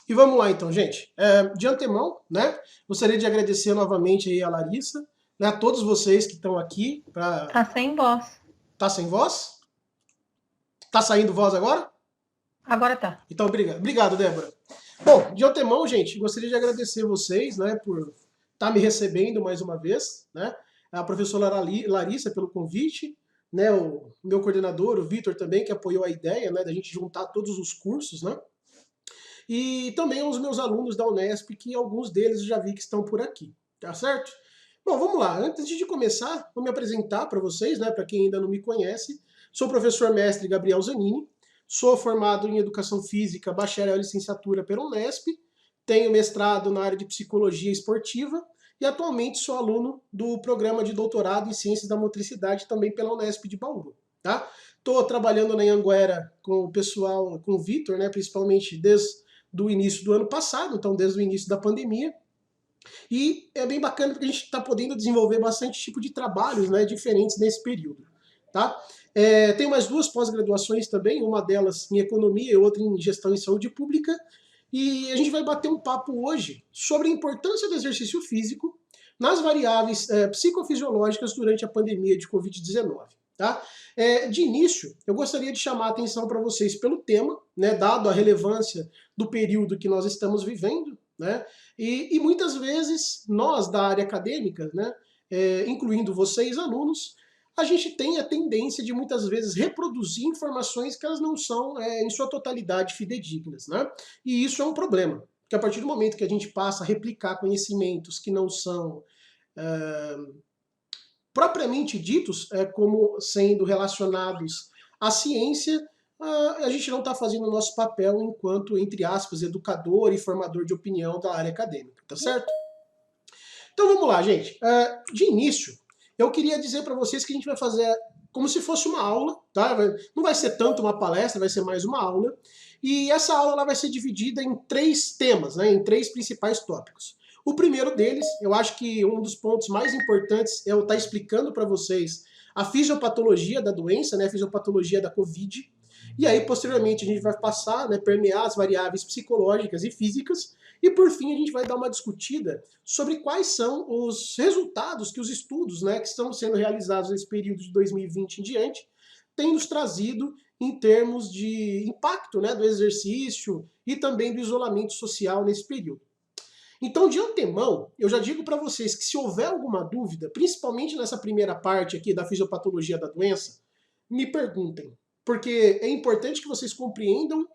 E vamos lá então, gente. De antemão, né, gostaria de agradecer novamente aí a Larissa, né, a todos vocês que estão aqui. Tá sem voz. Tá sem voz? Tá saindo voz agora? Agora tá. Então, obrigado. Obrigado, Débora. Bom, de antemão, gente, gostaria de agradecer vocês, né, por estar me recebendo mais uma vez, né, a professora Larissa pelo convite, né, o meu coordenador, o Vitor também, que apoiou a ideia, né, da gente juntar todos os cursos, né, e também aos meus alunos da Unesp, que alguns deles eu já vi que estão por aqui, tá certo? Bom, vamos lá. Antes de começar, vou me apresentar para vocês, né, para quem ainda não me conhece. Sou o professor mestre Gabriel Zanini, sou formado em Educação Física, bacharel e licenciatura pela Unesp, tenho mestrado na área de Psicologia Esportiva e atualmente sou aluno do programa de doutorado em Ciências da Motricidade também pela Unesp de Bauru, tá? Estou trabalhando na Anhanguera com o pessoal, com o Vitor, né, principalmente desde do início do ano passado, então desde o início da pandemia. E é bem bacana porque a gente está podendo desenvolver bastante tipo de trabalhos, né, diferentes nesse período. Tá? Tenho mais duas pós-graduações também, uma delas em economia e outra em gestão em saúde pública. E a gente vai bater um papo hoje sobre a importância do exercício físico nas variáveis psicofisiológicas durante a pandemia de Covid-19. Tá? De início, eu gostaria de chamar a atenção para vocês pelo tema, né, dado a relevância do período que nós estamos vivendo, né, e muitas vezes nós da área acadêmica, né, incluindo vocês alunos, a gente tem a tendência de muitas vezes reproduzir informações que elas não são em sua totalidade fidedignas, né? E isso é um problema, porque a partir do momento que a gente passa a replicar conhecimentos que não são propriamente ditos como sendo relacionados à ciência, a gente não está fazendo o nosso papel enquanto, entre aspas, educador e formador de opinião da área acadêmica, tá certo? Então vamos lá, gente. De início, eu queria dizer para vocês que a gente vai fazer como se fosse uma aula, tá? Não vai ser tanto uma palestra, vai ser mais uma aula. E essa aula ela vai ser dividida em três temas, né, em três principais tópicos. O primeiro deles, eu acho que um dos pontos mais importantes é eu estar explicando para vocês a fisiopatologia da doença, né, a fisiopatologia da Covid. E aí, posteriormente, a gente vai passar, né, permear as variáveis psicológicas e físicas. E, por fim, a gente vai dar uma discutida sobre quais são os resultados que os estudos, né, que estão sendo realizados nesse período de 2020 em diante têm nos trazido em termos de impacto, né, do exercício e também do isolamento social nesse período. Então, de antemão, eu já digo para vocês que se houver alguma dúvida, principalmente nessa primeira parte aqui da fisiopatologia da doença, me perguntem, porque é importante que vocês compreendam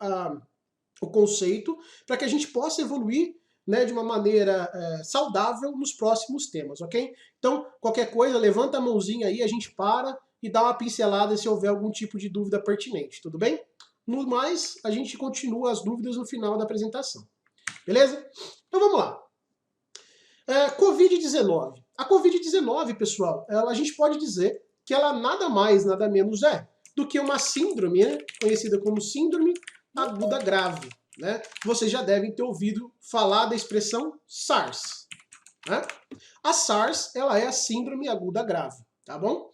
o conceito para que a gente possa evoluir, né, de uma maneira saudável nos próximos temas, ok? Então, qualquer coisa, levanta a mãozinha aí, a gente para e dá uma pincelada se houver algum tipo de dúvida pertinente, tudo bem? No mais, a gente continua as dúvidas no final da apresentação. Beleza? Então vamos lá. Covid-19. A Covid-19, pessoal, a gente pode dizer que ela nada mais, nada menos é do que uma síndrome, né, conhecida como síndrome aguda grave. Né? Vocês já devem ter ouvido falar da expressão SARS. Né? A SARS ela é a síndrome aguda grave. Tá bom?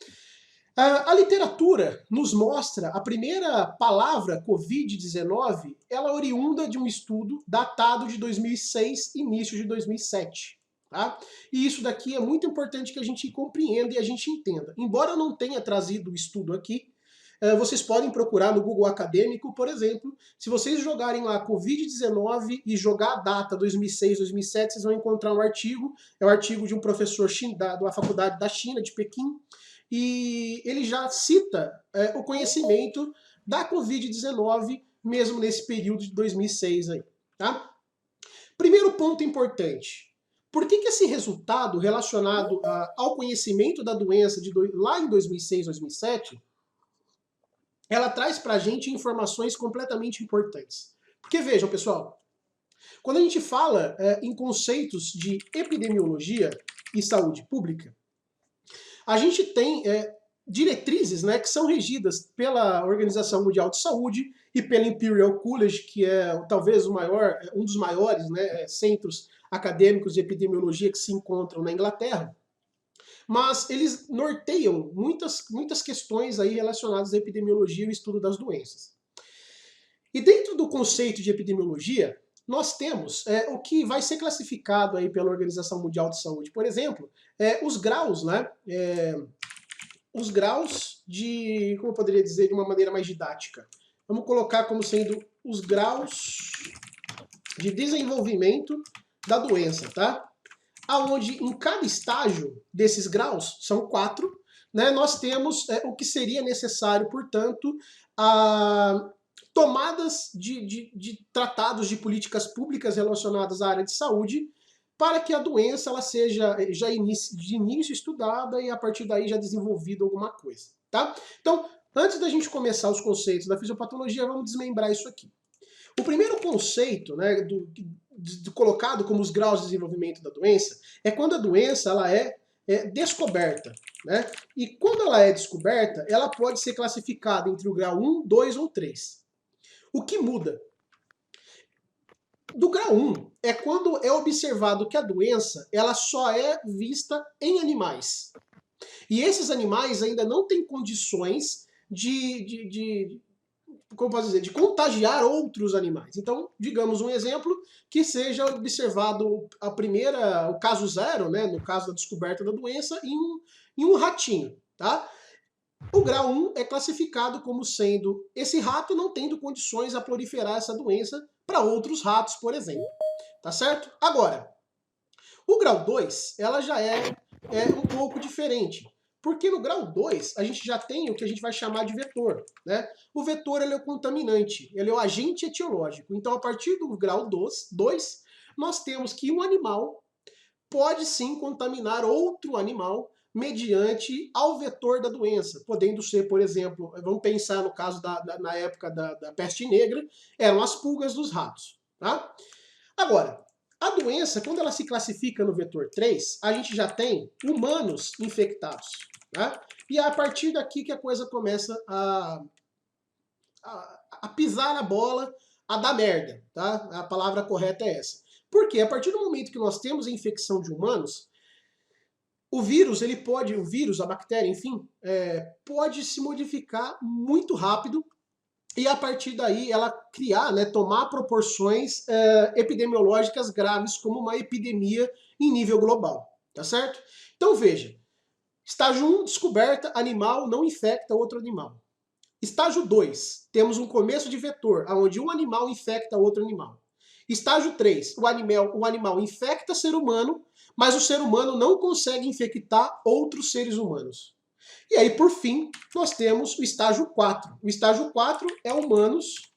A literatura nos mostra a primeira palavra Covid-19, ela é oriunda de um estudo datado de 2006, início de 2007. Tá? E isso daqui é muito importante que a gente compreenda e a gente entenda. Embora eu não tenha trazido o estudo aqui, vocês podem procurar no Google Acadêmico, por exemplo. Se vocês jogarem lá Covid-19 e jogar a data 2006, 2007, vocês vão encontrar um artigo. É o artigo de um professor da faculdade da China, de Pequim, e ele já cita o conhecimento da Covid-19 mesmo nesse período de 2006 aí, tá? Primeiro ponto importante. Por que esse resultado relacionado ao conhecimento da doença lá em 2006, 2007, ela traz pra gente informações completamente importantes? Porque vejam, pessoal, quando a gente fala em conceitos de epidemiologia e saúde pública, a gente tem diretrizes, né, que são regidas pela Organização Mundial de Saúde e pela Imperial College, que é talvez um dos maiores, né, centros acadêmicos de epidemiologia que se encontram na Inglaterra. Mas eles norteiam muitas questões aí relacionadas à epidemiologia e ao estudo das doenças. E dentro do conceito de epidemiologia, nós temos o que vai ser classificado aí pela Organização Mundial de Saúde, por exemplo, os graus, né? Os graus de, como eu poderia dizer de uma maneira mais didática, vamos colocar como sendo os graus de desenvolvimento da doença, tá? Aonde em cada estágio desses graus, são 4, né, nós temos o que seria necessário, portanto, tomadas de tratados de políticas públicas relacionadas à área de saúde, para que a doença ela seja já de início estudada e a partir daí já desenvolvida alguma coisa, tá? Então, antes da gente começar os conceitos da fisiopatologia, vamos desmembrar isso aqui. O primeiro conceito, né, colocado como os graus de desenvolvimento da doença, é quando a doença ela é descoberta, né? E quando ela é descoberta, ela pode ser classificada entre o grau 1, 2 ou 3. O que muda? Do grau 1 é quando é observado que a doença ela só é vista em animais. E esses animais ainda não têm condições como posso dizer, de contagiar outros animais. Então, digamos um exemplo que seja observado o caso 0, né, no caso da descoberta da doença, em um ratinho, tá? O grau 1 é classificado como sendo esse rato não tendo condições a proliferar essa doença para outros ratos, por exemplo. Tá certo? Agora, o grau 2, ela já é um pouco diferente. Porque no grau 2, a gente já tem o que a gente vai chamar de vetor, né? O vetor ele é o contaminante, ele é o agente etiológico. Então, a partir do grau 2, nós temos que um animal pode sim contaminar outro animal mediante ao vetor da doença, podendo ser, por exemplo, vamos pensar no caso na época da peste negra, eram as pulgas dos ratos, tá? Agora, a doença, quando ela se classifica no vetor 3, a gente já tem humanos infectados, tá? E é a partir daqui que a coisa começa a pisar na bola, a dar merda, tá? A palavra correta é essa. Porque a partir do momento que nós temos a infecção de humanos, o vírus, a bactéria, enfim, pode se modificar muito rápido e a partir daí ela criar, né, tomar proporções epidemiológicas graves, como uma epidemia em nível global, tá certo? Então veja, estágio 1, descoberta, animal não infecta outro animal. Estágio 2, temos um começo de vetor, onde um animal infecta outro animal. Estágio 3, o animal infecta ser humano, mas o ser humano não consegue infectar outros seres humanos. E aí, por fim, nós temos o estágio 4. O estágio 4 é humanos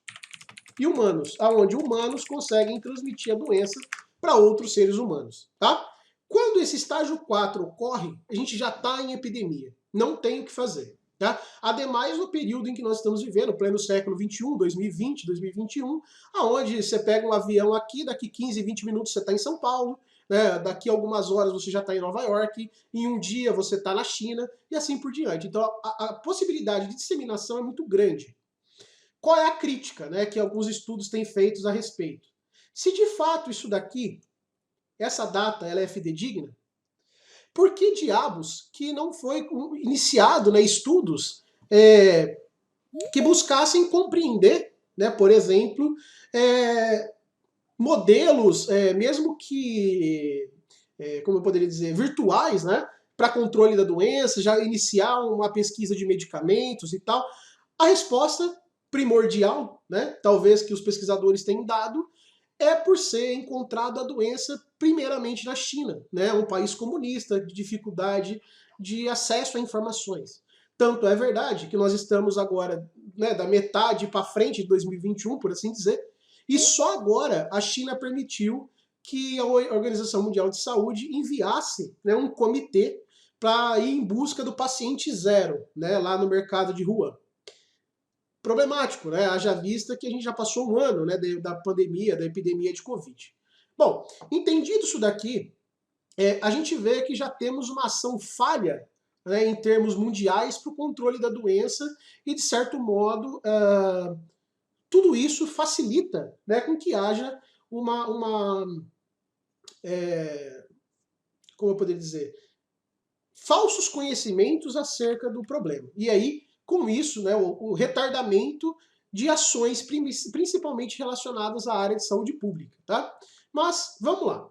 e humanos, onde humanos conseguem transmitir a doença para outros seres humanos, tá? Quando esse estágio 4 ocorre, a gente já está em epidemia. Não tem o que fazer. Tá? Ademais, no período em que nós estamos vivendo, pleno século XXI, 2020, 2021, aonde você pega um avião aqui, daqui 15, 20 minutos você está em São Paulo, né? Daqui a algumas horas você já está em Nova York, em um dia você está na China, e assim por diante. Então, a possibilidade de disseminação é muito grande. Qual é a crítica, né, que alguns estudos têm feito a respeito? Se de fato isso daqui, essa data, ela é fidedigna, por que diabos que não foi iniciado, né, estudos que buscassem compreender, né, por exemplo, modelos, mesmo que, como eu poderia dizer, virtuais, né, para controle da doença, já iniciar uma pesquisa de medicamentos e tal? A resposta primordial, né, talvez que os pesquisadores tenham dado, é por ser encontrada a doença primeiramente na China, né, um país comunista, de dificuldade de acesso a informações. Tanto é verdade que nós estamos agora, né, da metade para frente de 2021, por assim dizer, e só agora a China permitiu que a Organização Mundial de Saúde enviasse, né, um comitê para ir em busca do paciente zero, né, lá no mercado de Wuhan. Problemático, né? Haja vista que a gente já passou um ano, né, da pandemia, da epidemia de Covid. Bom, entendido isso daqui, a gente vê que já temos uma ação falha, né, em termos mundiais para o controle da doença e, de certo modo, tudo isso facilita, né, com que haja como eu poderia dizer, falsos conhecimentos acerca do problema. E aí, com isso, né, o retardamento de ações principalmente relacionadas à área de saúde pública, tá? Mas, vamos lá.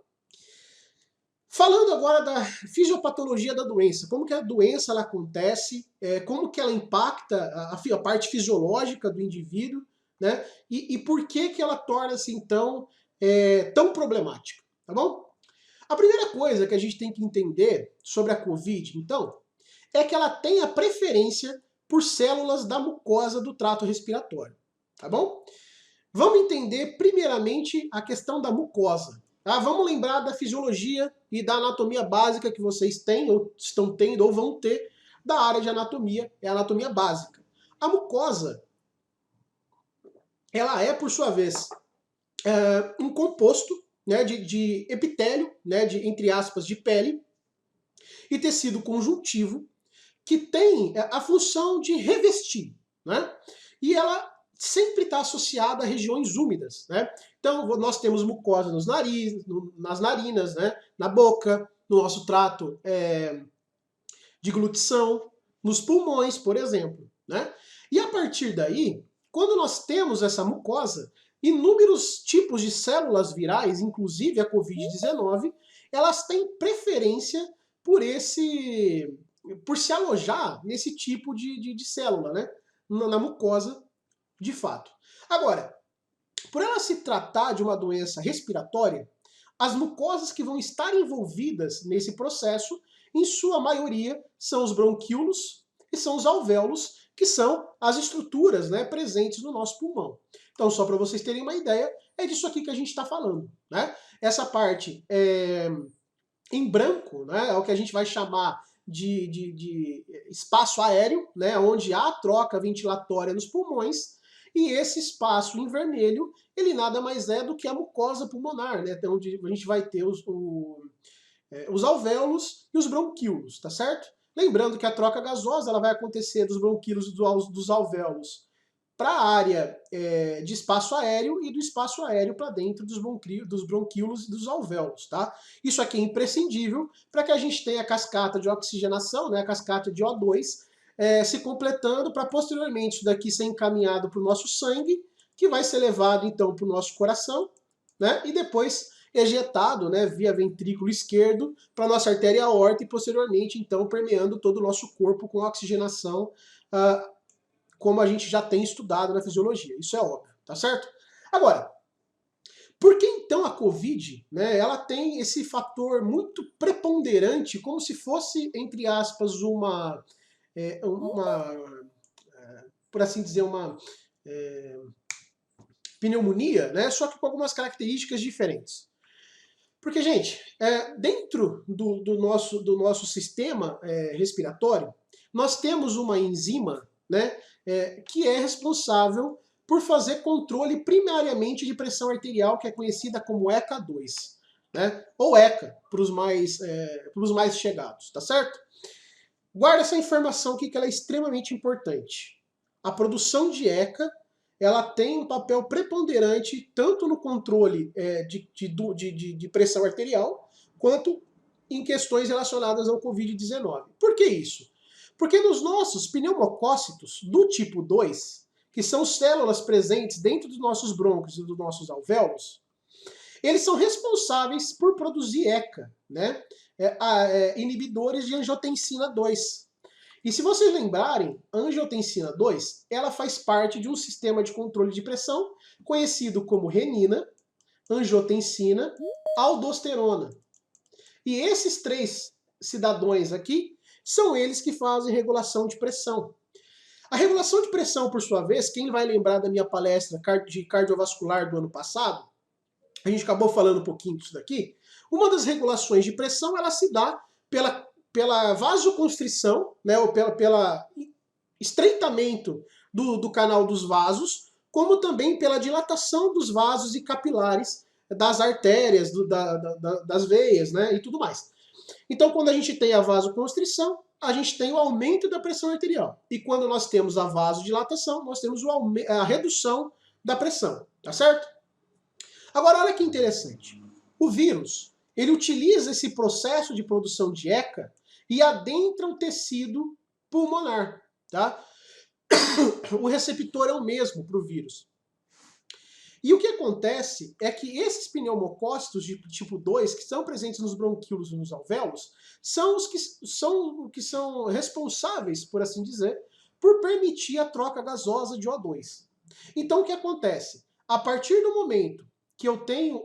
Falando agora da fisiopatologia da doença, como que a doença ela acontece, como que ela impacta a parte fisiológica do indivíduo, né? E por que ela torna-se, então, tão problemática, tá bom? A primeira coisa que a gente tem que entender sobre a COVID, então, é que ela tem a preferência por células da mucosa do trato respiratório, tá bom? Vamos entender primeiramente a questão da mucosa. Tá? Vamos lembrar da fisiologia e da anatomia básica que vocês têm, ou estão tendo, ou vão ter, da área de anatomia, é a anatomia básica. A mucosa, ela é, por sua vez, um composto, né, de epitélio, né, entre aspas, de pele, e tecido conjuntivo, que tem a função de revestir, né? E ela sempre está associada a regiões úmidas, né? Então, nós temos mucosa nos nas narinas, né? Na boca, no nosso trato de glutição, nos pulmões, por exemplo, né? E a partir daí, quando nós temos essa mucosa, inúmeros tipos de células virais, inclusive a COVID-19, elas têm preferência por se alojar nesse tipo de célula, né? Na mucosa, de fato. Agora, por ela se tratar de uma doença respiratória, as mucosas que vão estar envolvidas nesse processo, em sua maioria, são os bronquíolos e são os alvéolos, que são as estruturas, né, presentes no nosso pulmão. Então, só para vocês terem uma ideia, é disso aqui que a gente está falando, né? Essa parte em branco, né, é o que a gente vai chamar de espaço aéreo, né, onde há troca ventilatória nos pulmões, e esse espaço em vermelho, ele nada mais é do que a mucosa pulmonar, né, onde a gente vai ter os alvéolos e os bronquíolos, tá certo? Lembrando que a troca gasosa ela vai acontecer dos bronquíolos e dos alvéolos para a área de espaço aéreo e do espaço aéreo para dentro dos bronquíolos e dos alvéolos, tá? Isso aqui é imprescindível para que a gente tenha a cascata de oxigenação, né, a cascata de O2, se completando para posteriormente isso daqui ser encaminhado para o nosso sangue, que vai ser levado então para o nosso coração, né, e depois ejetado, né, via ventrículo esquerdo para a nossa artéria aorta e posteriormente então permeando todo o nosso corpo com oxigenação, como a gente já tem estudado na fisiologia. Isso é óbvio, tá certo? Agora, por que então a COVID, né, ela tem esse fator muito preponderante, como se fosse, entre aspas, por assim dizer, uma pneumonia, né, só que com algumas características diferentes. Porque, gente, dentro do nosso sistema respiratório, nós temos uma enzima, né, que é responsável por fazer controle primariamente de pressão arterial, que é conhecida como ECA2, né, ou ECA, para os mais chegados, tá certo? Guarda essa informação aqui que ela é extremamente importante. A produção de ECA ela tem um papel preponderante tanto no controle de pressão arterial, quanto em questões relacionadas ao Covid-19. Por que isso? Porque nos nossos pneumocócitos do tipo 2, que são células presentes dentro dos nossos brônquios e dos nossos alvéolos, eles são responsáveis por produzir ECA, né? Inibidores de angiotensina 2. E se vocês lembrarem, a angiotensina 2, ela faz parte de um sistema de controle de pressão conhecido como renina, angiotensina, aldosterona. E esses três cidadãos aqui são eles que fazem regulação de pressão. A regulação de pressão, por sua vez, quem vai lembrar da minha palestra de cardiovascular do ano passado, a gente acabou falando um pouquinho disso daqui, uma das regulações de pressão ela se dá pela vasoconstrição, né, ou pela estreitamento do canal dos vasos, como também pela dilatação dos vasos e capilares das artérias, das veias, né, e tudo mais. Então, quando a gente tem a vasoconstrição, a gente tem o aumento da pressão arterial. E quando nós temos a vasodilatação, nós temos a redução da pressão, tá certo? Agora, olha que interessante. O vírus, ele utiliza esse processo de produção de ECA e adentra o tecido pulmonar, tá? o receptor é o mesmo para o vírus. E o que acontece é que esses pneumocócitos de tipo 2, que são presentes nos bronquíolos e nos alvéolos, são os que são responsáveis, por assim dizer, por permitir a troca gasosa de O2. Então o que acontece? A partir do momento que eu tenho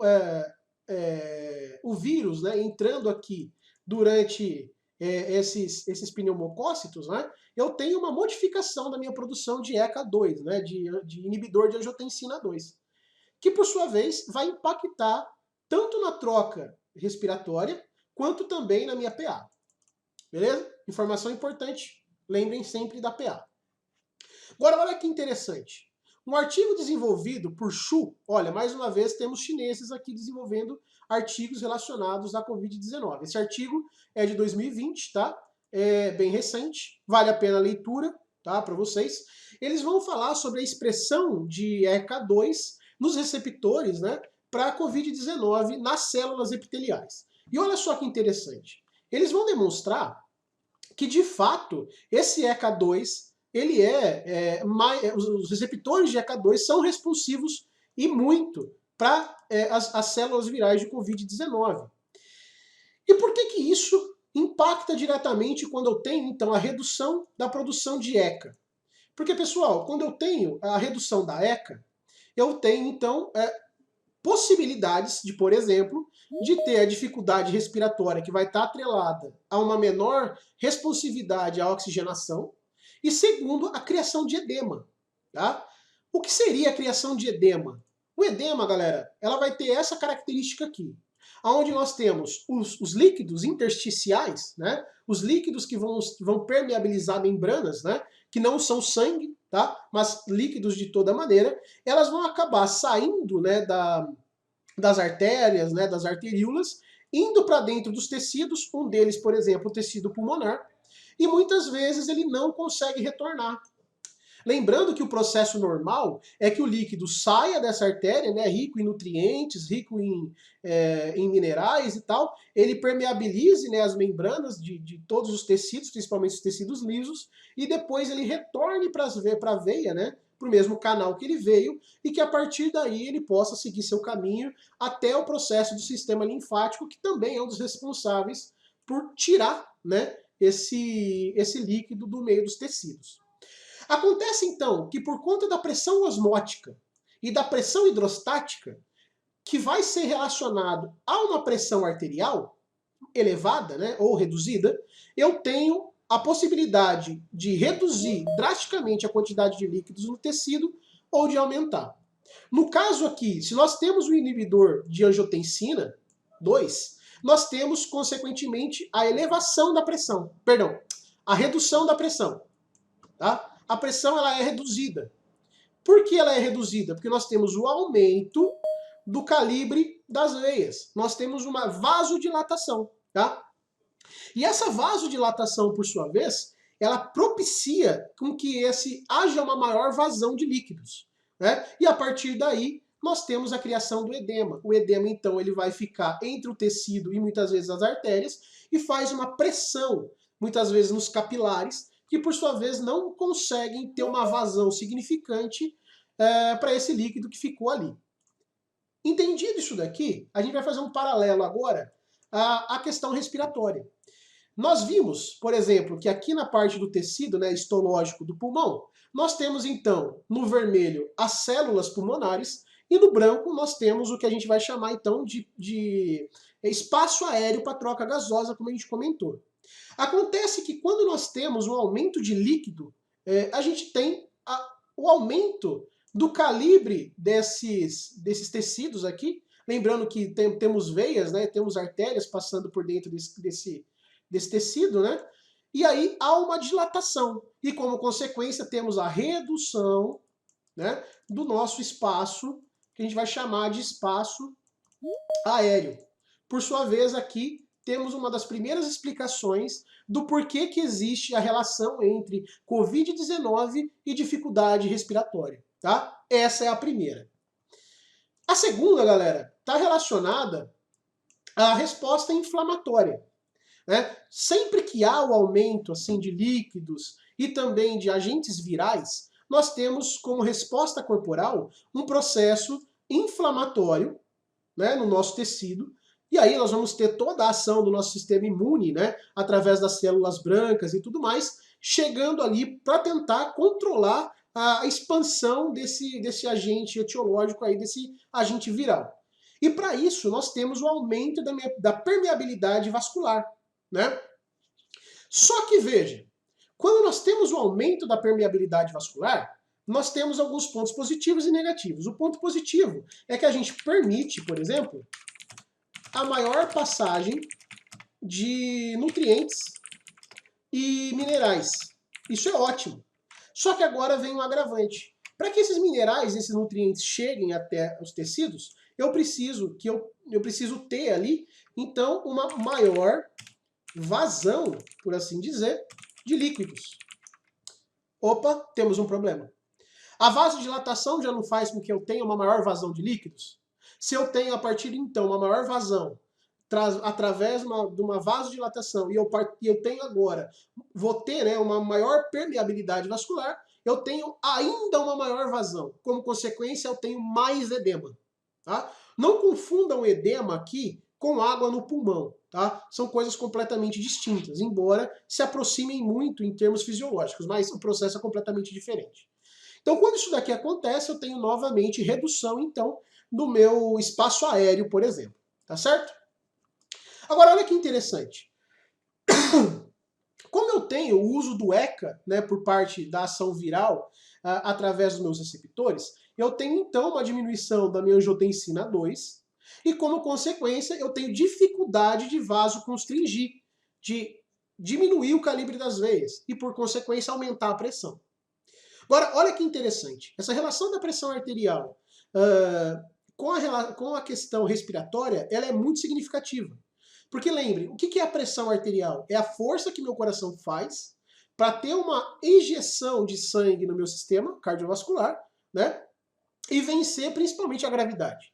o vírus, né, entrando aqui durante esses pneumocócitos, né, eu tenho uma modificação da minha produção de ECA2, né, de inibidor de angiotensina 2, que por sua vez vai impactar tanto na troca respiratória quanto também na minha PA. Beleza? Informação importante, lembrem sempre da PA. Agora olha que interessante. Um artigo desenvolvido por Xu, olha, mais uma vez temos chineses aqui desenvolvendo artigos relacionados à Covid-19. Esse artigo é de 2020, tá? É bem recente, vale a pena a leitura, tá? Para vocês. Eles vão falar sobre a expressão de ECA2 nos receptores, né, para a Covid-19 nas células epiteliais. E olha só que interessante. Eles vão demonstrar que, de fato, esse ECA2, ele os receptores de ECA2 são responsivos e muito para as células virais de Covid-19. E por que isso impacta diretamente quando eu tenho, então, a redução da produção de ECA? Porque, pessoal, quando eu tenho a redução da ECA, eu tenho, então, possibilidades de, por exemplo, de ter a dificuldade respiratória que vai estar atrelada a uma menor responsividade à oxigenação, e segundo, a criação de edema. Tá? O que seria a criação de edema? O edema, galera, ela vai ter essa característica aqui, onde nós temos os líquidos intersticiais, né? Os líquidos que vão permeabilizar membranas, né? Que não são sangue, tá? Mas líquidos de toda maneira, elas vão acabar saindo, né, das artérias, né, das arteríolas, indo para dentro dos tecidos, um deles, por exemplo, o tecido pulmonar, e muitas vezes ele não consegue retornar. Lembrando que o processo normal é que o líquido saia dessa artéria, né, rico em nutrientes, rico em minerais e tal, ele permeabilize, né, as membranas de todos os tecidos, principalmente os tecidos lisos, e depois ele retorne para a veia, né, para o mesmo canal que ele veio, e que a partir daí ele possa seguir seu caminho até o processo do sistema linfático, que também é um dos responsáveis por tirar, né, esse líquido do meio dos tecidos. Acontece, então, que por conta da pressão osmótica e da pressão hidrostática, que vai ser relacionado a uma pressão arterial elevada, né, ou reduzida, eu tenho a possibilidade de reduzir drasticamente a quantidade de líquidos no tecido ou de aumentar. No caso aqui, se nós temos o inibidor de angiotensina 2, nós temos, consequentemente, a elevação da pressão. Perdão, a redução da pressão. Tá? A pressão ela é reduzida. Por que ela é reduzida? Porque nós temos o aumento do calibre das veias. Nós temos uma vasodilatação. Tá? E essa vasodilatação, por sua vez, ela propicia com que haja uma maior vazão de líquidos. Né? E a partir daí, nós temos a criação do edema. O edema, então, ele vai ficar entre o tecido e muitas vezes as artérias e faz uma pressão, muitas vezes nos capilares, que por sua vez não conseguem ter uma vazão significante para esse líquido que ficou ali. Entendido isso daqui, a gente vai fazer um paralelo agora à questão respiratória. Nós vimos, por exemplo, que aqui na parte do tecido, né, histológico do pulmão, nós temos então no vermelho as células pulmonares e no branco nós temos o que a gente vai chamar então de espaço aéreo para troca gasosa, como a gente comentou. Acontece que quando nós temos um aumento de líquido, a gente tem o aumento do calibre desses tecidos aqui. Lembrando que temos veias, né, temos artérias passando por dentro desse tecido, né? E aí há uma dilatação. E como consequência temos a redução, né, do nosso espaço, que a gente vai chamar de espaço aéreo. Por sua vez, aqui temos uma das primeiras explicações do porquê que existe a relação entre Covid-19 e dificuldade respiratória, tá? Essa é a primeira. A segunda, galera, está relacionada à resposta inflamatória. Né? Sempre que há o aumento assim, de líquidos e também de agentes virais, nós temos como resposta corporal um processo inflamatório, né, no nosso tecido, e aí nós vamos ter toda a ação do nosso sistema imune, né, através das células brancas e tudo mais, chegando ali para tentar controlar a expansão desse agente etiológico aí, desse agente viral. E para isso nós temos o aumento da permeabilidade vascular, né? Só que veja, quando nós temos o aumento da permeabilidade vascular, nós temos alguns pontos positivos e negativos. O ponto positivo é que a gente permite, por exemplo, a maior passagem de nutrientes e minerais. Isso é ótimo. Só que agora vem um agravante. Para que esses minerais, esses nutrientes cheguem até os tecidos, eu preciso ter ali, então, uma maior vazão, por assim dizer, de líquidos. Opa, temos um problema. A vasodilatação já não faz com que eu tenha uma maior vazão de líquidos? Se eu tenho, a partir de então, uma maior vazão através de uma vasodilatação e eu tenho agora, vou ter, né, uma maior permeabilidade vascular, eu tenho ainda uma maior vazão. Como consequência, eu tenho mais edema. Tá? Não confundam edema aqui com água no pulmão. Tá? São coisas completamente distintas, embora se aproximem muito em termos fisiológicos, mas o processo é completamente diferente. Então, quando isso daqui acontece, eu tenho novamente redução, então, do meu espaço aéreo, por exemplo. Tá certo? Agora, olha que interessante. Como eu tenho o uso do ECA, né, por parte da ação viral, através dos meus receptores, eu tenho, então, uma diminuição da minha angiotensina 2, e, como consequência, eu tenho dificuldade de vasoconstringir, de diminuir o calibre das veias, e, por consequência, aumentar a pressão. Agora, olha que interessante. Essa relação da pressão arterial com a questão respiratória, ela é muito significativa. Porque lembre, o que é a pressão arterial? É a força que meu coração faz para ter uma injeção de sangue no meu sistema cardiovascular, né? E vencer principalmente a gravidade.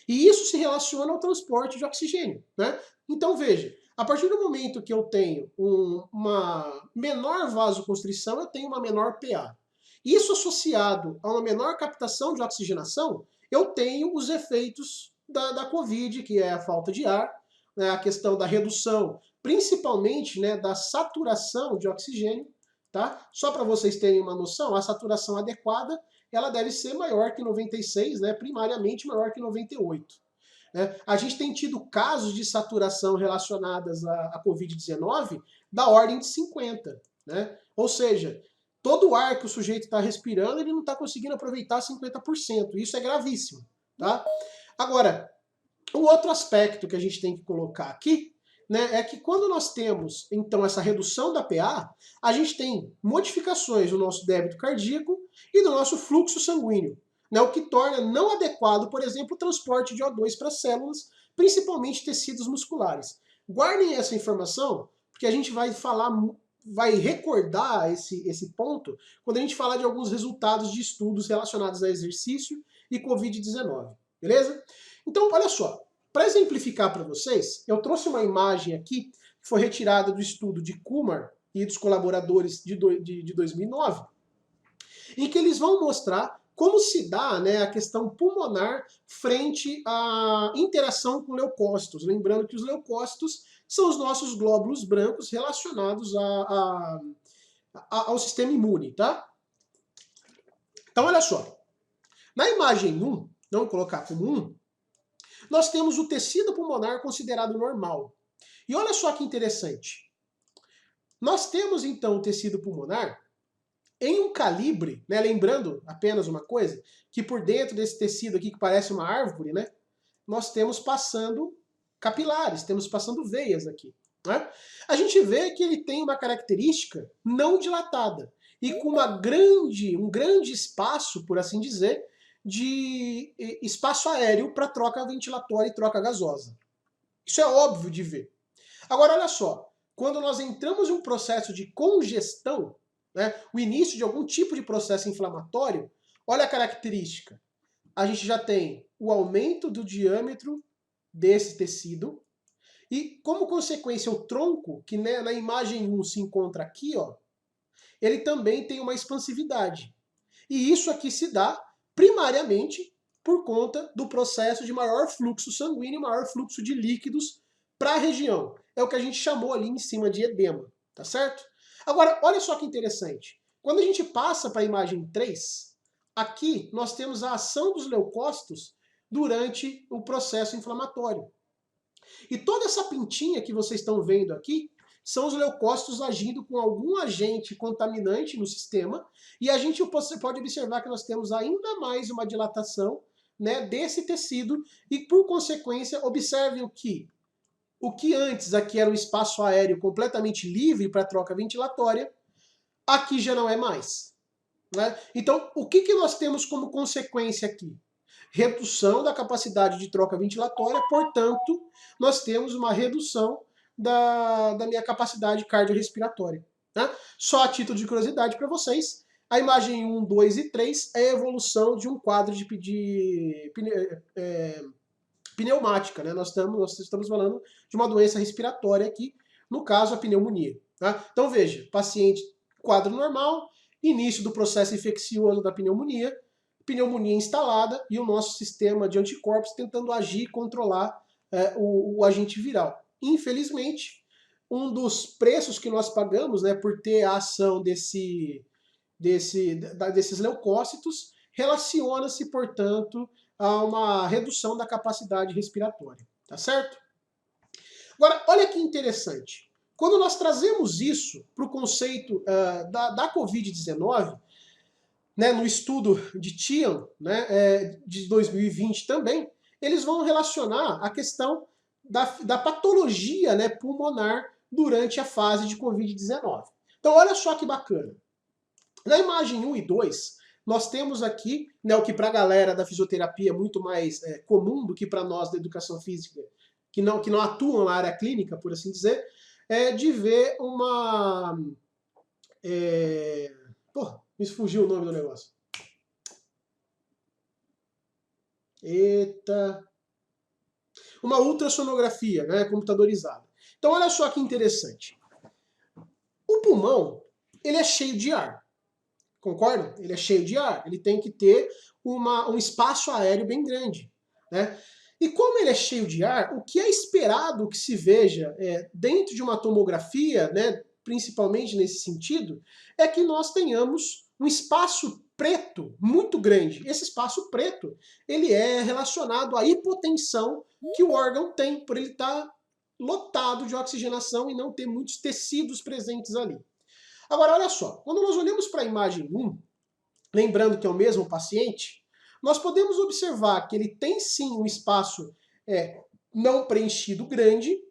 E isso se relaciona ao transporte de oxigênio, né? Então veja, a partir do momento que eu tenho uma menor vasoconstrição, eu tenho uma menor PA. Isso associado a uma menor captação de oxigenação, eu tenho os efeitos da COVID, que é a falta de ar, né, a questão da redução, principalmente, né, da saturação de oxigênio. Tá? Só para vocês terem uma noção, a saturação adequada ela deve ser maior que 96, né, primariamente maior que 98. Né? A gente tem tido casos de saturação relacionadas à Covid-19 da ordem de 50. Né? Ou seja, todo o ar que o sujeito está respirando, ele não está conseguindo aproveitar 50%. Isso é gravíssimo. Tá? Agora, um outro aspecto que a gente tem que colocar aqui, né, é que quando nós temos, então, essa redução da PA, a gente tem modificações no nosso débito cardíaco e no nosso fluxo sanguíneo, né, o que torna não adequado, por exemplo, o transporte de O2 para as células, principalmente tecidos musculares. Guardem essa informação, porque a gente vai recordar esse ponto quando a gente falar de alguns resultados de estudos relacionados a exercício e Covid-19, beleza? Então, olha só, para exemplificar para vocês, eu trouxe uma imagem aqui que foi retirada do estudo de Kumar e dos colaboradores de 2009, em que eles vão mostrar como se dá, né, a questão pulmonar frente à interação com leucócitos. Lembrando que os leucócitos são os nossos glóbulos brancos relacionados ao sistema imune, tá? Então, olha só. Na imagem 1, vamos colocar como 1, nós temos o tecido pulmonar considerado normal. E olha só que interessante. Nós temos, então, o tecido pulmonar em um calibre, né? Lembrando apenas uma coisa, que por dentro desse tecido aqui, que parece uma árvore, né? Nós temos passando capilares, temos passando veias aqui. Né? A gente vê que ele tem uma característica não dilatada e com um grande espaço, por assim dizer, de espaço aéreo para troca ventilatória e troca gasosa. Isso é óbvio de ver. Agora, olha só, quando nós entramos em um processo de congestão, né, o início de algum tipo de processo inflamatório, olha a característica. A gente já tem o aumento do diâmetro desse tecido e, como consequência, o tronco, que, né, na imagem 1 se encontra aqui, ó, ele também tem uma expansividade. E isso aqui se dá primariamente por conta do processo de maior fluxo sanguíneo, maior fluxo de líquidos para a região. É o que a gente chamou ali em cima de edema, tá certo? Agora, olha só que interessante. Quando a gente passa para a imagem 3, aqui nós temos a ação dos leucócitos durante o processo inflamatório. E toda essa pintinha que vocês estão vendo aqui são os leucócitos agindo com algum agente contaminante no sistema, e a gente pode observar que nós temos ainda mais uma dilatação, né, desse tecido, e por consequência, observem o que antes aqui era um espaço aéreo completamente livre para troca ventilatória, aqui já não é mais. Né? Então, o que nós temos como consequência aqui? Redução da capacidade de troca ventilatória, portanto, nós temos uma redução da minha capacidade cardiorrespiratória. Né? Só a título de curiosidade para vocês, a imagem 1, 2 e 3 é a evolução de um quadro de pneumática. Né? Nós estamos falando de uma doença respiratória aqui, no caso a pneumonia. Tá? Então veja, paciente quadro normal, início do processo infeccioso da pneumonia instalada e o nosso sistema de anticorpos tentando agir e controlar o agente viral. Infelizmente, um dos preços que nós pagamos, né, por ter a ação desses leucócitos relaciona-se, portanto, a uma redução da capacidade respiratória. Tá certo? Agora, olha que interessante. Quando nós trazemos isso para o conceito da Covid-19, né, no estudo de Tian, né, de 2020 também, eles vão relacionar a questão da patologia, né, pulmonar durante a fase de Covid-19. Então, olha só que bacana. Na imagem 1 e 2, nós temos aqui, né, o que para a galera da fisioterapia é muito mais comum do que para nós da educação física, que não atuam na área clínica, por assim dizer, de ver uma... Porra, me fugiu o nome do negócio. Eita. Uma ultrassonografia, né, computadorizada. Então, olha só que interessante. O pulmão, ele é cheio de ar. Concordam? Ele é cheio de ar. Ele tem que ter um espaço aéreo bem grande. Né? E como ele é cheio de ar, o que é esperado que se veja dentro de uma tomografia, né, principalmente nesse sentido, é que nós tenhamos um espaço preto muito grande. Esse espaço preto, ele é relacionado à hipotensão que o órgão tem, por ele estar lotado de oxigenação e não ter muitos tecidos presentes ali. Agora, olha só, quando nós olhamos para a imagem 1, lembrando que é o mesmo paciente, nós podemos observar que ele tem sim um espaço não preenchido grande,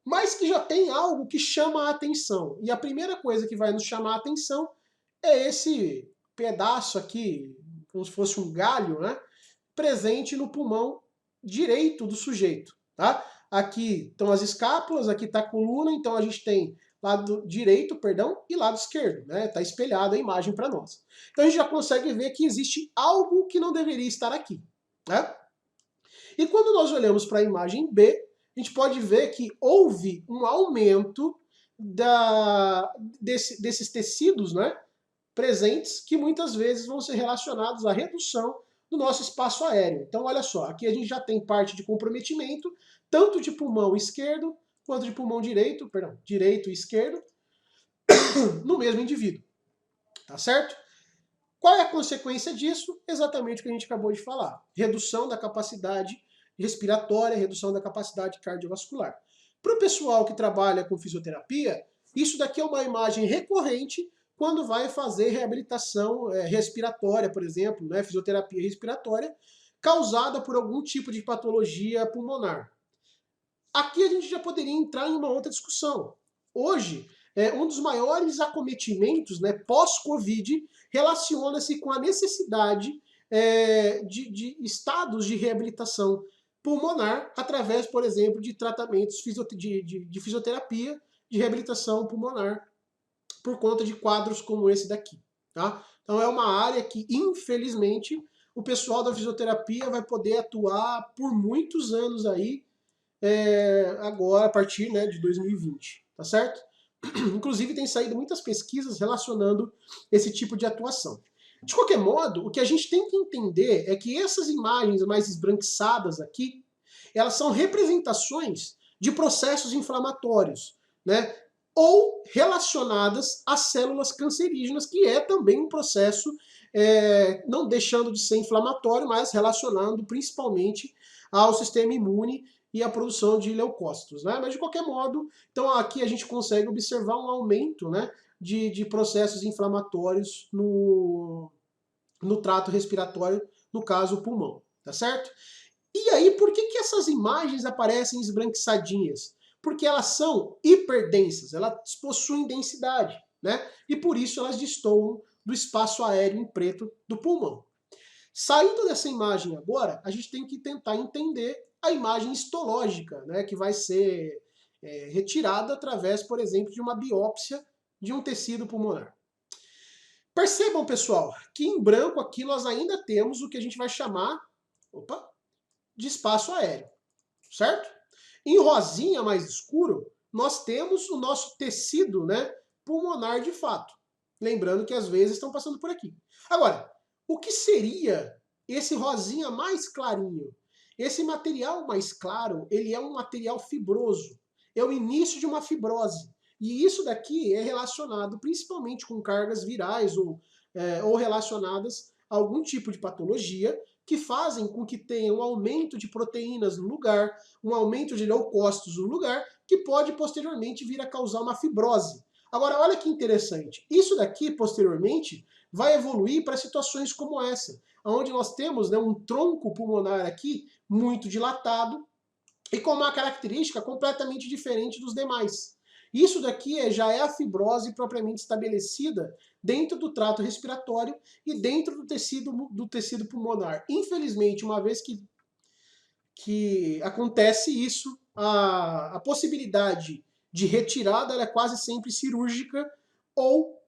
mas que já tem algo que chama a atenção. E a primeira coisa que vai nos chamar a atenção é esse pedaço aqui, como se fosse um galho, né, presente no pulmão direito do sujeito. Tá? Aqui estão as escápulas, aqui está a coluna, então a gente tem lado direito, perdão, e lado esquerdo. Né? Está espelhada a imagem para nós. Então a gente já consegue ver que existe algo que não deveria estar aqui. Né? E quando nós olhamos para a imagem B, a gente pode ver que houve um aumento desses tecidos, né, presentes, que muitas vezes vão ser relacionados à redução do nosso espaço aéreo. Então, olha só, aqui a gente já tem parte de comprometimento, tanto de pulmão esquerdo, quanto de pulmão direito, perdão, direito e esquerdo, no mesmo indivíduo. Tá certo? Qual é a consequência disso? Exatamente o que a gente acabou de falar. Redução da capacidade respiratória, redução da capacidade cardiovascular. Para o pessoal que trabalha com fisioterapia, isso daqui é uma imagem recorrente quando vai fazer reabilitação respiratória, por exemplo, né, fisioterapia respiratória, causada por algum tipo de patologia pulmonar. Aqui a gente já poderia entrar em uma outra discussão. Hoje, um dos maiores acometimentos, né, pós-Covid relaciona-se com a necessidade de estados de reabilitação pulmonar através, por exemplo, de tratamentos de fisioterapia, de reabilitação pulmonar, por conta de quadros como esse daqui. Tá? Então é uma área que, infelizmente, o pessoal da fisioterapia vai poder atuar por muitos anos aí, agora, a partir, né, de 2020. Tá certo? Inclusive tem saído muitas pesquisas relacionando esse tipo de atuação. De qualquer modo, o que a gente tem que entender é que essas imagens mais esbranquiçadas aqui, elas são representações de processos inflamatórios, né? Ou relacionadas às células cancerígenas, que é também um processo, não deixando de ser inflamatório, mas relacionando principalmente ao sistema imune e à produção de leucócitos, né? Mas de qualquer modo, então aqui a gente consegue observar um aumento, né, de processos inflamatórios no trato respiratório, no caso o pulmão, tá certo? E aí, por que essas imagens aparecem esbranquiçadinhas? Porque elas são hiperdensas, elas possuem densidade, né? E por isso elas destoam do espaço aéreo em preto do pulmão. Saindo dessa imagem agora, a gente tem que tentar entender a imagem histológica, né, que vai ser retirada através, por exemplo, de uma biópsia de um tecido pulmonar. Percebam, pessoal, que em branco aqui nós ainda temos o que a gente vai chamar de espaço aéreo, certo? Em rosinha mais escuro, nós temos o nosso tecido, né, pulmonar de fato. Lembrando que às vezes estão passando por aqui. Agora, o que seria esse rosinha mais clarinho? Esse material mais claro, ele é um material fibroso. É o início de uma fibrose. E isso daqui é relacionado principalmente com cargas virais ou relacionadas a algum tipo de patologia que fazem com que tenha um aumento de proteínas no lugar, um aumento de leucócitos no lugar, que pode posteriormente vir a causar uma fibrose. Agora, olha que interessante. Isso daqui, posteriormente, vai evoluir para situações como essa, onde nós temos, né, um tronco pulmonar aqui muito dilatado e com uma característica completamente diferente dos demais. Isso daqui já é a fibrose propriamente estabelecida dentro do trato respiratório e dentro do tecido pulmonar. Infelizmente, uma vez que acontece isso, a possibilidade de retirada ela é quase sempre cirúrgica ou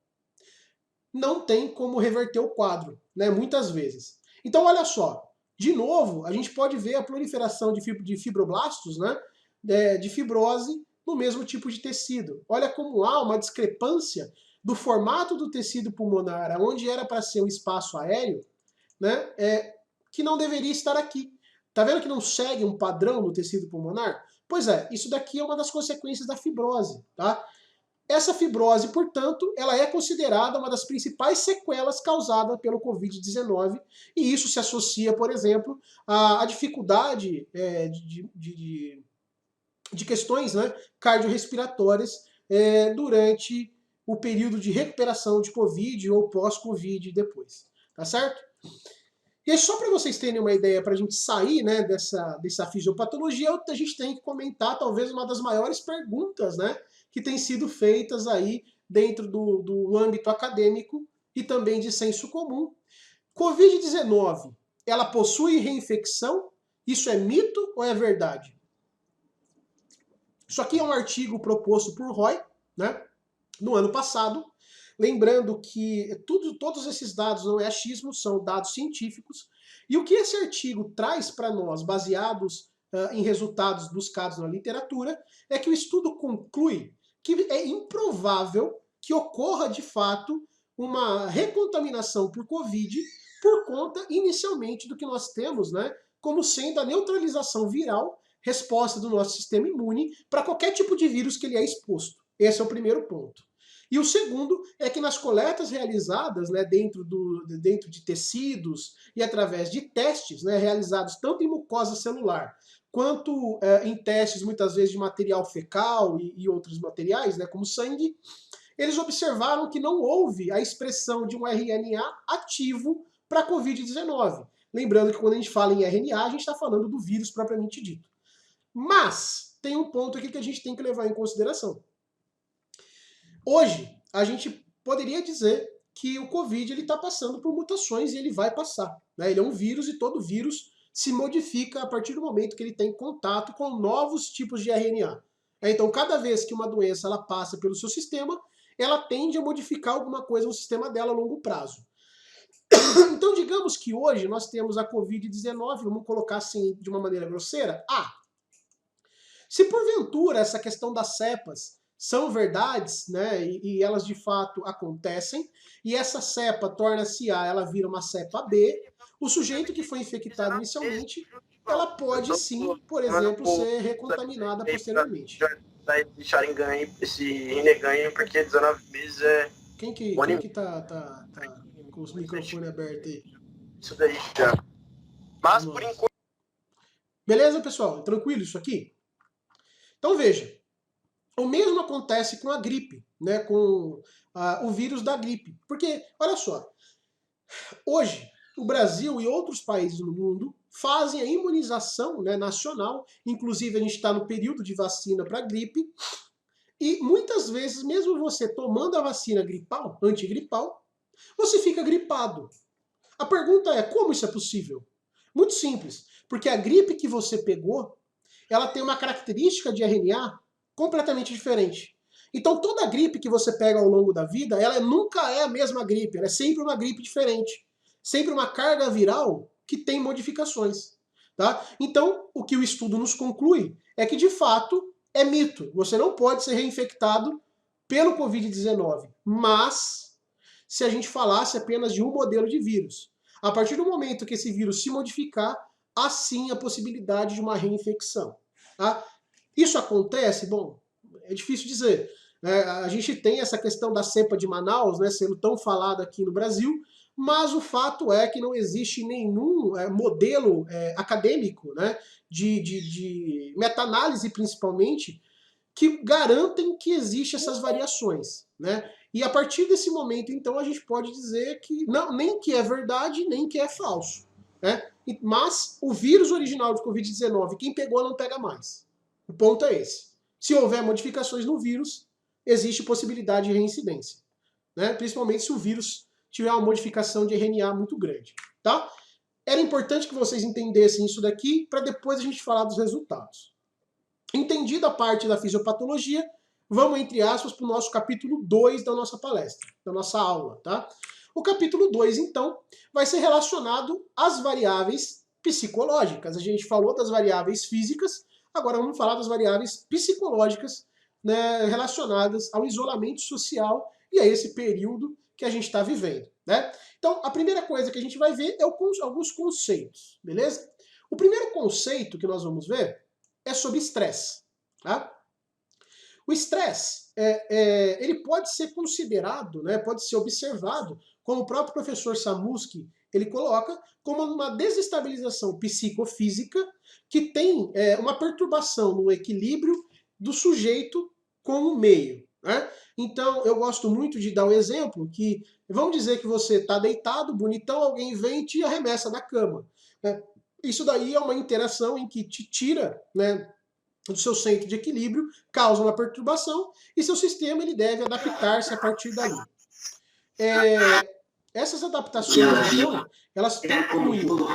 não tem como reverter o quadro, né, muitas vezes. Então, olha só, de novo, a gente pode ver a proliferação de fibroblastos, né, de fibrose no mesmo tipo de tecido. Olha como há uma discrepância do formato do tecido pulmonar, onde era para ser um espaço aéreo, né, que não deveria estar aqui. Tá vendo que não segue um padrão no tecido pulmonar? Pois é, isso daqui é uma das consequências da fibrose, tá? Essa fibrose, portanto, ela é considerada uma das principais sequelas causadas pelo Covid-19 e isso se associa, por exemplo, à dificuldade de questões, né, cardiorrespiratórias durante o período de recuperação de Covid ou pós-Covid depois, tá certo? E aí, só para vocês terem uma ideia, para a gente sair, né, dessa fisiopatologia, a gente tem que comentar talvez uma das maiores perguntas, né, que tem sido feitas aí dentro do âmbito acadêmico e também de senso comum. Covid-19, ela possui reinfecção? Isso é mito ou é verdade? Isso aqui é um artigo proposto por Roy, né, no ano passado. Lembrando que todos esses dados não é achismo, são dados científicos. E o que esse artigo traz para nós, baseados em resultados buscados na literatura, é que o estudo conclui que é improvável que ocorra de fato uma recontaminação por Covid por conta inicialmente do que nós temos, né, como sendo a neutralização viral, resposta do nosso sistema imune para qualquer tipo de vírus que ele é exposto. Esse é o primeiro ponto. E o segundo é que nas coletas realizadas, né, dentro de tecidos e através de testes, né, realizados tanto em mucosa celular quanto em testes muitas vezes de material fecal e outros materiais, né, como sangue, eles observaram que não houve a expressão de um RNA ativo para a Covid-19. Lembrando que quando a gente fala em RNA, a gente está falando do vírus propriamente dito. Mas tem um ponto aqui que a gente tem que levar em consideração. Hoje, a gente poderia dizer que o Covid está passando por mutações e ele vai passar, né? Ele é um vírus e todo vírus se modifica a partir do momento que ele tem contato com novos tipos de RNA. Então, cada vez que uma doença ela passa pelo seu sistema, ela tende a modificar alguma coisa no sistema dela a longo prazo. Então, digamos que hoje nós temos a Covid-19, vamos colocar assim de uma maneira grosseira. Se porventura essa questão das cepas são verdades, né, e elas de fato acontecem, e essa cepa torna-se A, ela vira uma cepa B, o sujeito que foi infectado inicialmente, ela pode sim, por exemplo, ser recontaminada posteriormente. De Sharingan, esse Rinnegan, porque 19 meses é Quem que tá com os microfones abertos aí? isso daí já. Mas por Nossa. enquanto. Beleza, pessoal? Tranquilo isso aqui? Então veja, o mesmo acontece com a gripe, né, com o vírus da gripe. Porque, olha só, hoje o Brasil e outros países no mundo fazem a imunização, né, nacional, inclusive a gente está no período de vacina para gripe, e muitas vezes, mesmo você tomando a vacina gripal, antigripal, você fica gripado. A pergunta é, como isso é possível? Muito simples, porque a gripe que você pegou, ela tem uma característica de RNA completamente diferente. Então toda gripe que você pega ao longo da vida, ela nunca é a mesma gripe, ela é sempre uma gripe diferente. Sempre uma carga viral que tem modificações. Tá? Então, o que o estudo nos conclui é que, de fato, é mito. Você não pode ser reinfectado pelo Covid-19. Mas, se a gente falasse apenas de um modelo de vírus, a partir do momento que esse vírus se modificar, há sim a possibilidade de uma reinfecção. Tá? Isso acontece? Bom, é difícil dizer. A gente tem essa questão da cepa de Manaus, né, sendo tão falada aqui no Brasil, mas o fato é que não existe nenhum modelo acadêmico, né, de meta-análise principalmente, que garantem que existem essas variações. Né? E a partir desse momento, então, a gente pode dizer que não, nem que é verdade, nem que é falso. Né? Mas o vírus original de Covid-19, quem pegou não pega mais. O ponto é esse. Se houver modificações no vírus, existe possibilidade de reincidência. Né? Principalmente se o vírus tiver uma modificação de RNA muito grande. Tá? Era importante que vocês entendessem isso daqui para depois a gente falar dos resultados. Entendida a parte da fisiopatologia, vamos, entre aspas, para o nosso capítulo 2 da nossa palestra, da nossa aula. Tá? O capítulo 2, então, vai ser relacionado às variáveis psicológicas. A gente falou das variáveis físicas, agora vamos falar das variáveis psicológicas, né, relacionadas ao isolamento social e a esse período que a gente está vivendo. Né? Então, a primeira coisa que a gente vai ver é alguns conceitos, beleza? O primeiro conceito que nós vamos ver é sobre estresse. Tá? O estresse, ele pode ser considerado, né, pode ser observado, como o próprio professor Samuski ele coloca, como uma desestabilização psicofísica que tem uma perturbação no equilíbrio do sujeito com o meio. Né? Então, eu gosto muito de dar um exemplo que, vamos dizer que você está deitado, bonitão, alguém vem e te arremessa da cama. Né? Isso daí é uma interação em que te tira, né, do seu centro de equilíbrio, causa uma perturbação e seu sistema ele deve adaptar-se a partir dali. Essas adaptações, então, elas têm cunho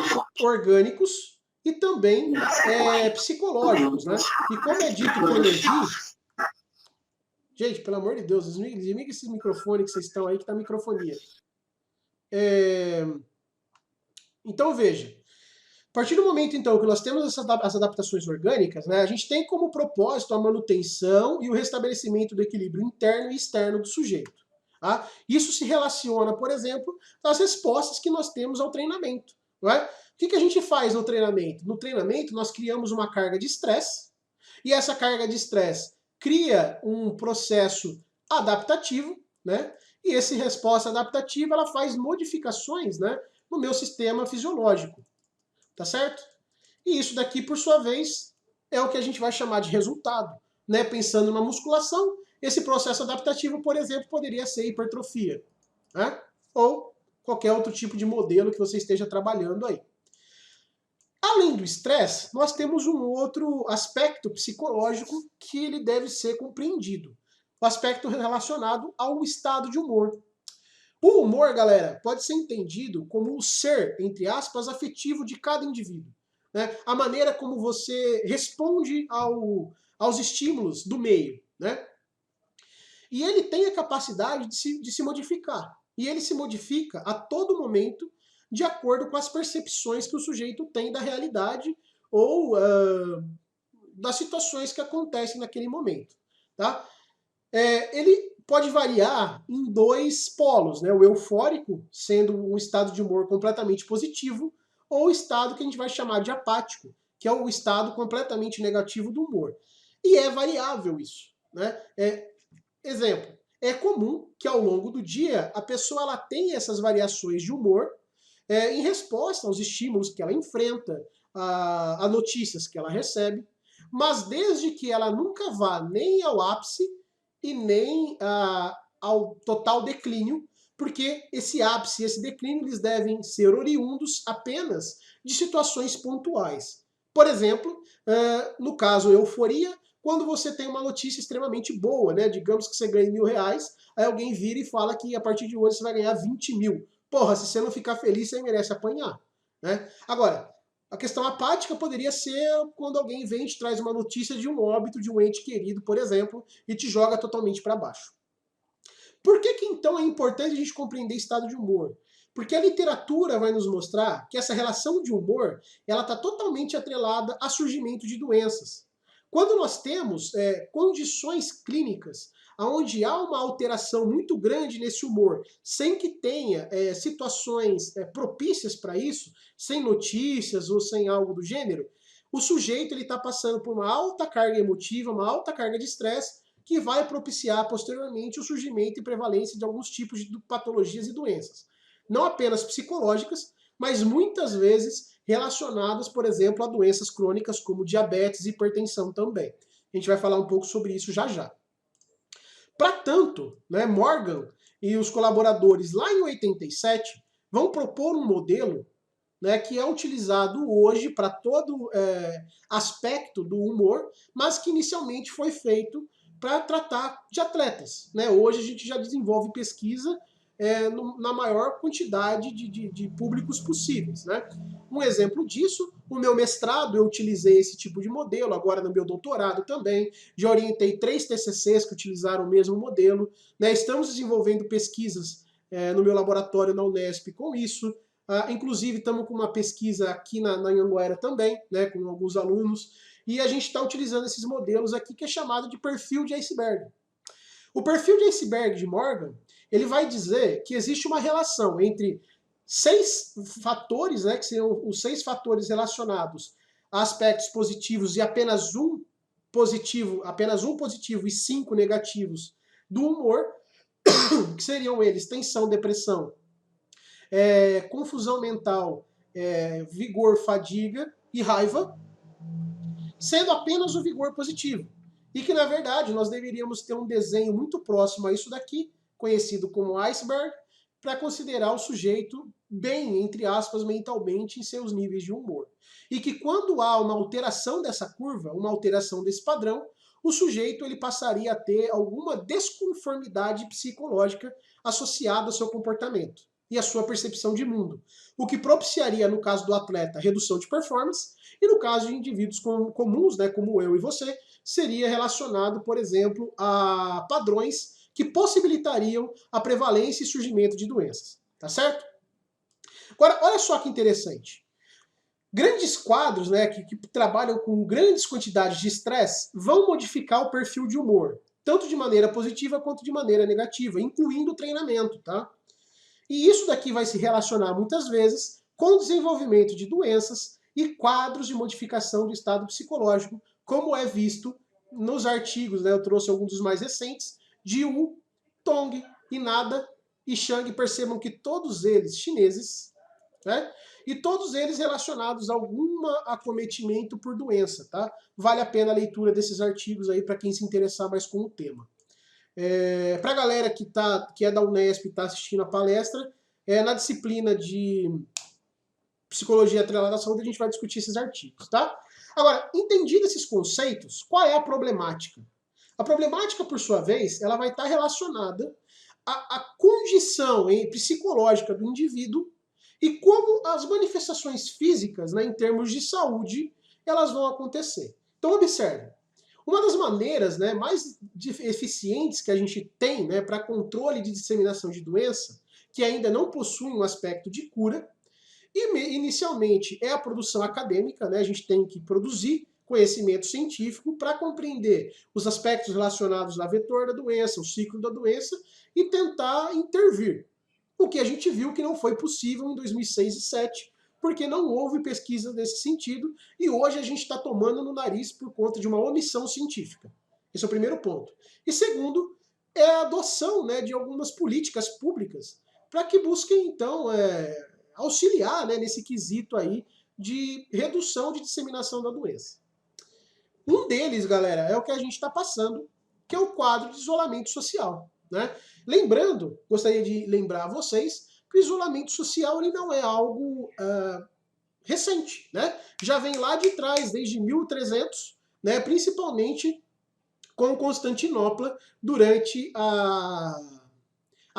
orgânicos e também psicológicos. Né? E como é dito por Levi, gente, pelo amor de Deus, desliga esse microfone que vocês estão aí, que está microfonia. Então, veja, a partir do momento, então, que nós temos as adaptações orgânicas, né, a gente tem como propósito a manutenção e o restabelecimento do equilíbrio interno e externo do sujeito. Tá? Isso se relaciona, por exemplo, às respostas que nós temos ao treinamento. Não é? O que a gente faz no treinamento? No treinamento, nós criamos uma carga de estresse, e essa carga de estresse cria um processo adaptativo, né? E essa resposta adaptativa ela faz modificações, né, no meu sistema fisiológico. Tá certo? E isso daqui, por sua vez, é o que a gente vai chamar de resultado. Né? Pensando na musculação, esse processo adaptativo, por exemplo, poderia ser hipertrofia. Né? Ou qualquer outro tipo de modelo que você esteja trabalhando aí. Além do estresse, nós temos um outro aspecto psicológico que ele deve ser compreendido. O aspecto relacionado ao estado de humor. O humor, galera, pode ser entendido como o ser, entre aspas, afetivo de cada indivíduo. Né? A maneira como você responde aos estímulos do meio. Né? E ele tem a capacidade de se modificar. E ele se modifica a todo momento de acordo com as percepções que o sujeito tem da realidade ou das situações que acontecem naquele momento. Tá? ele pode variar em dois polos, né? O eufórico, sendo um estado de humor completamente positivo, ou o estado que a gente vai chamar de apático, que é o estado completamente negativo do humor. E é variável isso, né? Exemplo, é comum que ao longo do dia a pessoa ela tenha essas variações de humor em resposta aos estímulos que ela enfrenta, a notícias que ela recebe, mas desde que ela nunca vá nem ao ápice e nem ao total declínio, porque esse ápice e esse declínio eles devem ser oriundos apenas de situações pontuais. Por exemplo, no caso euforia, quando você tem uma notícia extremamente boa, né? Digamos que você ganha R$1.000, aí alguém vira e fala que a partir de hoje você vai ganhar 20 mil. Porra, se você não ficar feliz, você merece apanhar, né? Agora, a questão apática poderia ser quando alguém vem e te traz uma notícia de um óbito de um ente querido, por exemplo, e te joga totalmente para baixo. Por que então é importante a gente compreender estado de humor? Porque a literatura vai nos mostrar que essa relação de humor ela está totalmente atrelada a surgimento de doenças. Quando nós temos condições clínicas onde há uma alteração muito grande nesse humor, sem que tenha situações propícias para isso, sem notícias ou sem algo do gênero, o sujeito está passando por uma alta carga emotiva, uma alta carga de estresse, que vai propiciar posteriormente o surgimento e prevalência de alguns tipos de patologias e doenças. Não apenas psicológicas, mas muitas vezes relacionadas, por exemplo, a doenças crônicas como diabetes e hipertensão também. A gente vai falar um pouco sobre isso já já. Para tanto, né, Morgan e os colaboradores lá em 87 vão propor um modelo, né, que é utilizado hoje para todo aspecto do humor, mas que inicialmente foi feito para tratar de atletas, né? Hoje a gente já desenvolve pesquisa na maior quantidade de públicos possíveis, né? Um exemplo disso, o meu mestrado eu utilizei esse tipo de modelo, agora no meu doutorado também, já orientei 3 TCCs que utilizaram o mesmo modelo, né? Estamos desenvolvendo pesquisas no meu laboratório na Unesp com isso, inclusive estamos com uma pesquisa aqui na Anhanguera também, né, com alguns alunos, e a gente está utilizando esses modelos aqui que é chamado de perfil de iceberg. O perfil de iceberg de Morgan, ele vai dizer que existe uma relação entre 6 fatores, né, que seriam os 6 fatores relacionados a aspectos positivos e apenas um positivo e 5 negativos do humor, que seriam eles tensão, depressão, confusão mental, vigor, fadiga e raiva, sendo apenas o vigor positivo. E que, na verdade, nós deveríamos ter um desenho muito próximo a isso daqui, conhecido como iceberg, para considerar o sujeito bem, entre aspas, mentalmente em seus níveis de humor. E que quando há uma alteração dessa curva, uma alteração desse padrão, o sujeito ele passaria a ter alguma desconformidade psicológica associada ao seu comportamento e à sua percepção de mundo. O que propiciaria, no caso do atleta, redução de performance, e no caso de indivíduos comuns, né, como eu e você, seria relacionado, por exemplo, a padrões que possibilitariam a prevalência e surgimento de doenças. Tá certo? Agora, olha só que interessante. Grandes quadros, né, que trabalham com grandes quantidades de estresse vão modificar o perfil de humor, tanto de maneira positiva quanto de maneira negativa, incluindo o treinamento, tá? E isso daqui vai se relacionar muitas vezes com o desenvolvimento de doenças e quadros de modificação do estado psicológico, como é visto nos artigos, né? Eu trouxe alguns dos mais recentes, de Wu, Tong, Inada e Shang. Percebam que todos eles chineses, né? E todos eles relacionados a algum acometimento por doença, tá? Vale a pena a leitura desses artigos aí para quem se interessar mais com o tema. Para a galera que é da Unesp e está assistindo a palestra, na disciplina de Psicologia Atrelada à Saúde, a gente vai discutir esses artigos, tá? Agora, entendidos esses conceitos, qual é a problemática? A problemática, por sua vez, ela vai estar relacionada à condição psicológica do indivíduo e como as manifestações físicas, né, em termos de saúde, elas vão acontecer. Então, observe. Uma das maneiras, né, mais eficientes que a gente tem, né, para controle de disseminação de doença, que ainda não possui um aspecto de cura, e inicialmente é a produção acadêmica, né, a gente tem que produzir conhecimento científico para compreender os aspectos relacionados ao vetor da doença, o ciclo da doença, e tentar intervir. O que a gente viu que não foi possível em 2006 e 2007, porque não houve pesquisa nesse sentido, e hoje a gente está tomando no nariz por conta de uma omissão científica. Esse é o primeiro ponto. E segundo, é a adoção, né, de algumas políticas públicas para que busquem, então, auxiliar, né, nesse quesito aí de redução de disseminação da doença. Um deles, galera, é o que a gente está passando, que é o quadro de isolamento social, né? Lembrando, gostaria de lembrar a vocês que o isolamento social ele não é algo recente, né? Já vem lá de trás, desde 1300, né? Principalmente com Constantinopla durante a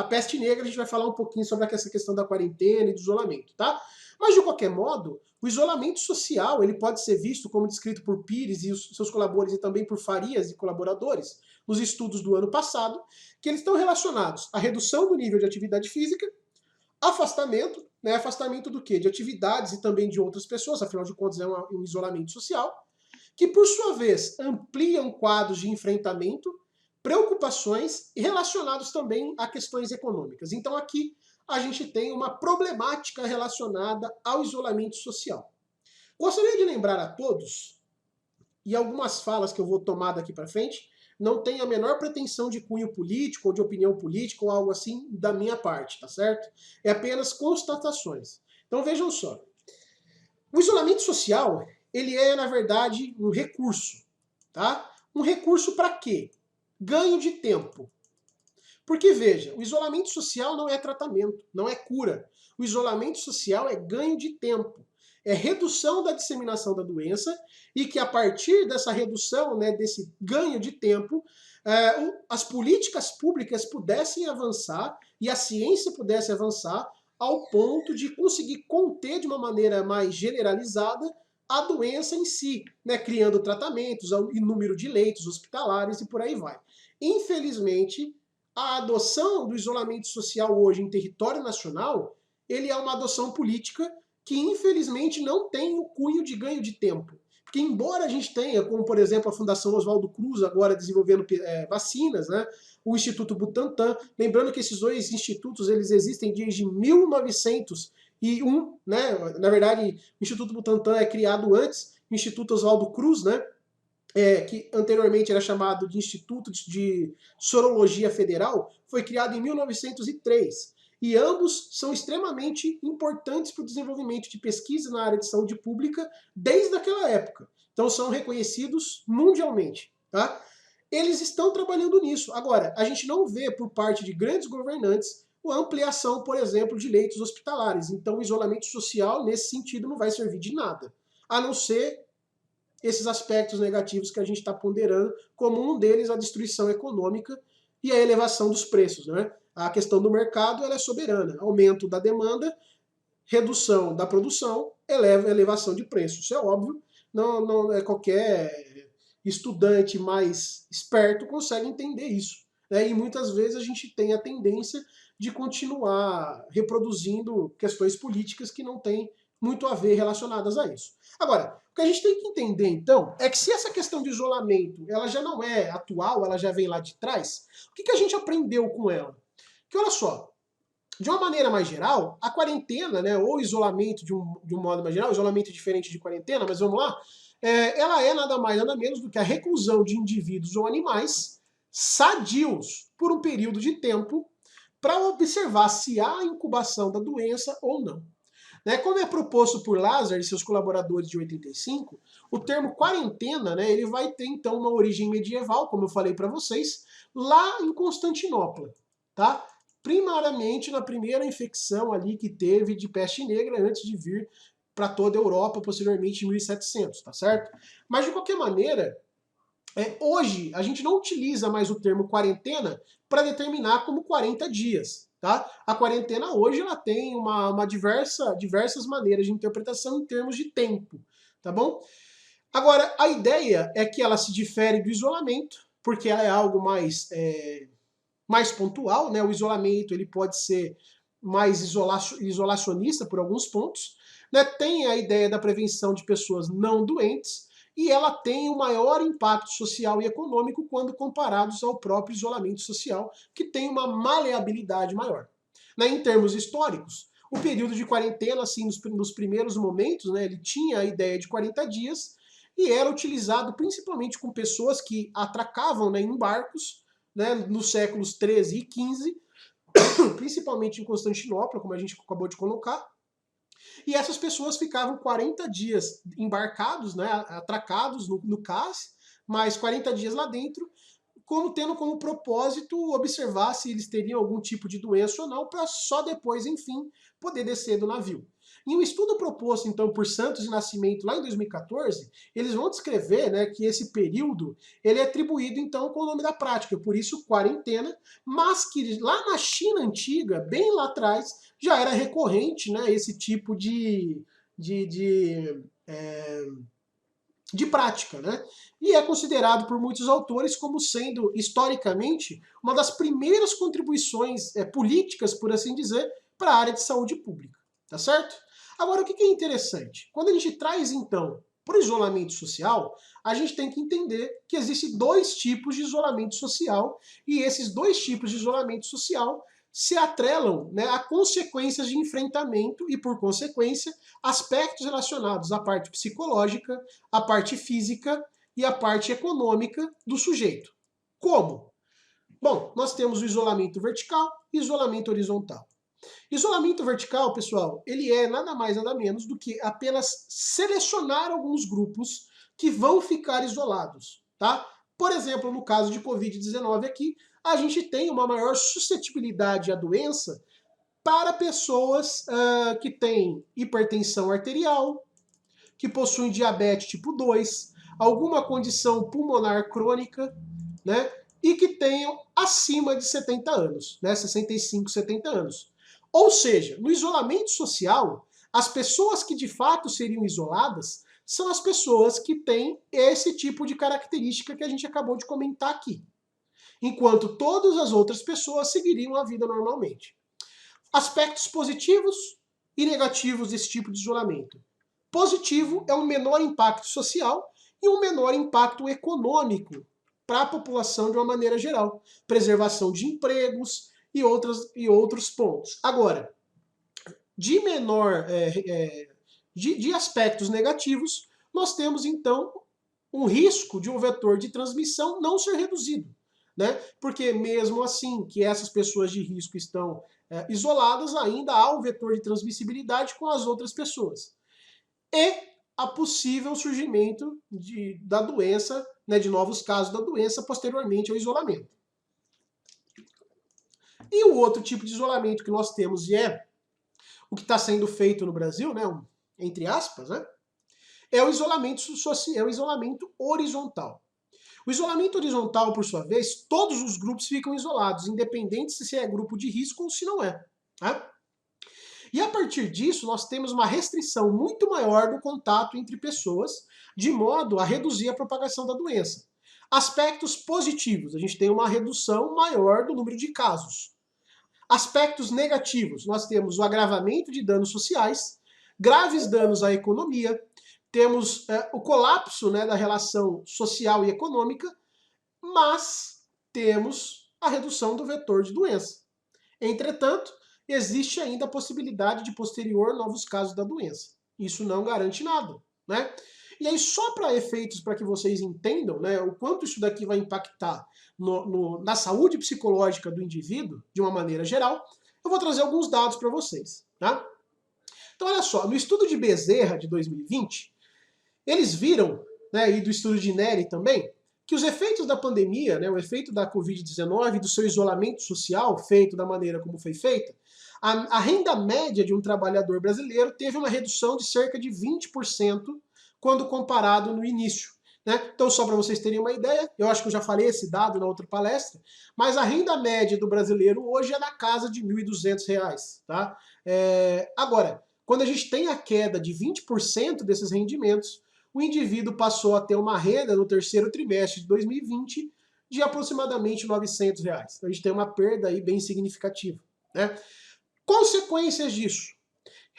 peste negra. A gente vai falar um pouquinho sobre essa questão da quarentena e do isolamento, tá? Mas, de qualquer modo, o isolamento social ele pode ser visto, como descrito por Pires e os seus colaboradores, e também por Farias e colaboradores, nos estudos do ano passado, que eles estão relacionados à redução do nível de atividade física, afastamento, né? Afastamento do quê? De atividades e também de outras pessoas, afinal de contas é um isolamento social, que, por sua vez, ampliam quadros de enfrentamento, preocupações e relacionados também a questões econômicas. Então, aqui a gente tem uma problemática relacionada ao isolamento social. Gostaria de lembrar a todos, e algumas falas que eu vou tomar daqui para frente, não tem a menor pretensão de cunho político ou de opinião política ou algo assim da minha parte, tá certo? É apenas constatações. Então vejam só. O isolamento social, ele é, na verdade, um recurso, tá? Um recurso para quê? Ganho de tempo. Porque, veja, o isolamento social não é tratamento, não é cura. O isolamento social é ganho de tempo. É redução da disseminação da doença e que, a partir dessa redução, né, desse ganho de tempo, as políticas públicas pudessem avançar e a ciência pudesse avançar ao ponto de conseguir conter de uma maneira mais generalizada a doença em si, né, criando tratamentos, o número de leitos hospitalares e por aí vai. Infelizmente, a adoção do isolamento social hoje em território nacional, ele é uma adoção política que infelizmente não tem o cunho de ganho de tempo. Porque embora a gente tenha, como por exemplo a Fundação Oswaldo Cruz agora desenvolvendo vacinas, né, o Instituto Butantan, lembrando que esses dois institutos eles existem desde 1901, né, na verdade o Instituto Butantan é criado antes, o Instituto Oswaldo Cruz, né, que anteriormente era chamado de Instituto de Sorologia Federal, foi criado em 1903. E ambos são extremamente importantes para o desenvolvimento de pesquisa na área de saúde pública desde aquela época. Então são reconhecidos mundialmente, tá? Eles estão trabalhando nisso. Agora, a gente não vê por parte de grandes governantes a ampliação, por exemplo, de leitos hospitalares. Então o isolamento social, nesse sentido, não vai servir de nada. A não ser esses aspectos negativos que a gente está ponderando, como um deles a destruição econômica e a elevação dos preços, né? A questão do mercado ela é soberana. Aumento da demanda, redução da produção, elevação de preços. Isso é óbvio, não é qualquer estudante mais esperto consegue entender isso, né? E muitas vezes a gente tem a tendência de continuar reproduzindo questões políticas que não têm muito a ver relacionadas a isso. Agora, o que a gente tem que entender, então, é que se essa questão de isolamento ela já não é atual, ela já vem lá de trás, o que a gente aprendeu com ela? Que, olha só, de uma maneira mais geral, a quarentena, né, ou isolamento de um modo mais geral, isolamento é diferente de quarentena, mas vamos lá, ela é nada mais nada menos do que a reclusão de indivíduos ou animais sadios por um período de tempo para observar se há incubação da doença ou não. Né, como é proposto por Lázaro e seus colaboradores de 85, o termo quarentena, né, ele vai ter então uma origem medieval, como eu falei para vocês, lá em Constantinopla, tá? Primariamente na primeira infecção ali que teve de peste negra antes de vir para toda a Europa, posteriormente em 1700, tá certo? Mas de qualquer maneira, hoje a gente não utiliza mais o termo quarentena para determinar como 40 dias. Tá? A quarentena hoje ela tem diversas maneiras de interpretação em termos de tempo, tá bom? Agora, a ideia é que ela se difere do isolamento, porque ela é algo mais pontual, né? O isolamento ele pode ser mais isolacionista por alguns pontos, né? Tem a ideia da prevenção de pessoas não doentes, e ela tem o maior impacto social e econômico quando comparados ao próprio isolamento social, que tem uma maleabilidade maior. Né, em termos históricos, o período de quarentena, assim, nos primeiros momentos, né, ele tinha a ideia de 40 dias e era utilizado principalmente com pessoas que atracavam, né, em barcos, né, nos séculos 13 e 15, principalmente em Constantinopla, como a gente acabou de colocar, e essas pessoas ficavam 40 dias embarcados, né, atracados no cais, mais 40 dias lá dentro, tendo como propósito observar se eles teriam algum tipo de doença ou não, para só depois, enfim, poder descer do navio. Em um estudo proposto, então, por Santos e Nascimento, lá em 2014, eles vão descrever, né, que esse período ele é atribuído, então, com o nome da prática, por isso quarentena, mas que lá na China antiga, bem lá atrás, já era recorrente, né, esse tipo de prática, né? E é considerado por muitos autores como sendo, historicamente, uma das primeiras contribuições políticas, por assim dizer, para a área de saúde pública, tá certo? Agora, o que é interessante? Quando a gente traz, então, para o isolamento social, a gente tem que entender que existem dois tipos de isolamento social, e esses dois tipos de isolamento social se atrelam, né, a consequências de enfrentamento e, por consequência, aspectos relacionados à parte psicológica, à parte física e à parte econômica do sujeito. Como? Bom, nós temos o isolamento vertical e isolamento horizontal. Isolamento vertical, pessoal, ele é nada mais nada menos do que apenas selecionar alguns grupos que vão ficar isolados, tá? Por exemplo, no caso de Covid-19 aqui, a gente tem uma maior suscetibilidade à doença para pessoas que têm hipertensão arterial, que possuem diabetes tipo 2, alguma condição pulmonar crônica, né? E que tenham acima de 70 anos, né? 65, 70 anos. Ou seja, no isolamento social, as pessoas que de fato seriam isoladas são as pessoas que têm esse tipo de característica que a gente acabou de comentar aqui. Enquanto todas as outras pessoas seguiriam a vida normalmente. Aspectos positivos e negativos desse tipo de isolamento. Positivo é um menor impacto social e um menor impacto econômico para a população de uma maneira geral. Preservação de empregos e outros pontos. Agora, de de aspectos negativos, nós temos então um risco de um vetor de transmissão não ser reduzido. Né? Porque mesmo assim que essas pessoas de risco estão isoladas, ainda há o vetor de transmissibilidade com as outras pessoas. E a possível surgimento da doença, né, de novos casos da doença posteriormente ao isolamento. E o outro tipo de isolamento que nós temos, e é o que está sendo feito no Brasil, né, entre aspas, né, é o isolamento social, é o isolamento horizontal. O isolamento horizontal, por sua vez, todos os grupos ficam isolados, independente se é grupo de risco ou se não é. Tá? E a partir disso, nós temos uma restrição muito maior do contato entre pessoas, de modo a reduzir a propagação da doença. Aspectos positivos, a gente tem uma redução maior do número de casos. Aspectos negativos, nós temos o agravamento de danos sociais, graves danos à economia, temos o colapso, né, da relação social e econômica, mas temos a redução do vetor de doença. Entretanto, existe ainda a possibilidade de posterior novos casos da doença. Isso não garante nada, né? E aí, só para efeitos, para que vocês entendam, né, o quanto isso daqui vai impactar na saúde psicológica do indivíduo, de uma maneira geral, eu vou trazer alguns dados para vocês. Tá? Então, olha só, no estudo de Bezerra, de 2020, eles viram, né, e do estudo de Neri também, que os efeitos da pandemia, né, o efeito da Covid-19, do seu isolamento social, feito da maneira como foi feita, a renda média de um trabalhador brasileiro teve uma redução de cerca de 20% quando comparado no início. Né? Então, só para vocês terem uma ideia, eu acho que eu já falei esse dado na outra palestra, mas a renda média do brasileiro hoje é na casa de R$ 1.200. Tá? Agora, quando a gente tem a queda de 20% desses rendimentos, o indivíduo passou a ter uma renda no terceiro trimestre de 2020 de aproximadamente R$ 900. Então, a gente tem uma perda aí bem significativa. Né? Consequências disso.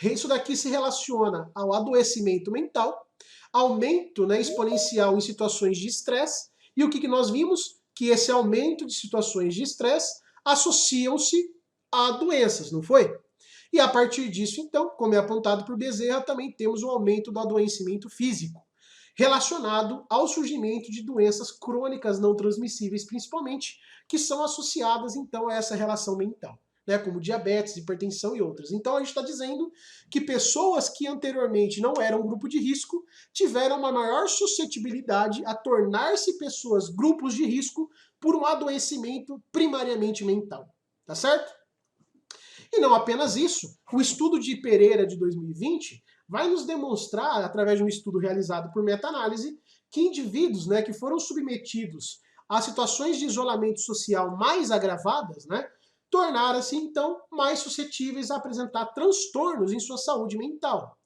Isso daqui se relaciona ao adoecimento mental, aumento, né, exponencial em situações de estresse. E o que nós vimos? Que esse aumento de situações de estresse associam-se a doenças, não foi? E a partir disso, então, como é apontado por Bezerra, também temos o aumento do adoecimento físico, relacionado ao surgimento de doenças crônicas não transmissíveis, principalmente, que são associadas, então, a essa relação mental, né, como diabetes, hipertensão e outras. Então, a gente está dizendo que pessoas que anteriormente não eram grupo de risco tiveram uma maior suscetibilidade a tornar-se pessoas grupos de risco por um adoecimento primariamente mental. Tá certo? E não apenas isso, o estudo de Pereira de 2020 vai nos demonstrar, através de um estudo realizado por meta-análise, que indivíduos, né, que foram submetidos a situações de isolamento social mais agravadas, né, tornaram-se, então, mais suscetíveis a apresentar transtornos em sua saúde mental.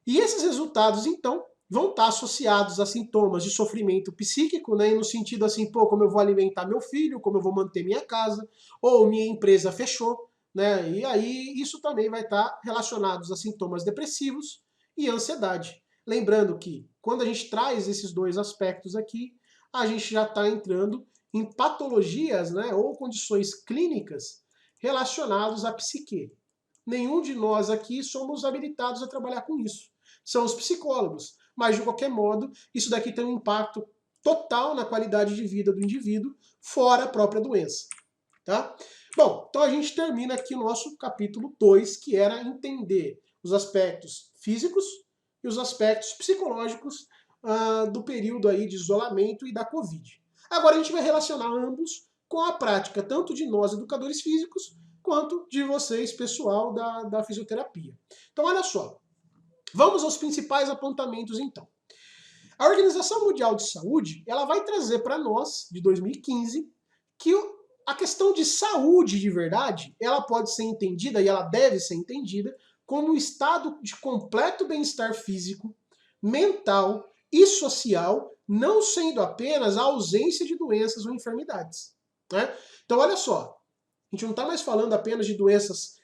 E esses resultados, então, vão estar associados a sintomas de sofrimento psíquico, né, no sentido assim, pô, como eu vou alimentar meu filho, como eu vou manter minha casa, ou minha empresa fechou, né, e aí isso também vai estar relacionado a sintomas depressivos e ansiedade. Lembrando que, quando a gente traz esses dois aspectos aqui, a gente já está entrando em patologias, né, ou condições clínicas relacionadas à psique. Nenhum de nós aqui somos habilitados a trabalhar com isso. São os psicólogos. Mas, de qualquer modo, isso daqui tem um impacto total na qualidade de vida do indivíduo, fora a própria doença. Tá? Bom, então a gente termina aqui o nosso capítulo 2, que era entender os aspectos físicos e os aspectos psicológicos do período aí de isolamento e da Covid. Agora a gente vai relacionar ambos com a prática tanto de nós, educadores físicos, quanto de vocês, pessoal da fisioterapia. Então, olha só. Vamos aos principais apontamentos, então. A Organização Mundial de Saúde, ela vai trazer para nós, de 2015, que a questão de saúde de verdade, ela pode ser entendida, e ela deve ser entendida, como um estado de completo bem-estar físico, mental e social, não sendo apenas a ausência de doenças ou enfermidades. Né? Então, olha só, a gente não está mais falando apenas de doenças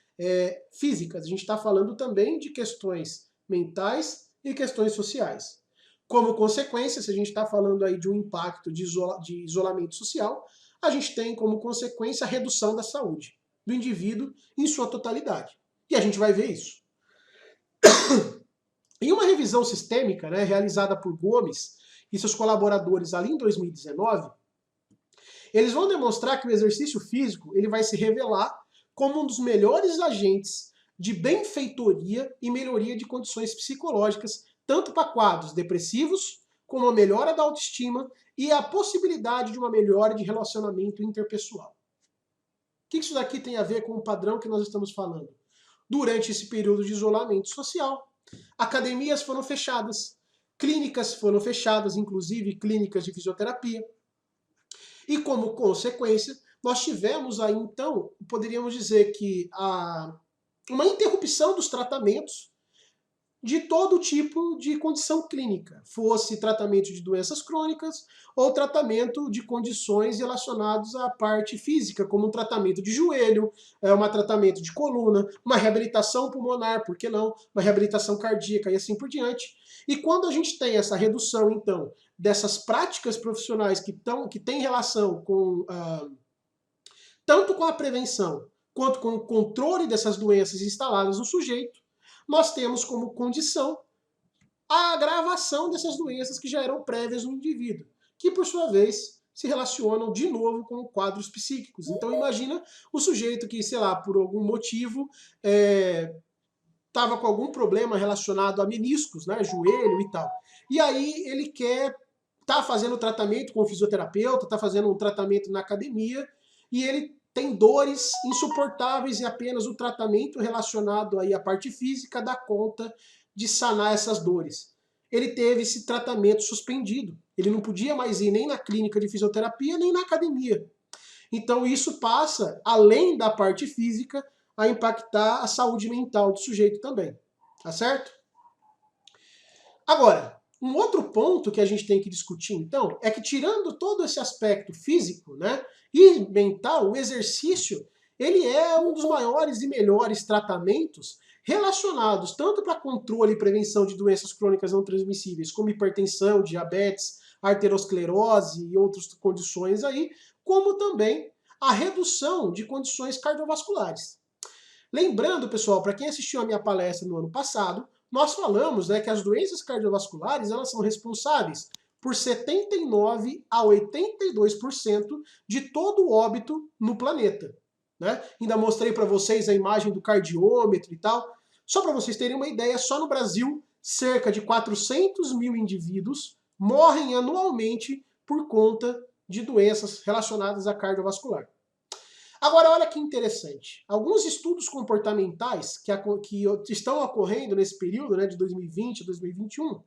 físicas, a gente está falando também de questões mentais e questões sociais. Como consequência, se a gente está falando aí de um impacto de isolamento social, a gente tem como consequência a redução da saúde do indivíduo em sua totalidade. E a gente vai ver isso. Em uma revisão sistêmica, né, realizada por Gomes e seus colaboradores ali em 2019, eles vão demonstrar que o exercício físico ele vai se revelar como um dos melhores agentes de benfeitoria e melhoria de condições psicológicas, tanto para quadros depressivos, como a melhora da autoestima e a possibilidade de uma melhora de relacionamento interpessoal. O que isso daqui tem a ver com o padrão que nós estamos falando? Durante esse período de isolamento social, academias foram fechadas, clínicas foram fechadas, inclusive clínicas de fisioterapia. E como consequência, nós tivemos aí, então, poderíamos dizer que uma interrupção dos tratamentos de todo tipo de condição clínica, fosse tratamento de doenças crônicas ou tratamento de condições relacionadas à parte física, como um tratamento de joelho, um tratamento de coluna, uma reabilitação pulmonar, por que não? Uma reabilitação cardíaca e assim por diante. E quando a gente tem essa redução, então, dessas práticas profissionais que têm relação com tanto com a prevenção quanto com o controle dessas doenças instaladas no sujeito, nós temos como condição a agravação dessas doenças que já eram prévias no indivíduo, que por sua vez se relacionam de novo com quadros psíquicos. Então imagina o sujeito que, sei lá, por algum motivo estava com algum problema relacionado a meniscos, né, joelho e tal. E aí ele tá fazendo tratamento com o fisioterapeuta, tá fazendo um tratamento na academia, e ele tem dores insuportáveis e apenas o tratamento relacionado aí à parte física dá conta de sanar essas dores. Ele teve esse tratamento suspendido. Ele não podia mais ir nem na clínica de fisioterapia, nem na academia. Então isso passa, além da parte física, a impactar a saúde mental do sujeito também. Tá certo? Agora, um outro ponto que a gente tem que discutir, então, é que tirando todo esse aspecto físico, né, e mental, o exercício, ele é um dos maiores e melhores tratamentos relacionados tanto para controle e prevenção de doenças crônicas não transmissíveis, como hipertensão, diabetes, arteriosclerose e outras condições aí, como também a redução de condições cardiovasculares. Lembrando, pessoal, para quem assistiu a minha palestra no ano passado, nós falamos, né, que as doenças cardiovasculares elas são responsáveis por 79 a 82% de todo o óbito no planeta. Né? Ainda mostrei para vocês a imagem do cardiômetro e tal. Só para vocês terem uma ideia, só no Brasil, cerca de 400 mil indivíduos morrem anualmente por conta de doenças relacionadas a cardiovascular. Agora, olha que interessante. Alguns estudos comportamentais que estão ocorrendo nesse período, né, de 2020 a 2021,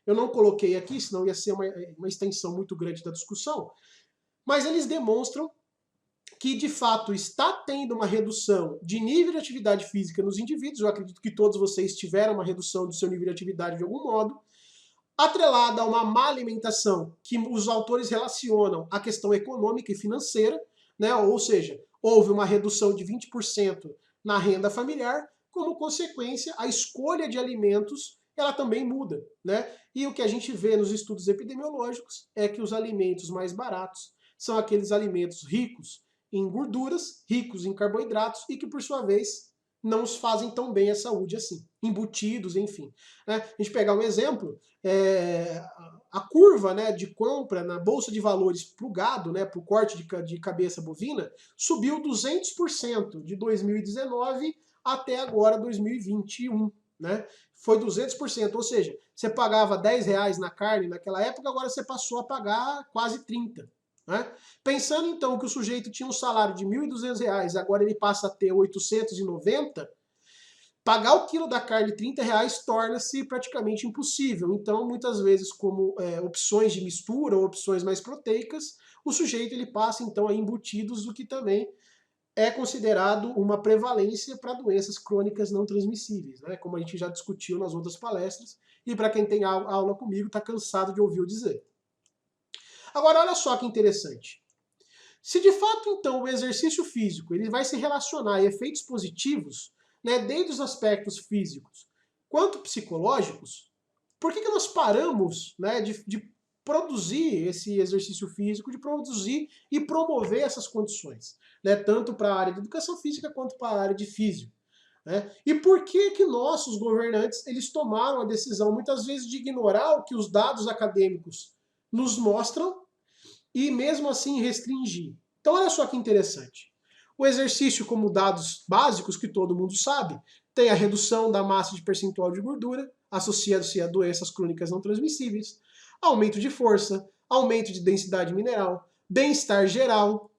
eu não coloquei aqui, senão ia ser uma extensão muito grande da discussão, mas eles demonstram que, de fato, está tendo uma redução de nível de atividade física nos indivíduos. Eu acredito que todos vocês tiveram uma redução do seu nível de atividade de algum modo, atrelada a uma má alimentação, que os autores relacionam à questão econômica e financeira, né? Ou seja, houve uma redução de 20% na renda familiar, como consequência, a escolha de alimentos ela também muda, né? E o que a gente vê nos estudos epidemiológicos é que os alimentos mais baratos são aqueles alimentos ricos em gorduras, ricos em carboidratos e que, por sua vez, não os fazem tão bem à saúde assim, embutidos, enfim. Né? A gente pegar um exemplo, a curva, né, de compra na Bolsa de Valores para o gado, né, para o corte de cabeça bovina, subiu 200% de 2019 até agora 2021. Né? Foi 200%, ou seja, você pagava R$10 na carne naquela época, agora você passou a pagar quase 30. Né? Pensando então que o sujeito tinha um salário de R$1.200, agora ele passa a ter 890, pagar o quilo da carne R$30 torna-se praticamente impossível. Então, muitas vezes, como opções de mistura ou opções mais proteicas, o sujeito ele passa então a embutidos, o que também é considerado uma prevalência para doenças crônicas não transmissíveis, né? Como a gente já discutiu nas outras palestras, e para quem tem aula comigo está cansado de ouvir eu dizer. Agora, olha só que interessante. Se de fato, então, o exercício físico ele vai se relacionar a efeitos positivos, né, desde os aspectos físicos quanto psicológicos, por que nós paramos, né, de produzir esse exercício físico, de produzir e promover essas condições, né, tanto para a área de educação física quanto para a área de físico? Né? E por que nossos governantes eles tomaram a decisão, muitas vezes, de ignorar o que os dados acadêmicos nos mostram e mesmo assim restringir? Então olha só que interessante. O exercício, como dados básicos que todo mundo sabe, tem a redução da massa de percentual de gordura, associado-se a doenças crônicas não transmissíveis, aumento de força, aumento de densidade mineral, bem-estar geral,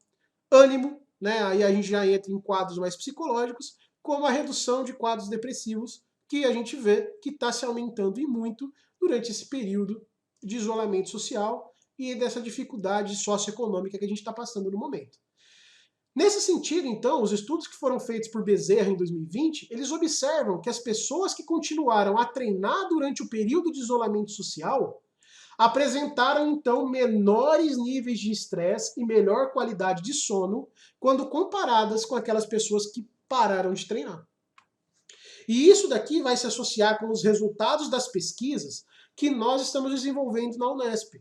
ânimo, né? Aí a gente já entra em quadros mais psicológicos, como a redução de quadros depressivos, que a gente vê que está se aumentando e muito durante esse período de isolamento social e dessa dificuldade socioeconômica que a gente está passando no momento. Nesse sentido, então, os estudos que foram feitos por Bezerra em 2020, eles observam que as pessoas que continuaram a treinar durante o período de isolamento social apresentaram, então, menores níveis de estresse e melhor qualidade de sono quando comparadas com aquelas pessoas que pararam de treinar. E isso daqui vai se associar com os resultados das pesquisas que nós estamos desenvolvendo na Unesp.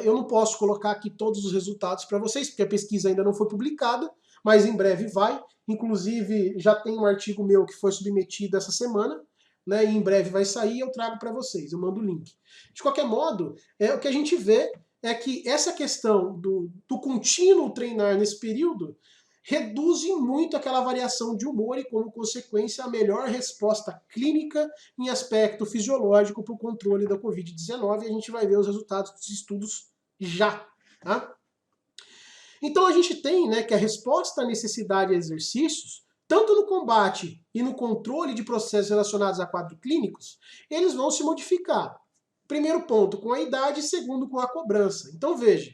Eu não posso colocar aqui todos os resultados para vocês, porque a pesquisa ainda não foi publicada, mas em breve vai. Inclusive, já tem um artigo meu que foi submetido essa semana, né, e em breve vai sair e eu trago para vocês, eu mando o link. De qualquer modo, o que a gente vê é que essa questão do contínuo treinar nesse período reduz muito aquela variação de humor e, como consequência, a melhor resposta clínica em aspecto fisiológico para o controle da Covid-19, e a gente vai ver os resultados dos estudos já. Tá? Então a gente tem, né, que a resposta à necessidade de exercícios, tanto no combate e no controle de processos relacionados a quadros clínicos, eles vão se modificar. Primeiro ponto, com a idade, e segundo, com a cobrança. Então veja,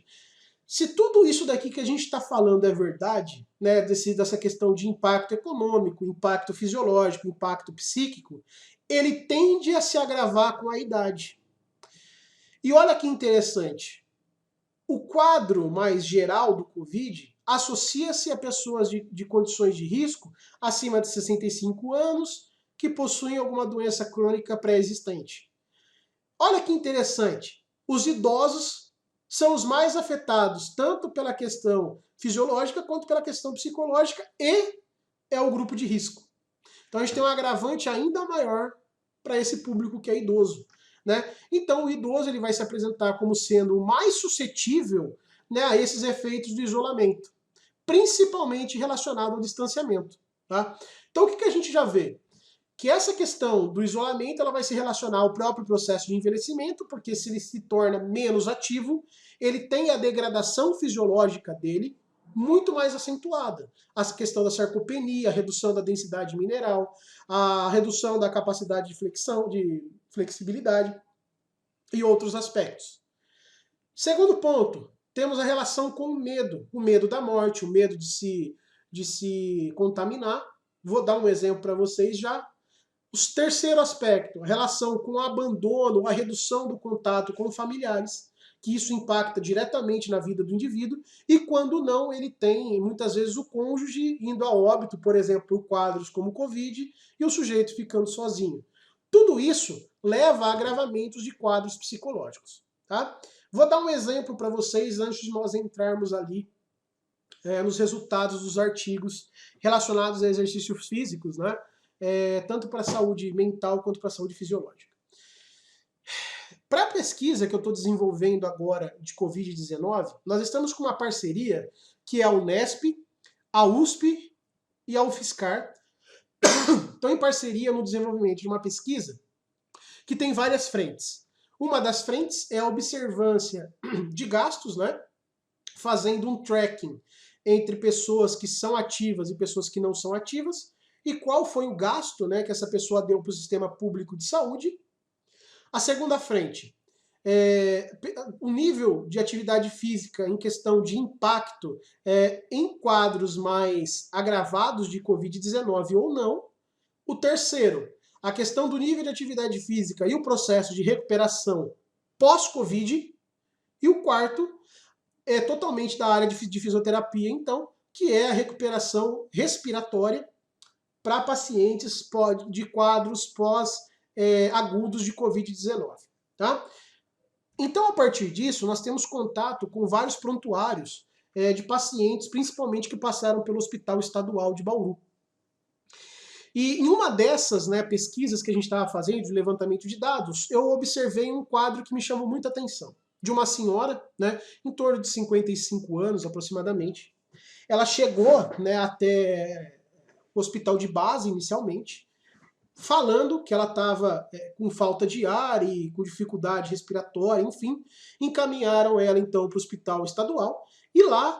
se tudo isso daqui que a gente está falando é verdade, né, dessa questão de impacto econômico, impacto fisiológico, impacto psíquico, ele tende a se agravar com a idade. E olha que interessante, o quadro mais geral do Covid associa-se a pessoas de condições de risco acima de 65 anos, que possuem alguma doença crônica pré-existente. Olha que interessante, os idosos são os mais afetados, tanto pela questão fisiológica quanto pela questão psicológica, e é o grupo de risco. Então a gente tem um agravante ainda maior para esse público que é idoso, né? Então o idoso ele vai se apresentar como sendo o mais suscetível, né, a esses efeitos do isolamento, principalmente relacionado ao distanciamento, tá? Então o que a gente já vê? Que essa questão do isolamento ela vai se relacionar ao próprio processo de envelhecimento, porque se ele se torna menos ativo, ele tem a degradação fisiológica dele muito mais acentuada. A questão da sarcopenia, a redução da densidade mineral, a redução da capacidade de flexão, de flexibilidade e outros aspectos. Segundo ponto, temos a relação com o medo da morte, o medo de se contaminar. Vou dar um exemplo para vocês já. O terceiro aspecto, a relação com o abandono, a redução do contato com familiares, que isso impacta diretamente na vida do indivíduo, e quando não, ele tem muitas vezes o cônjuge indo a óbito, por exemplo, por quadros como Covid, e o sujeito ficando sozinho. Tudo isso leva a agravamentos de quadros psicológicos. Tá? Vou dar um exemplo para vocês antes de nós entrarmos ali nos resultados dos artigos relacionados a exercícios físicos, né? Tanto para a saúde mental quanto para a saúde fisiológica. Para a pesquisa que eu estou desenvolvendo agora de Covid-19, nós estamos com uma parceria que é a Unesp, a USP e a UFSCar. Estão em parceria no desenvolvimento de uma pesquisa que tem várias frentes. Uma das frentes é a observância de gastos, né? Fazendo um tracking entre pessoas que são ativas e pessoas que não são ativas, e qual foi o gasto, né, que essa pessoa deu para o sistema público de saúde. A segunda frente, o nível de atividade física em questão de impacto em quadros mais agravados de Covid-19 ou não. O terceiro, a questão do nível de atividade física e o processo de recuperação pós-Covid. E o quarto é totalmente da área de fisioterapia, então, que é a recuperação respiratória para pacientes de quadros pós-agudos de Covid-19. Tá? Então, a partir disso, nós temos contato com vários prontuários de pacientes, principalmente que passaram pelo Hospital Estadual de Bauru. E em uma dessas pesquisas que a gente estava fazendo, de levantamento de dados, eu observei um quadro que me chamou muita atenção. De uma senhora, em torno de 55 anos aproximadamente. Ela chegou até o hospital de base inicialmente, falando que ela estava com falta de ar e com dificuldade respiratória, enfim. Encaminharam ela então para o hospital estadual e lá,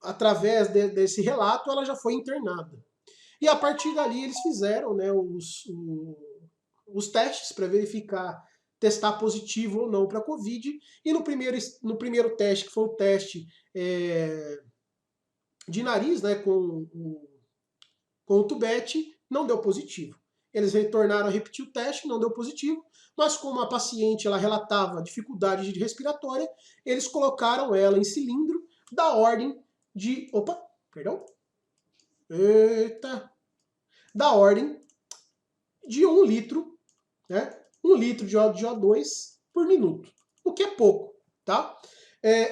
através desse relato, ela já foi internada. E a partir dali eles fizeram os testes para verificar, testar positivo ou não para a Covid, e no primeiro teste, que foi o teste de nariz, com o tubete, não deu positivo. Eles retornaram a repetir o teste, não deu positivo, mas como a paciente ela relatava dificuldade respiratória, eles colocaram ela em cilindro da ordem de... Da ordem de 1 litro, 1 litro de O2 por minuto, o que é pouco, tá?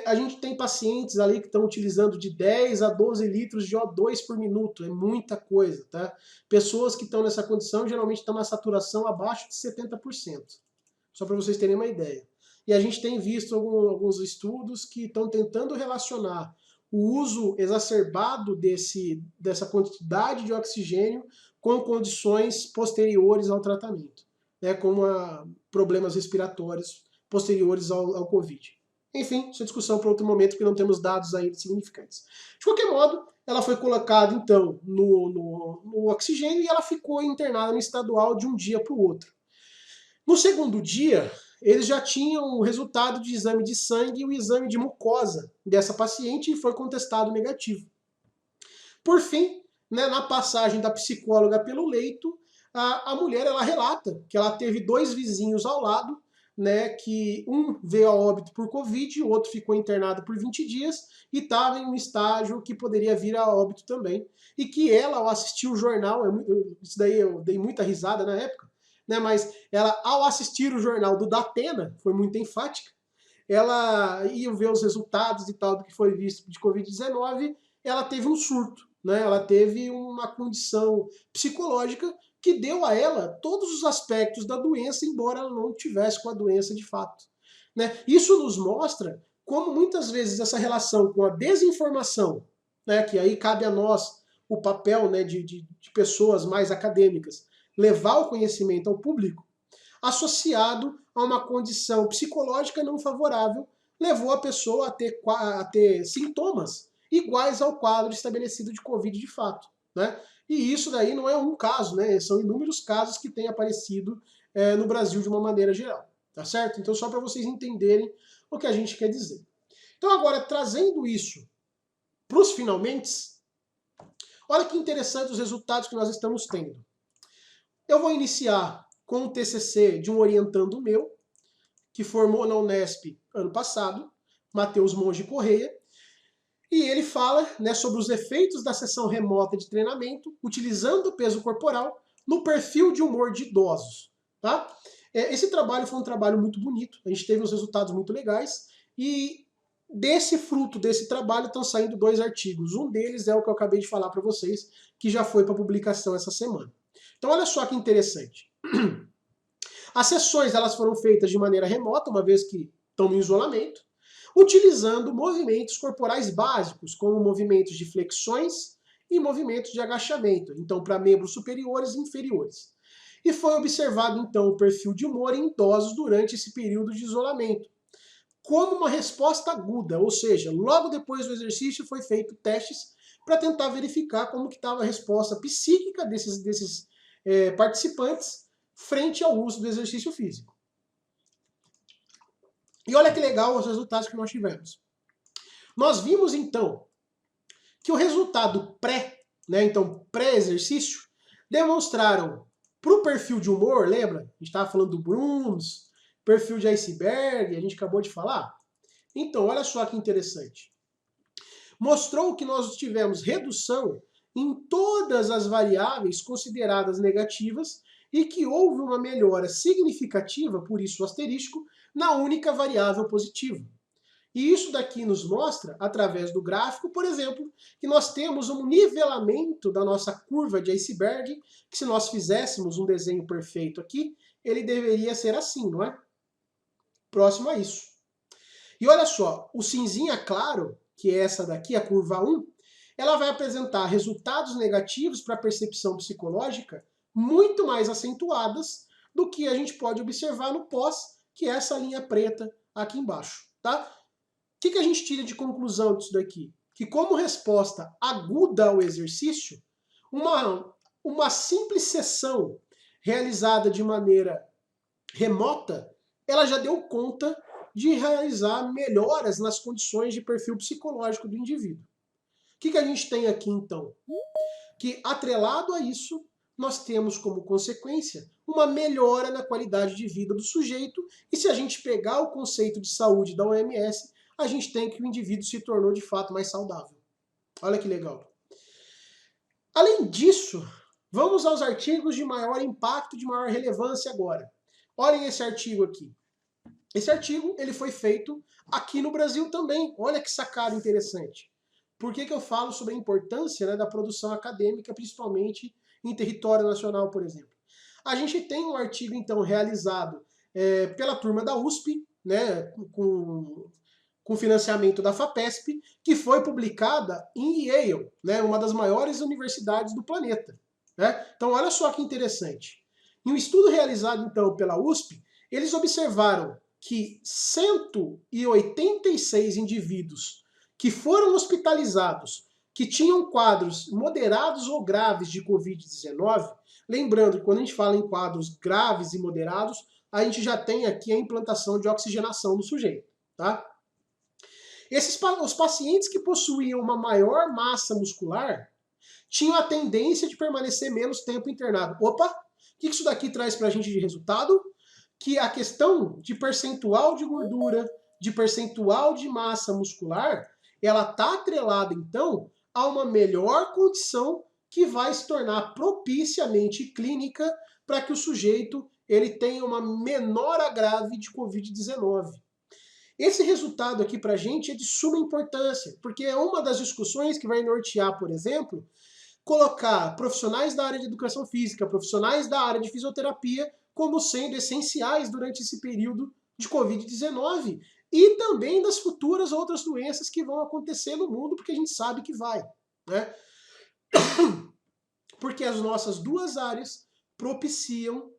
A gente tem pacientes ali que estão utilizando de 10 a 12 litros de O2 por minuto, é muita coisa, tá? Pessoas que estão nessa condição geralmente estão na saturação abaixo de 70%, só para vocês terem uma ideia. E a gente tem visto alguns estudos que estão tentando relacionar o uso exacerbado dessa quantidade de oxigênio com condições posteriores ao tratamento, como problemas respiratórios posteriores ao Covid. Enfim, isso é discussão para outro momento, porque não temos dados ainda significantes. De qualquer modo, ela foi colocada, então, no oxigênio e ela ficou internada no estadual de um dia para o outro. No segundo dia, eles já tinham o resultado de exame de sangue e o exame de mucosa dessa paciente e foi contestado negativo. Por fim, na passagem da psicóloga pelo leito, a mulher ela relata que ela teve 2 vizinhos ao lado, né, que um veio a óbito por Covid, o outro ficou internado por 20 dias e estava em um estágio que poderia vir a óbito também. E que ela, ao assistir o jornal, isso daí eu dei muita risada na época, né, mas ela, ao assistir o jornal do Datena, foi muito enfática, ela ia ver os resultados e tal do que foi visto de Covid-19, ela teve um surto, né, ela teve uma condição psicológica que deu a ela todos os aspectos da doença, embora ela não tivesse com a doença de fato, né? Isso nos mostra como muitas vezes essa relação com a desinformação, né, que aí cabe a nós o papel, né, de pessoas mais acadêmicas, levar o conhecimento ao público, associado a uma condição psicológica não favorável, levou a pessoa a ter sintomas iguais ao quadro estabelecido de Covid de fato, né? E isso daí não é um caso, né? São inúmeros casos que têm aparecido no Brasil de uma maneira geral, tá certo? Então só para vocês entenderem o que a gente quer dizer. Então agora, trazendo isso para os finalmente, olha que interessante os resultados que nós estamos tendo. Eu vou iniciar com um TCC de um orientando meu, que formou na Unesp ano passado, Matheus Monge Correia, e ele fala, né, sobre os efeitos da sessão remota de treinamento, utilizando o peso corporal no perfil de humor de idosos. Tá? Esse trabalho foi um trabalho muito bonito, a gente teve uns resultados muito legais, e desse fruto desse trabalho estão saindo 2 artigos. Um deles é o que eu acabei de falar para vocês, que já foi para publicação essa semana. Então olha só que interessante. As sessões elas foram feitas de maneira remota, uma vez que estão em isolamento, utilizando movimentos corporais básicos, como movimentos de flexões e movimentos de agachamento, então para membros superiores e inferiores. E foi observado então o perfil de humor em idosos durante esse período de isolamento, como uma resposta aguda, ou seja, logo depois do exercício foi feito testes para tentar verificar como que estava a resposta psíquica desses participantes frente ao uso do exercício físico. E olha que legal os resultados que nós tivemos. Nós vimos, então, que o resultado né, então pré-exercício, demonstraram para o perfil de humor, lembra? A gente estava falando do Brooms, perfil de iceberg, a gente acabou de falar. Então, olha só que interessante. Mostrou que nós tivemos redução em todas as variáveis consideradas negativas e que houve uma melhora significativa, por isso o asterisco, na única variável positiva. E isso daqui nos mostra, através do gráfico, por exemplo, que nós temos um nivelamento da nossa curva de iceberg, que se nós fizéssemos um desenho perfeito aqui, ele deveria ser assim, não é? Próximo a isso. E olha só, o cinzinha claro, que é essa daqui, a curva 1, ela vai apresentar resultados negativos para a percepção psicológica muito mais acentuadas do que a gente pode observar no pós, que é essa linha preta aqui embaixo, tá? O que a gente tira de conclusão disso daqui? Que como resposta aguda ao exercício, uma simples sessão realizada de maneira remota, ela já deu conta de realizar melhoras nas condições de perfil psicológico do indivíduo. O que a gente tem aqui, então? Que, atrelado a isso, nós temos como consequência uma melhora na qualidade de vida do sujeito, e se a gente pegar o conceito de saúde da OMS, a gente tem que o indivíduo se tornou de fato mais saudável. Olha que legal. Além disso, vamos aos artigos de maior impacto, de maior relevância agora. Olhem esse artigo aqui. Esse artigo ele foi feito aqui no Brasil também. Olha que sacada interessante. Por que eu falo sobre a importância, né, da produção acadêmica, principalmente em território nacional, por exemplo? A gente tem um artigo, então, realizado pela turma da USP, né, com financiamento da FAPESP, que foi publicada em Yale, né, uma das maiores universidades do planeta. Né? Então, olha só que interessante. Em um estudo realizado, então, pela USP, eles observaram que 186 indivíduos que foram hospitalizados, que tinham quadros moderados ou graves de Covid-19, lembrando que quando a gente fala em quadros graves e moderados, a gente já tem aqui a implantação de oxigenação no sujeito, tá? Os pacientes que possuíam uma maior massa muscular tinham a tendência de permanecer menos tempo internado. Opa! O que isso daqui traz pra gente de resultado? que a questão de percentual de gordura, de percentual de massa muscular, ela está atrelada, então, a uma melhor condição que vai se tornar propiciamente clínica para que o sujeito ele tenha uma menor agrave de Covid-19. Esse resultado aqui para a gente é de suma importância, porque é uma das discussões que vai nortear, por exemplo, colocar profissionais da área de educação física, profissionais da área de fisioterapia, como sendo essenciais durante esse período de Covid-19 e também das futuras outras doenças que vão acontecer no mundo, porque a gente sabe que vai, né? Porque as nossas duas áreas propiciam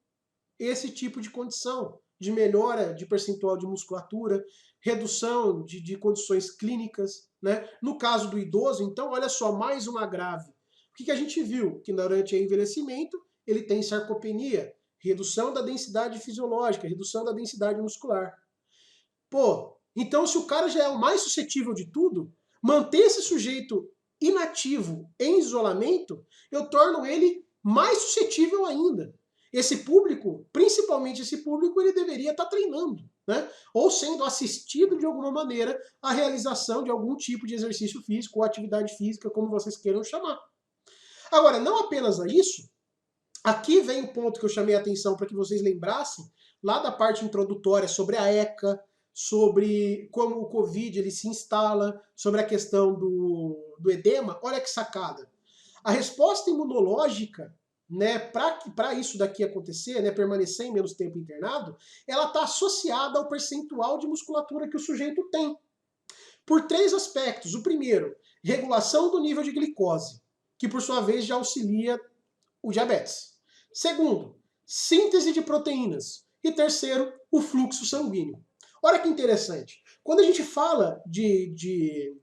esse tipo de condição, de melhora de percentual de musculatura, redução de condições clínicas, né? No caso do idoso, então, olha só, mais um agrave. O que a gente viu? Que durante o envelhecimento, ele tem sarcopenia, redução da densidade fisiológica, redução da densidade muscular. Pô, então se o cara já é o mais suscetível de tudo, manter esse sujeito inativo em isolamento, eu torno ele mais suscetível ainda. Esse público, principalmente esse público, ele deveria estar treinando, né? Ou sendo assistido de alguma maneira à realização de algum tipo de exercício físico ou atividade física, como vocês queiram chamar. Agora, não apenas a isso, aqui vem o ponto que eu chamei a atenção para que vocês lembrassem, lá da parte introdutória sobre a ECA, sobre como o Covid ele se instala, sobre a questão do edema. Olha que sacada. A resposta imunológica, né, para isso daqui acontecer, né, permanecer em menos tempo internado, ela está associada ao percentual de musculatura que o sujeito tem. Por três aspectos. O primeiro, regulação do nível de glicose, que por sua vez já auxilia o diabetes. Segundo, síntese de proteínas. E terceiro, o fluxo sanguíneo. Olha que interessante. Quando a gente fala de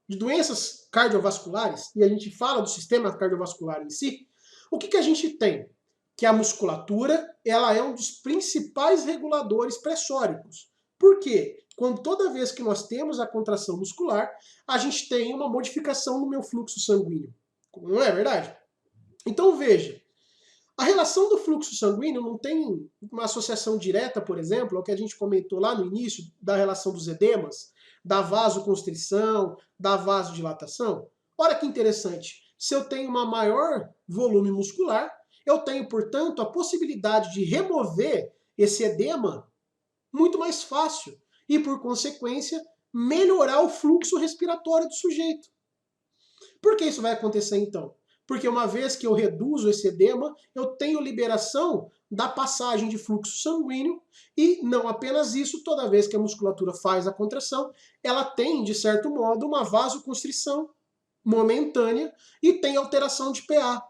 doenças cardiovasculares, e a gente fala do sistema cardiovascular em si, o que a gente tem? Que a musculatura ela é um dos principais reguladores pressóricos. Por quê? Quando toda vez que nós temos a contração muscular, a gente tem uma modificação no meu fluxo sanguíneo. Não é verdade? Então veja, a relação do fluxo sanguíneo não tem uma associação direta, por exemplo, ao que a gente comentou lá no início, da relação dos edemas, da vasoconstrição, da vasodilatação? Olha que interessante. Se eu tenho um maior volume muscular, eu tenho, portanto, a possibilidade de remover esse edema muito mais fácil e, por consequência, melhorar o fluxo respiratório do sujeito. Por que isso vai acontecer, então? Porque uma vez que eu reduzo esse edema, eu tenho liberação da passagem de fluxo sanguíneo e, não apenas isso, toda vez que a musculatura faz a contração, ela tem, de certo modo, uma vasoconstrição momentânea e tem alteração de PA,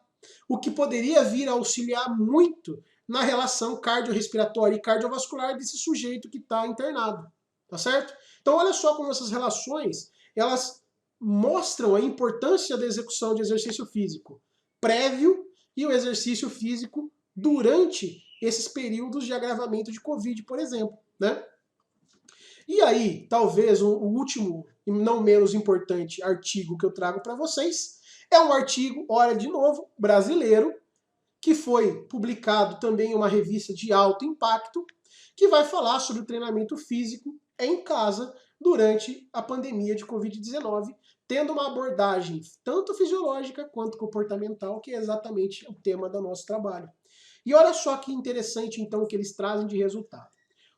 o que poderia vir a auxiliar muito na relação cardiorrespiratória e cardiovascular desse sujeito que está internado, tá certo? Então olha só como essas relações, elas mostram a importância da execução de exercício físico prévio e o exercício físico durante esses períodos de agravamento de Covid, por exemplo, né? E aí, talvez o último e não menos importante artigo que eu trago para vocês é um artigo, olha de novo, brasileiro, que foi publicado também em uma revista de alto impacto, que vai falar sobre o treinamento físico em casa durante a pandemia de Covid-19, tendo uma abordagem tanto fisiológica quanto comportamental, que é exatamente o tema do nosso trabalho. E olha só que interessante, então, o que eles trazem de resultado.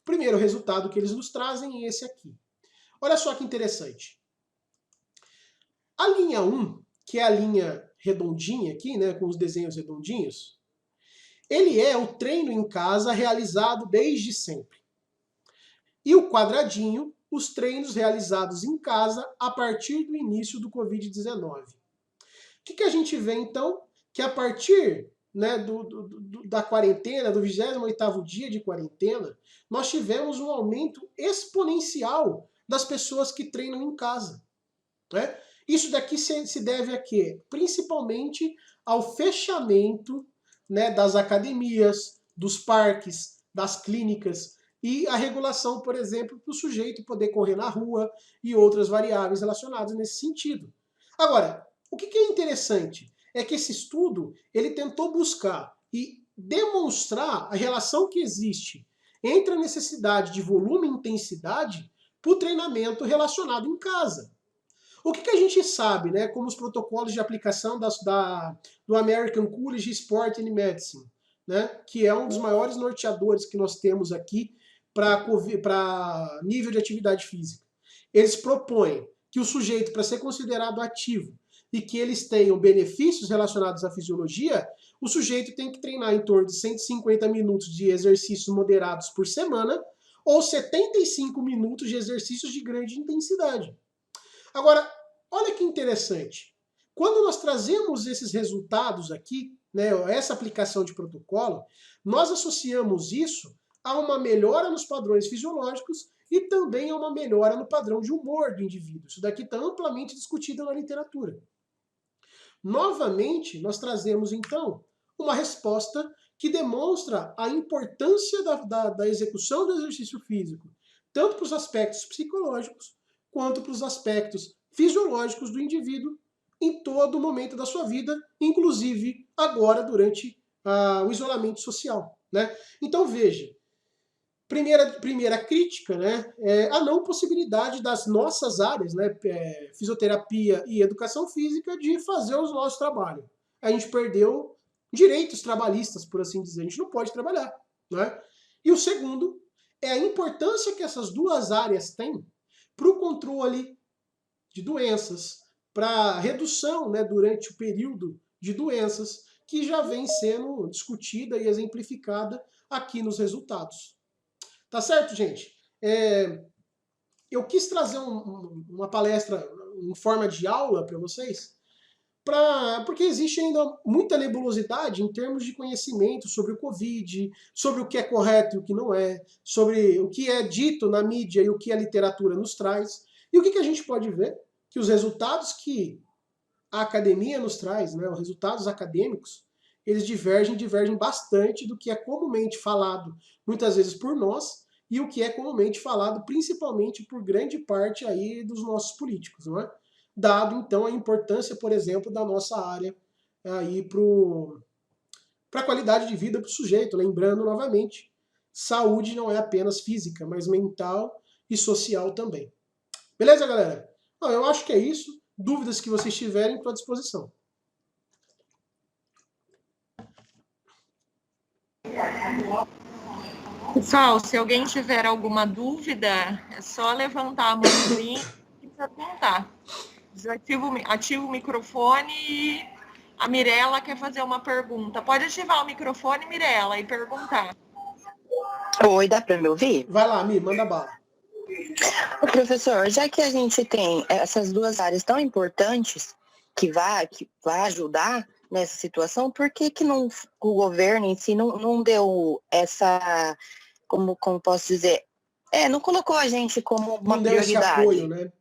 O primeiro resultado que eles nos trazem é esse aqui. Olha só que interessante. A linha 1, que é a linha redondinha aqui, né, com os desenhos redondinhos, ele é o treino em casa realizado desde sempre. E o quadradinho, os treinos realizados em casa a partir do início do Covid-19. O que a gente vê, então? Que a partir, né, da quarentena, do 28º dia de quarentena, nós tivemos um aumento exponencial das pessoas que treinam em casa, né? Isso daqui se deve a quê? Principalmente ao fechamento, né, das academias, dos parques, das clínicas e a regulação, por exemplo, para o sujeito poder correr na rua e outras variáveis relacionadas nesse sentido. Agora, o que é interessante é que esse estudo ele tentou buscar e demonstrar a relação que existe entre a necessidade de volume e intensidade para o treinamento relacionado em casa. O que a gente sabe, né, como os protocolos de aplicação do American College of Sport and Medicine, né, que é um dos maiores norteadores que nós temos aqui para nível de atividade física. Eles propõem que o sujeito, para ser considerado ativo e que eles tenham benefícios relacionados à fisiologia, o sujeito tem que treinar em torno de 150 minutos de exercícios moderados por semana ou 75 minutos de exercícios de grande intensidade. Agora, olha que interessante. Quando nós trazemos esses resultados aqui, né, essa aplicação de protocolo, nós associamos isso a uma melhora nos padrões fisiológicos e também a uma melhora no padrão de humor do indivíduo. Isso daqui está amplamente discutido na literatura. Novamente, nós trazemos, então, uma resposta que demonstra a importância da execução do exercício físico, tanto para os aspectos psicológicos, quanto para os aspectos fisiológicos do indivíduo em todo momento da sua vida, inclusive agora durante o isolamento social, né? Então veja, primeira crítica, né, é a não possibilidade das nossas áreas, né, fisioterapia e educação física, de fazer o nosso trabalho. A gente perdeu direitos trabalhistas, por assim dizer, a gente não pode trabalhar, né? E o segundo é a importância que essas duas áreas têm para o controle de doenças, para a redução, né, durante o período de doenças, que já vem sendo discutida e exemplificada aqui nos resultados. Tá certo, gente? Eu quis trazer uma palestra em forma de aula para vocês, porque existe ainda muita nebulosidade em termos de conhecimento sobre o Covid, sobre o que é correto e o que não é, sobre o que é dito na mídia e o que a literatura nos traz. E o que a gente pode ver? Que os resultados que a academia nos traz, né, os resultados acadêmicos, eles divergem bastante do que é comumente falado, muitas vezes por nós, e o que é comumente falado principalmente por grande parte aí dos nossos políticos, não é? Dado, então, a importância, por exemplo, da nossa área aí para a qualidade de vida para o sujeito. Lembrando, novamente, saúde não é apenas física, mas mental e social também. Beleza, galera? Bom, eu acho que é isso. Dúvidas que vocês tiverem, estou à disposição. Pessoal, se alguém tiver alguma dúvida, é só levantar a mãozinha e perguntar. Ativa o microfone e a Mirella quer fazer uma pergunta. Pode ativar o microfone, Mirella, e perguntar. Oi, dá para me ouvir? Vai lá, Mi, manda bala. Professor, já que a gente tem essas duas áreas tão importantes que vai ajudar nessa situação, por que não, o governo em si não deu essa, como posso dizer, não colocou a gente como uma não deu prioridade? Esse apoio, né?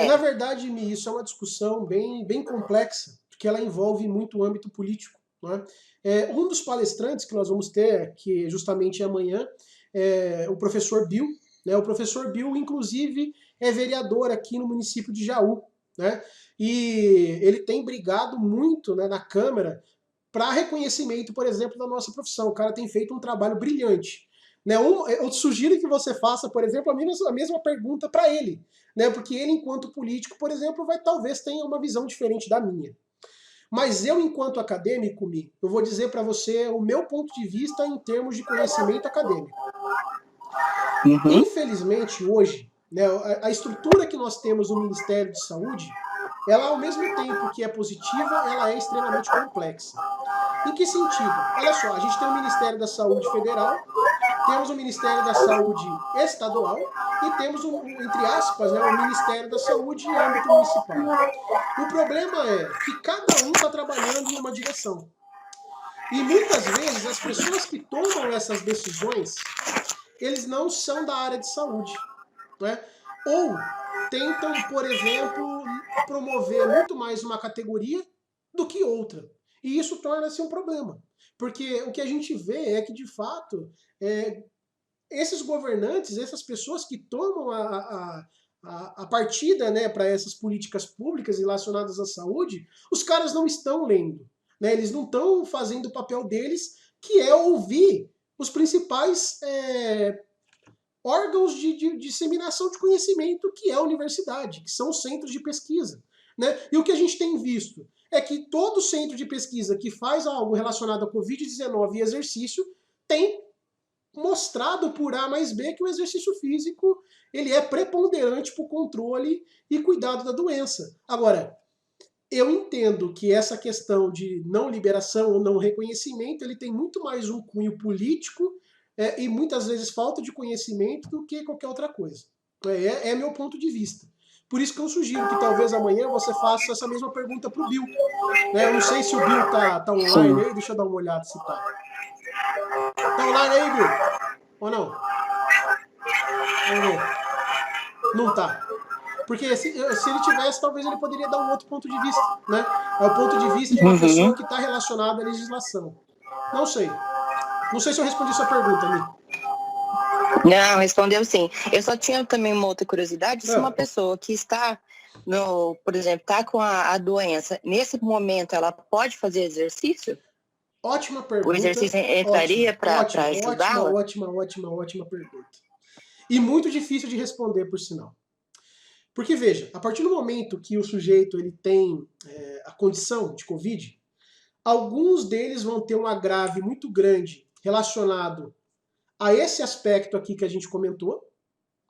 Na verdade, Mi, isso é uma discussão bem complexa, porque ela envolve muito o âmbito político, né? Um dos palestrantes que nós vamos ter, que justamente amanhã, é o professor Bill, né? O professor Bill, inclusive, é vereador aqui no município de Jaú, né? E ele tem brigado muito, né, na Câmara para reconhecimento, por exemplo, da nossa profissão. O cara tem feito um trabalho brilhante. Né? Eu sugiro que você faça, por exemplo, a mesma pergunta para ele, né? Porque ele, enquanto político, por exemplo, talvez tenha uma visão diferente da minha. Mas eu, enquanto acadêmico, eu vou dizer para você o meu ponto de vista em termos de conhecimento acadêmico. Uhum. Infelizmente, hoje, né, a estrutura que nós temos no Ministério de Saúde, ela, ao mesmo tempo que é positiva, ela é extremamente complexa. Em que sentido? Olha só, a gente tem o Ministério da Saúde Federal, temos o Ministério da Saúde Estadual e temos, entre aspas, né, o Ministério da Saúde em âmbito municipal. O problema é que cada um está trabalhando em uma direção. E muitas vezes as pessoas que tomam essas decisões, eles não são da área de saúde, né? Ou tentam, por exemplo, promover muito mais uma categoria do que outra. E isso torna-se um problema. Porque o que a gente vê é que, de fato, esses governantes, essas pessoas que tomam a partida, né, para essas políticas públicas relacionadas à saúde, os caras não estão lendo. Né? Eles não estão fazendo o papel deles, que é ouvir os principais órgãos de disseminação de conhecimento, que é a universidade, que são os centros de pesquisa. Né? E o que a gente tem visto é que todo centro de pesquisa que faz algo relacionado a Covid-19 e exercício tem mostrado por A mais B que o exercício físico ele é preponderante para o controle e cuidado da doença. Agora, eu entendo que essa questão de não liberação ou não reconhecimento, ele tem muito mais um cunho político e muitas vezes falta de conhecimento do que qualquer outra coisa. É meu ponto de vista. Por isso que eu sugiro que talvez amanhã você faça essa mesma pergunta para o Bill. Eu não sei se o Bill tá online aí, deixa eu dar uma olhada se tá. Tá online aí, Bill? Ou não? Vamos ver. Não tá. Porque se ele tivesse, talvez ele poderia dar um outro ponto de vista, né? É o ponto de vista de uma pessoa que está relacionada à legislação. Não sei. Não sei se eu respondi sua pergunta, Mi. Não, respondeu sim. Eu só tinha também uma outra curiosidade, se uma pessoa que está, por exemplo, está com a doença, nesse momento ela pode fazer exercício? Ótima pergunta. O exercício entraria para ajudá-la? Ótima pergunta. E muito difícil de responder, por sinal. Porque, veja, a partir do momento que o sujeito ele tem a condição de Covid, alguns deles vão ter um agrave muito grande relacionado a esse aspecto aqui que a gente comentou,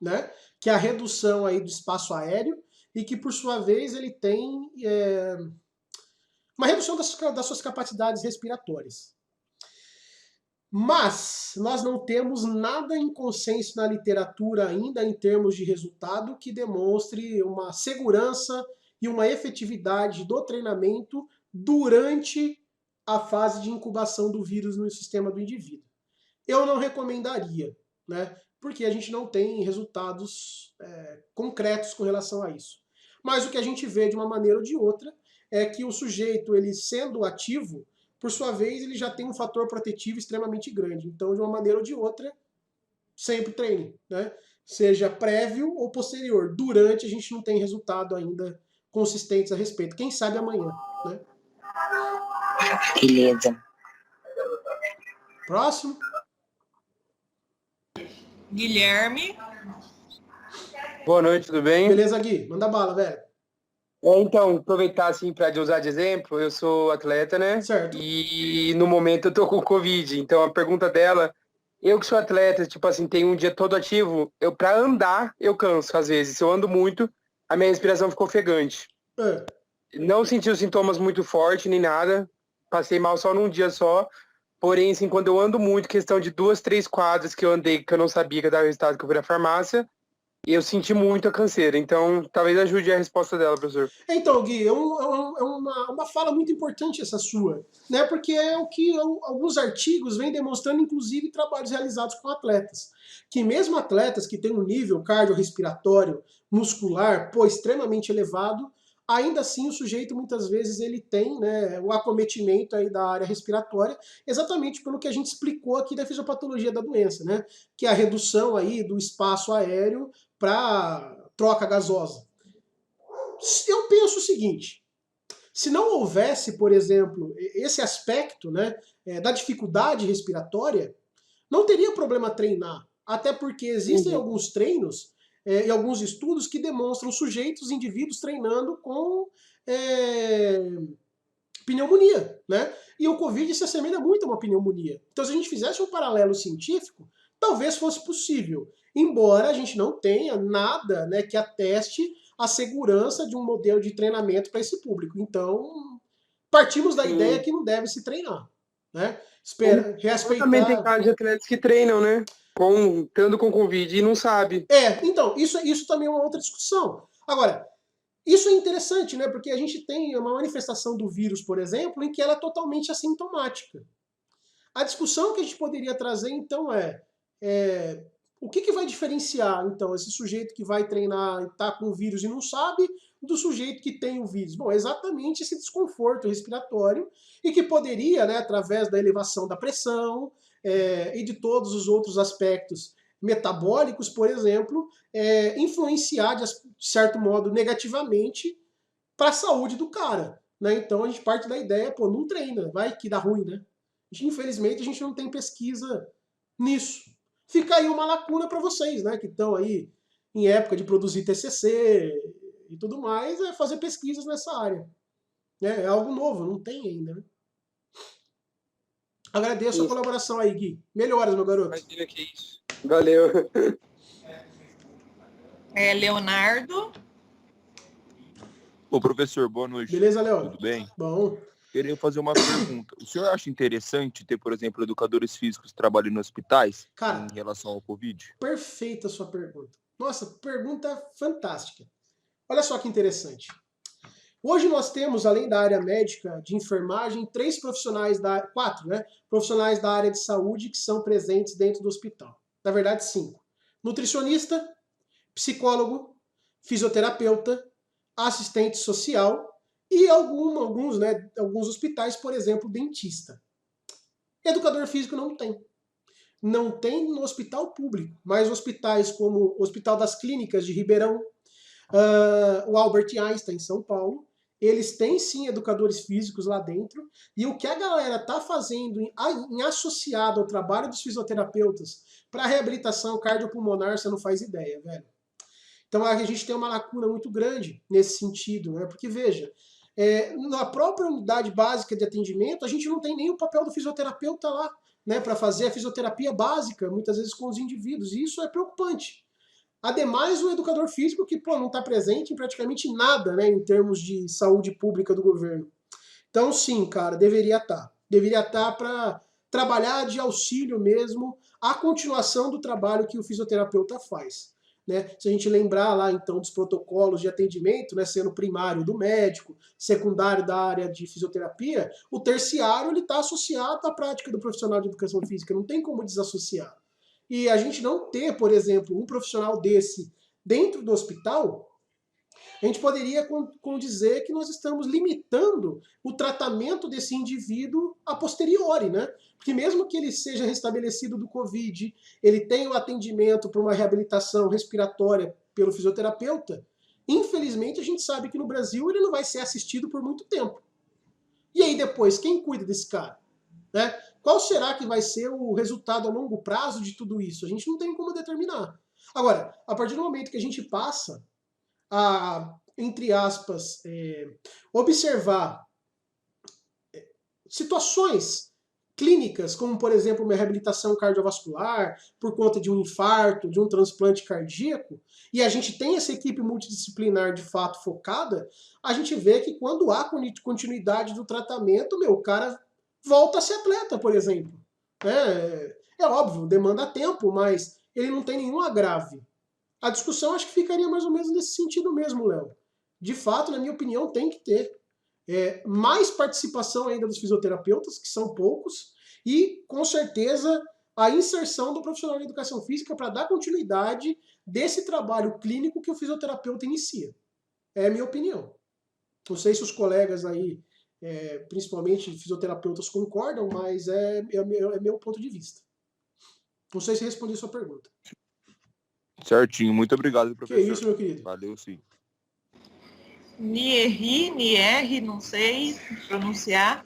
né? Que é a redução aí do espaço aéreo e que, por sua vez, ele tem uma redução das suas capacidades respiratórias. Mas nós não temos nada em consenso na literatura ainda em termos de resultado que demonstre uma segurança e uma efetividade do treinamento durante a fase de incubação do vírus no sistema do indivíduo. Eu não recomendaria, né? Porque a gente não tem resultados concretos com relação a isso. Mas o que a gente vê de uma maneira ou de outra é que o sujeito, ele sendo ativo, por sua vez, ele já tem um fator protetivo extremamente grande. Então, de uma maneira ou de outra, sempre treine, né? Seja prévio ou posterior. Durante, a gente não tem resultado ainda consistentes a respeito. Quem sabe amanhã, né? Beleza. Próximo. Guilherme. Boa noite, tudo bem? Beleza, Gui? Manda bala, velho. Então, aproveitar assim para usar de exemplo, eu sou atleta, né? Certo. E no momento eu tô com Covid. Então a pergunta dela, eu que sou atleta, tipo assim, tenho um dia todo ativo, para andar eu canso às vezes. Se eu ando muito, a minha respiração ficou ofegante. Não senti os sintomas muito fortes nem nada. Passei mal só num dia só. Porém, assim, quando eu ando muito, questão de 2, 3 quadras que eu andei, que eu não sabia que eu dava resultado, que eu fui na farmácia, eu senti muito a canseira. Então, talvez ajude a resposta dela, professor. Então, Gui, é uma fala muito importante essa sua, né? Porque é o que alguns artigos vêm demonstrando, inclusive trabalhos realizados com atletas. Que mesmo atletas que têm um nível cardiorrespiratório, muscular, extremamente elevado, ainda assim o sujeito muitas vezes ele tem, né, o acometimento aí da área respiratória, exatamente pelo que a gente explicou aqui da fisiopatologia da doença, né? Que é a redução aí do espaço aéreo para troca gasosa. Eu penso o seguinte, se não houvesse, por exemplo, esse aspecto, né, da dificuldade respiratória, não teria problema treinar, até porque existem alguns treinos e alguns estudos que demonstram sujeitos, indivíduos treinando com pneumonia, né? E o Covid se assemelha muito a uma pneumonia. Então, se a gente fizesse um paralelo científico, talvez fosse possível, embora a gente não tenha nada, né, que ateste a segurança de um modelo de treinamento para esse público. Então, partimos da ideia que não deve se treinar, né? Respeitar... Também tem casos de atletas que treinam, né? Estando com Covid e não sabe. Então, isso também é uma outra discussão. Agora, isso é interessante, né? Porque a gente tem uma manifestação do vírus, por exemplo, em que ela é totalmente assintomática. A discussão que a gente poderia trazer, então, o que vai diferenciar, então, esse sujeito que vai treinar e está com o vírus e não sabe, do sujeito que tem o vírus? Bom, é exatamente esse desconforto respiratório e que poderia, né, através da elevação da pressão e de todos os outros aspectos metabólicos, por exemplo, influenciar, de certo modo, negativamente para a saúde do cara, né? Então, a gente parte da ideia, não treina, vai que dá ruim, né? Infelizmente, a gente não tem pesquisa nisso. Fica aí uma lacuna para vocês, né, que estão aí em época de produzir TCC e tudo mais, é fazer pesquisas nessa área. É algo novo, não tem ainda, né? Agradeço a Isso. colaboração aí, Gui. Melhoras, meu garoto. Imagina que isso. Valeu. Leonardo. Ô, professor, boa noite. Beleza, Léo? Tudo bem? Bom. Queria fazer uma pergunta. O senhor acha interessante ter, por exemplo, educadores físicos trabalhando em hospitais Cara, em relação ao Covid? perfeita a sua pergunta. Nossa, pergunta fantástica. Olha só que interessante. Hoje nós temos, além da área médica, de enfermagem, quatro, né? Profissionais da área de saúde que são presentes dentro do hospital. Na verdade, 5. Nutricionista, psicólogo, fisioterapeuta, assistente social e alguns hospitais, por exemplo, dentista. Educador físico não tem. Não tem no hospital público, mas hospitais como o Hospital das Clínicas de Ribeirão, o Albert Einstein em São Paulo, eles têm sim educadores físicos lá dentro, e o que a galera está fazendo em associado ao trabalho dos fisioterapeutas para reabilitação cardiopulmonar, você não faz ideia, velho. Então a gente tem uma lacuna muito grande nesse sentido, né? Porque veja, na própria unidade básica de atendimento, a gente não tem nem o papel do fisioterapeuta lá, né, para fazer a fisioterapia básica, muitas vezes com os indivíduos, e isso é preocupante. Ademais, o educador físico que não está presente em praticamente nada, né, em termos de saúde pública do governo. Então, sim, cara, deveria estar. Deveria estar para trabalhar de auxílio mesmo à continuação do trabalho que o fisioterapeuta faz. Né? Se a gente lembrar lá, então, dos protocolos de atendimento, né, sendo primário do médico, secundário da área de fisioterapia, o terciário está associado à prática do profissional de educação física, não tem como desassociar. E a gente não ter, por exemplo, um profissional desse dentro do hospital, a gente poderia dizer que nós estamos limitando o tratamento desse indivíduo a posteriori, né? Porque mesmo que ele seja restabelecido do Covid, ele tenha o atendimento para uma reabilitação respiratória pelo fisioterapeuta, infelizmente a gente sabe que no Brasil ele não vai ser assistido por muito tempo. E aí depois, quem cuida desse cara? Né? Qual será que vai ser o resultado a longo prazo de tudo isso? A gente não tem como determinar. Agora, a partir do momento que a gente passa a, entre aspas, observar situações clínicas, como, por exemplo, uma reabilitação cardiovascular por conta de um infarto, de um transplante cardíaco, e a gente tem essa equipe multidisciplinar de fato focada, a gente vê que quando há continuidade do tratamento, o cara volta a ser atleta, por exemplo. É óbvio, demanda tempo, mas ele não tem nenhum agrave. A discussão acho que ficaria mais ou menos nesse sentido mesmo, Léo. De fato, na minha opinião, tem que ter mais participação ainda dos fisioterapeutas, que são poucos, e, com certeza, a inserção do profissional de educação física para dar continuidade desse trabalho clínico que o fisioterapeuta inicia. É a minha opinião. Não sei se os colegas aí, principalmente fisioterapeutas, concordam, mas é meu ponto de vista. Não sei se respondi a sua pergunta. Certinho, muito obrigado, professor. Que isso, meu querido. Valeu, sim. Nier, não sei pronunciar.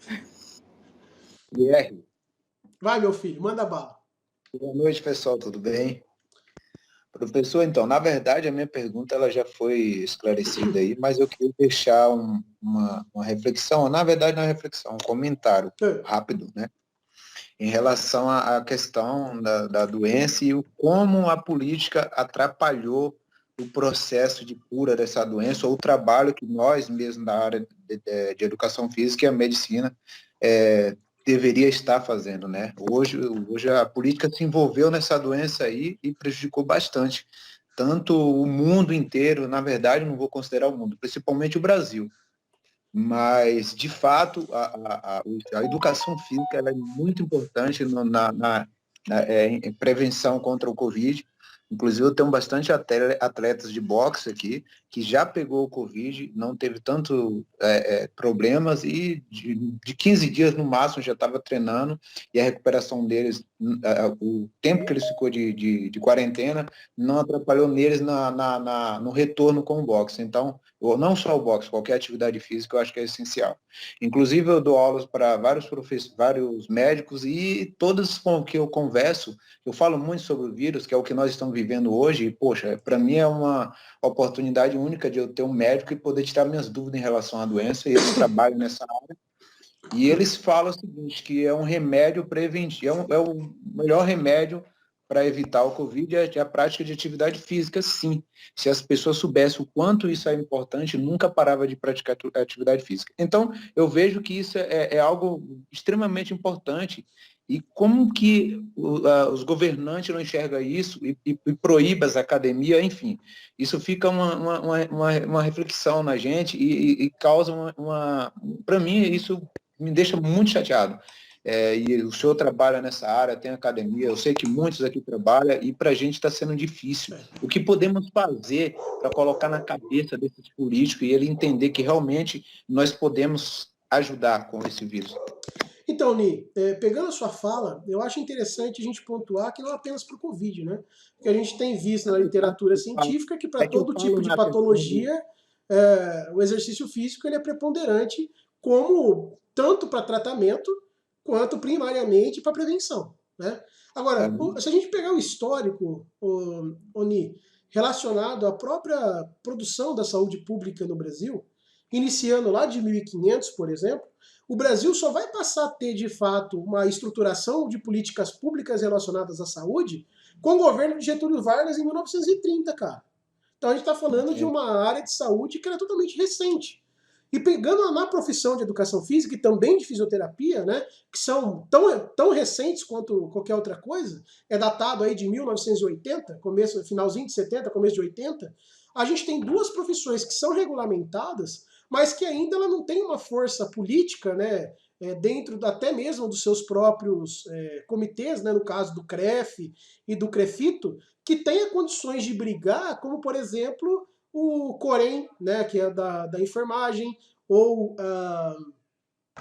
Guilherme. Vai, meu filho, manda bala. Boa noite, pessoal, tudo bem? Professor, então, na verdade, a minha pergunta ela já foi esclarecida aí, mas eu queria deixar uma reflexão, na verdade não é reflexão, um comentário rápido, né? Em relação à questão da doença e como a política atrapalhou o processo de cura dessa doença, ou o trabalho que nós mesmos da área de educação física e a medicina deveria estar fazendo, né? Hoje a política se envolveu nessa doença aí e prejudicou bastante, tanto o mundo inteiro, na verdade, não vou considerar o mundo, principalmente o Brasil. Mas, de fato, a educação física ela é muito importante em prevenção contra o Covid, Inclusive, eu tenho bastante atletas de boxe aqui que já pegou o Covid, não teve tanto problemas e de 15 dias no máximo já estava treinando e a recuperação deles, o tempo que eles ficou de quarentena, não atrapalhou neles no retorno com o boxe. Então, não só o boxe, qualquer atividade física eu acho que é essencial. Inclusive, eu dou aulas para vários médicos e todos com que eu converso, eu falo muito sobre o vírus, que é o que nós estamos vivendo hoje, e, poxa, para mim é uma oportunidade única de eu ter um médico e poder tirar minhas dúvidas em relação à doença, e eles trabalham nessa área, e eles falam o seguinte, que é um remédio preventivo, é o melhor remédio para evitar o Covid, é a prática de atividade física, sim. Se as pessoas soubessem o quanto isso é importante, nunca parava de praticar atividade física. Então, eu vejo que isso é algo extremamente importante. E como que os governantes não enxergam isso e proíbem as academias, enfim. Isso fica uma reflexão na gente e causa para mim, isso me deixa muito chateado. E o senhor trabalha nessa área, tem academia, eu sei que muitos aqui trabalham e para a gente está sendo difícil. O que podemos fazer para colocar na cabeça desses políticos e ele entender que realmente nós podemos ajudar com esse vírus? Então, Ni, pegando a sua fala, eu acho interessante a gente pontuar que não apenas para o Covid, né? Porque a gente tem visto na literatura científica que para todo tipo de patologia, o exercício físico ele é preponderante como tanto para tratamento quanto primariamente para prevenção, né? Agora, se a gente pegar o histórico, Ni, relacionado à própria produção da saúde pública no Brasil, iniciando lá de 1500, por exemplo, o Brasil só vai passar a ter, de fato, uma estruturação de políticas públicas relacionadas à saúde com o governo de Getúlio Vargas em 1930, cara. Então a gente está falando de uma área de saúde que era totalmente recente. E pegando na profissão de educação física e também de fisioterapia, né, que são tão recentes quanto qualquer outra coisa, é datado aí de 1980, finalzinho de 70, começo de 80, a gente tem duas profissões que são regulamentadas, mas que ainda ela não tem uma força política, né, dentro até mesmo dos seus próprios comitês, né, no caso do CREF e do CREFITO, que tenha condições de brigar, como por exemplo o COREM, né, que é da enfermagem, ou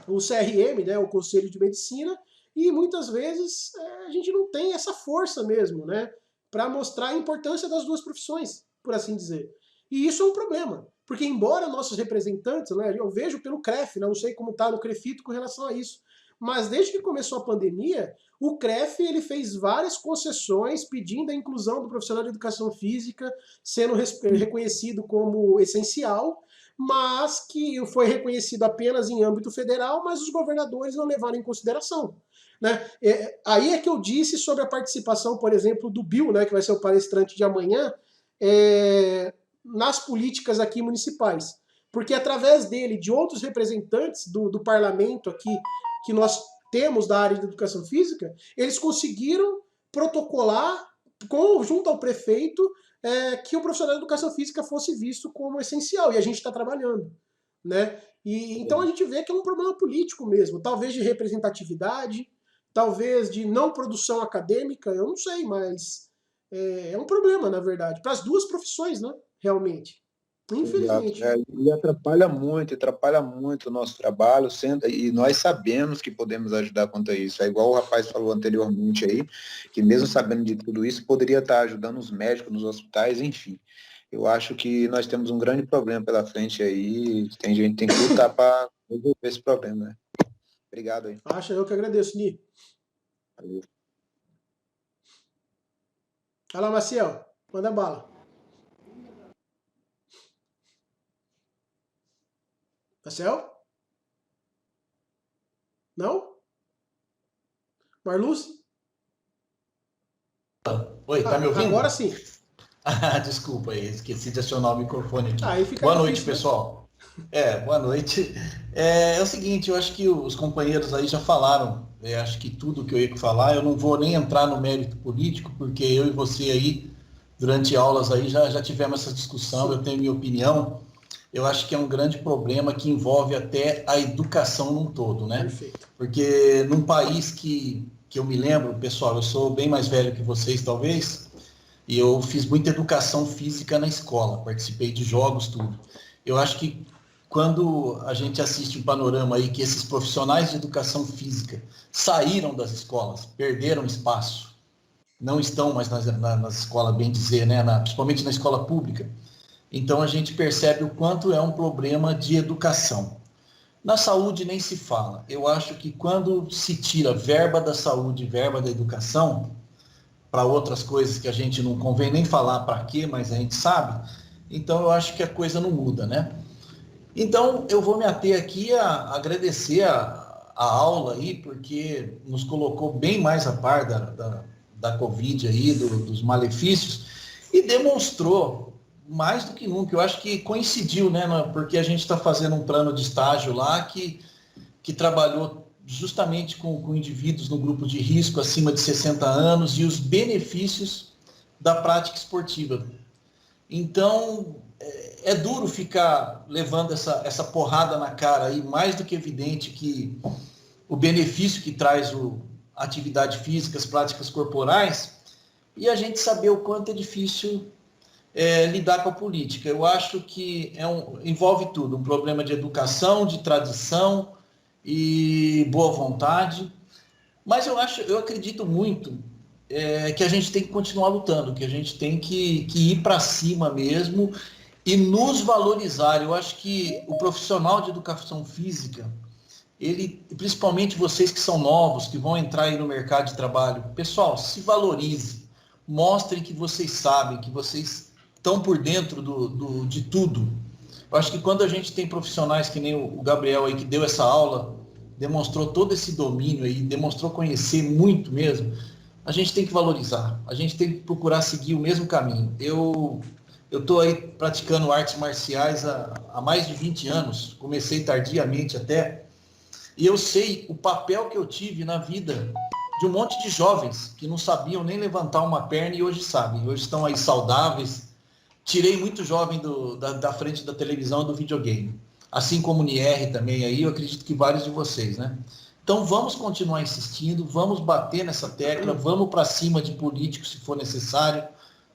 o CRM, né, o Conselho de Medicina, e muitas vezes a gente não tem essa força mesmo, né, para mostrar a importância das duas profissões, por assim dizer. E isso é um problema, porque embora nossos representantes, né, eu vejo pelo CREF, né, não sei como está no CREFITO com relação a isso, mas desde que começou a pandemia, o CREF ele fez várias concessões pedindo a inclusão do profissional de educação física, sendo reconhecido como essencial, mas que foi reconhecido apenas em âmbito federal, mas os governadores não levaram em consideração, né? Aí é que eu disse sobre a participação, por exemplo, do Bill, né, que vai ser o palestrante de amanhã, nas políticas aqui municipais. Porque através dele, de outros representantes do parlamento aqui, que nós temos da área de educação física, eles conseguiram protocolar, junto ao prefeito, que o profissional de educação física fosse visto como essencial, e a gente está trabalhando, né? Então a gente vê que é um problema político mesmo, talvez de representatividade, talvez de não produção acadêmica, eu não sei, mas é um problema, na verdade, para as duas profissões, né? Realmente. Infelizmente. E atrapalha muito o nosso trabalho, e nós sabemos que podemos ajudar quanto a isso. É igual o rapaz falou anteriormente aí, que mesmo sabendo de tudo isso, poderia estar ajudando os médicos nos hospitais, enfim. Eu acho que nós temos um grande problema pela frente aí, tem gente que tem que lutar para resolver esse problema, né? Obrigado aí. Eu que agradeço, Ni. Valeu. Olha lá, Maciel, manda bala. Marcel? Não? Marluz? Oi, tá me ouvindo? Agora sim. Desculpa aí, esqueci de acionar o microfone aqui. Aí fica boa difícil, noite, né? pessoal. Boa noite. É o seguinte, eu acho que os companheiros aí já falaram, acho que tudo que eu ia falar, eu não vou nem entrar no mérito político, porque eu e você aí, durante aulas aí, já tivemos essa discussão, Sim. Eu tenho minha opinião. Eu acho que é um grande problema que envolve até a educação num todo, né? Perfeito. Porque num país que eu me lembro, pessoal, eu sou bem mais velho que vocês, talvez, E eu fiz muita educação física na escola, participei de jogos, tudo. Eu acho que quando a gente assiste um panorama aí que esses profissionais de educação física saíram das escolas, perderam espaço, não estão mais nas escolas, bem dizer, né? Principalmente na escola pública. Então a gente percebe o quanto é um problema de educação. Na saúde nem se fala. Eu acho que quando se tira verba da saúde, verba da educação, para outras coisas que a gente não convém nem falar para quê, mas a gente sabe, então eu acho que a coisa não muda, né? Então eu vou me ater aqui a agradecer a aula aí, porque nos colocou bem mais a par da Covid aí, dos malefícios, e demonstrou mais do que nunca. Eu acho que coincidiu, né? Porque a gente está fazendo um plano de estágio lá que trabalhou justamente com indivíduos no grupo de risco acima de 60 anos e os benefícios da prática esportiva. Então, é duro ficar levando essa porrada na cara aí, mais do que evidente que o benefício que traz a atividade física, as práticas corporais, e a gente saber o quanto é difícil lidar com a política. Eu acho que envolve tudo, um problema de educação, de tradição e boa vontade, mas eu acredito muito que a gente tem que continuar lutando, que a gente tem que ir para cima mesmo e nos valorizar. Eu acho que o profissional de educação física, principalmente vocês que são novos, que vão entrar aí no mercado de trabalho, pessoal, se valorize, mostrem que vocês sabem, que vocês estão por dentro de tudo. Eu acho que quando a gente tem profissionais que nem o Gabriel aí, que deu essa aula, demonstrou todo esse domínio aí, demonstrou conhecer muito mesmo, a gente tem que valorizar, a gente tem que procurar seguir o mesmo caminho. Eu estou aí praticando artes marciais há mais de 20 anos, comecei tardiamente até, e eu sei o papel que eu tive na vida de um monte de jovens que não sabiam nem levantar uma perna e hoje sabem, hoje estão aí saudáveis. Tirei muito jovem da frente da televisão, do videogame, assim como o Nier também aí, eu acredito que vários de vocês, né? Então vamos continuar insistindo, vamos bater nessa tecla, vamos para cima de políticos se for necessário,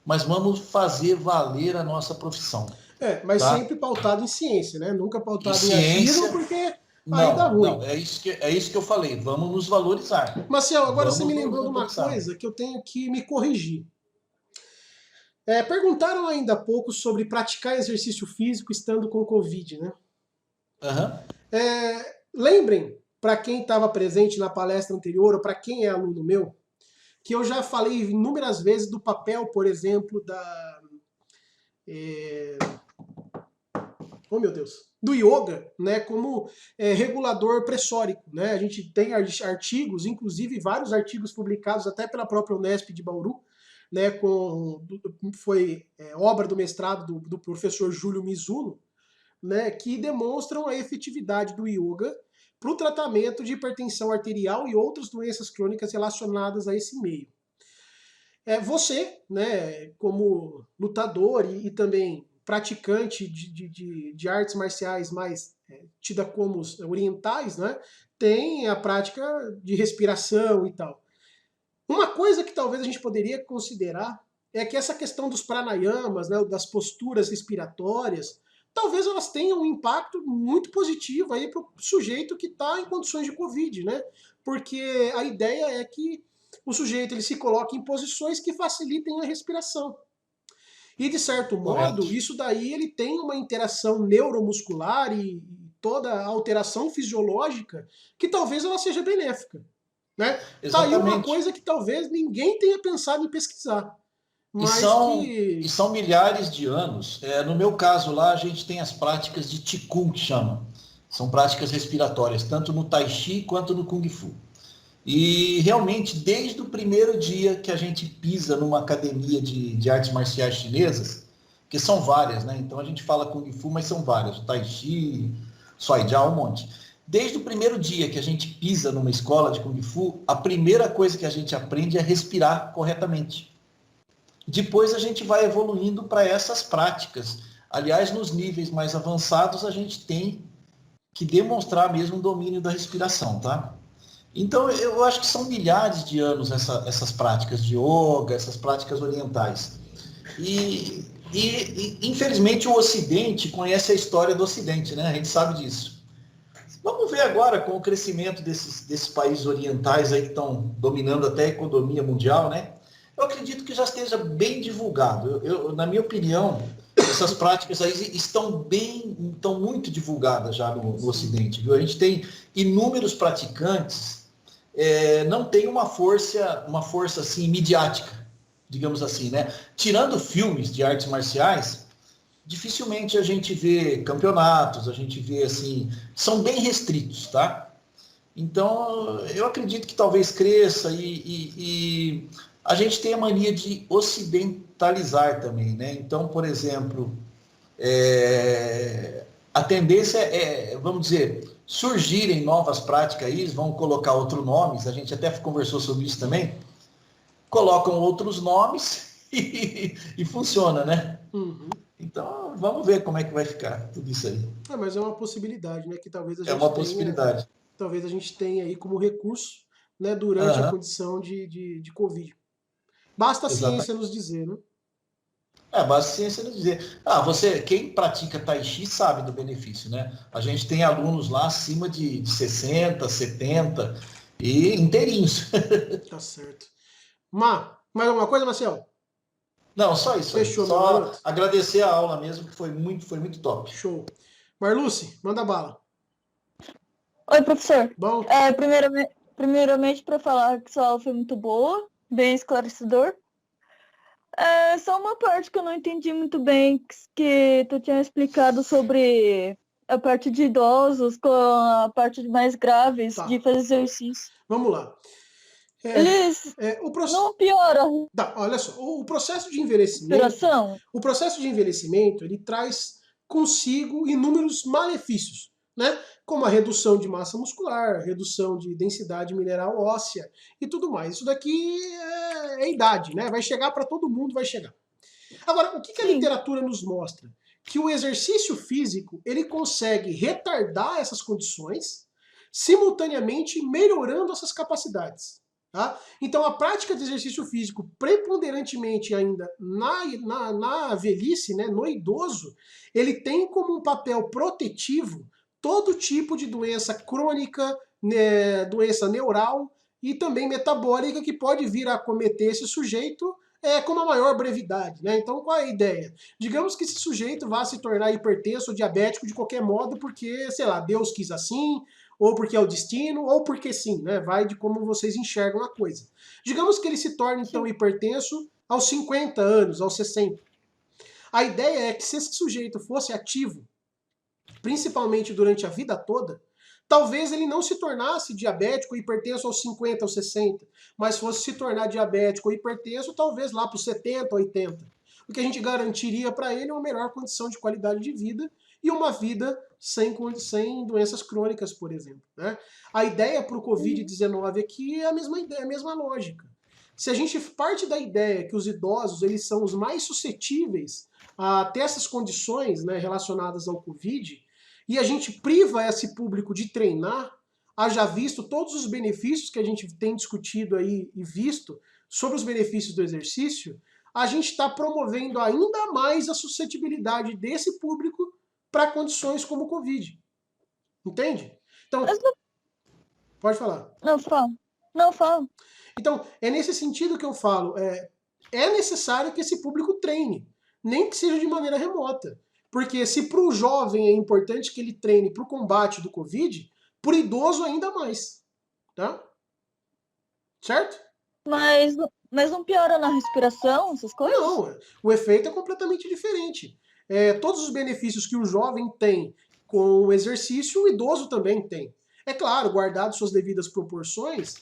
mas vamos fazer valer a nossa profissão. Mas tá? sempre pautado em ciência, né? Nunca pautado em ciência, achismo, porque aí dá ruim. Não, é isso que eu falei, vamos nos valorizar. Marcelo, agora você me lembrou de uma coisa que eu tenho que me corrigir. Perguntaram ainda há pouco sobre praticar exercício físico estando com Covid, né? Uhum. Lembrem, para quem estava presente na palestra anterior, ou para quem é aluno meu, que eu já falei inúmeras vezes do papel, por exemplo, do yoga, né, como regulador pressórico, né? A gente tem artigos, inclusive vários artigos publicados até pela própria Unesp de Bauru, né, foi obra do mestrado do professor Júlio Mizuno, né, que demonstram a efetividade do yoga para o tratamento de hipertensão arterial e outras doenças crônicas relacionadas a esse meio. Você, né, como lutador e também praticante de artes marciais mais tida como orientais, né, tem a prática de respiração e tal. Uma coisa que talvez a gente poderia considerar é que essa questão dos pranayamas, né, das posturas respiratórias, talvez elas tenham um impacto muito positivo aí para o sujeito que está em condições de Covid, né? Porque a ideia é que o sujeito ele se coloque em posições que facilitem a respiração. E, de certo modo, isso daí ele tem uma interação neuromuscular e toda a alteração fisiológica que talvez ela seja benéfica. Né? Tá aí uma coisa que talvez ninguém tenha pensado em pesquisar. Mas e são milhares de anos. No meu caso lá, a gente tem as práticas de Qigong, que chama. São práticas respiratórias, tanto no Tai Chi quanto no Kung Fu. E realmente, desde o primeiro dia que a gente pisa numa academia de artes marciais chinesas, que são várias, né? Então a gente fala Kung Fu, mas são várias. O Tai Chi, Soi Jiao, um monte. Desde o primeiro dia que a gente pisa numa escola de Kung Fu, a primeira coisa que a gente aprende é respirar corretamente. Depois a gente vai evoluindo para essas práticas. Aliás, nos níveis mais avançados, a gente tem que demonstrar mesmo o domínio da respiração, tá? Então, eu acho que são milhares de anos essas práticas de yoga, essas práticas orientais. E, infelizmente, o Ocidente conhece a história do Ocidente, né? A gente sabe disso. Vamos ver agora com o crescimento desses países orientais aí que estão dominando até a economia mundial, né? Eu acredito que já esteja bem divulgado. Na minha opinião, essas práticas aí estão muito divulgadas já no Ocidente, viu? A gente tem inúmeros praticantes, não tem uma força assim midiática, digamos assim, né? Tirando filmes de artes marciais, dificilmente a gente vê campeonatos, a gente vê assim, são bem restritos, tá? Então, eu acredito que talvez cresça e a gente tem a mania de ocidentalizar também, né? Então, por exemplo, a tendência vamos dizer, surgirem novas práticas aí, vão colocar outros nomes, a gente até conversou sobre isso também, colocam outros nomes e funciona, né? Uhum. Então, vamos ver como é que vai ficar tudo isso aí. Mas é uma possibilidade, né? Que talvez a gente É uma possibilidade. Talvez a gente tenha aí como recurso, né, durante a condição de Covid. Basta a ciência nos dizer, né? Basta a ciência nos dizer. Quem pratica Tai Chi sabe do benefício, né? A gente tem alunos lá acima de 60, 70 e inteirinhos. Tá certo. Mais alguma coisa, Marcelo? Não, só isso. Fechou, só agradecer a aula mesmo, que foi muito top. Show. Marluce, manda bala. Oi, professor. Bom? Primeiramente, para falar que sua aula foi muito boa, bem esclarecedor. Só uma parte que eu não entendi muito bem, que tu tinha explicado sobre a parte de idosos com a parte mais graves de fazer exercício. Vamos lá. Eles não pioram. Olha só, o processo de envelhecimento. O processo de envelhecimento, ele traz consigo inúmeros malefícios, né? Como a redução de massa muscular, redução de densidade mineral óssea e tudo mais. Isso daqui é idade, né? Vai chegar para todo mundo, vai chegar. Agora, o que a literatura nos mostra? Que o exercício físico, ele consegue retardar essas condições, simultaneamente melhorando essas capacidades. Tá? Então, a prática de exercício físico, preponderantemente ainda na velhice, né, no idoso, ele tem como um papel protetivo todo tipo de doença crônica, né, doença neural e também metabólica que pode vir a acometer esse sujeito com uma maior brevidade. Né? Então, qual é a ideia? Digamos que esse sujeito vá se tornar hipertenso ou diabético de qualquer modo porque, sei lá, Deus quis assim, ou porque é o destino, ou porque sim, né? Vai de como vocês enxergam a coisa. Digamos que ele se torne, então, hipertenso aos 50 anos, aos 60. A ideia é que se esse sujeito fosse ativo, principalmente durante a vida toda, talvez ele não se tornasse diabético ou hipertenso aos 50, aos 60, mas fosse se tornar diabético ou hipertenso talvez lá para os 70, 80. O que a gente garantiria para ele é uma melhor condição de qualidade de vida e uma vida sem doenças crônicas, por exemplo. Né? A ideia para o Covid-19 aqui é a mesma ideia, a mesma lógica. Se a gente parte da ideia que os idosos eles são os mais suscetíveis a ter essas condições, né, relacionadas ao Covid, e a gente priva esse público de treinar, haja visto todos os benefícios que a gente tem discutido aí e visto sobre os benefícios do exercício, a gente está promovendo ainda mais a suscetibilidade desse público para condições como o Covid. Entende? Então, pode falar. Não falo. Então, é nesse sentido que eu falo, é necessário que esse público treine, nem que seja de maneira remota. Porque se para o jovem é importante que ele treine para o combate do Covid, para o idoso ainda mais. Tá? Certo? Mas não piora na respiração, essas coisas? Não, o efeito é completamente diferente. Todos os benefícios que o jovem tem com o exercício, o idoso também tem. É claro, guardado suas devidas proporções,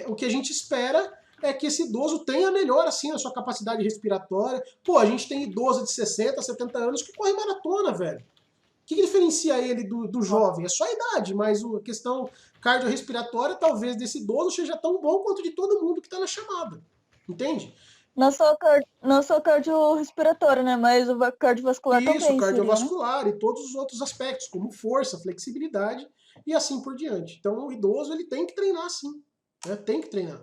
o que a gente espera é que esse idoso tenha melhor assim a sua capacidade respiratória. Pô, a gente tem idoso de 60, 70 anos que corre maratona, velho. O que diferencia ele do jovem? É só a idade, mas a questão cardiorrespiratória talvez desse idoso seja tão bom quanto de todo mundo que está na chamada. Entende? Não só cardiorrespiratório, né? Mas o cardiovascular também Isso, seria, né? cardiovascular e todos os outros aspectos, como força, flexibilidade e assim por diante. Então, o idoso ele tem que treinar sim, né? Tem que treinar.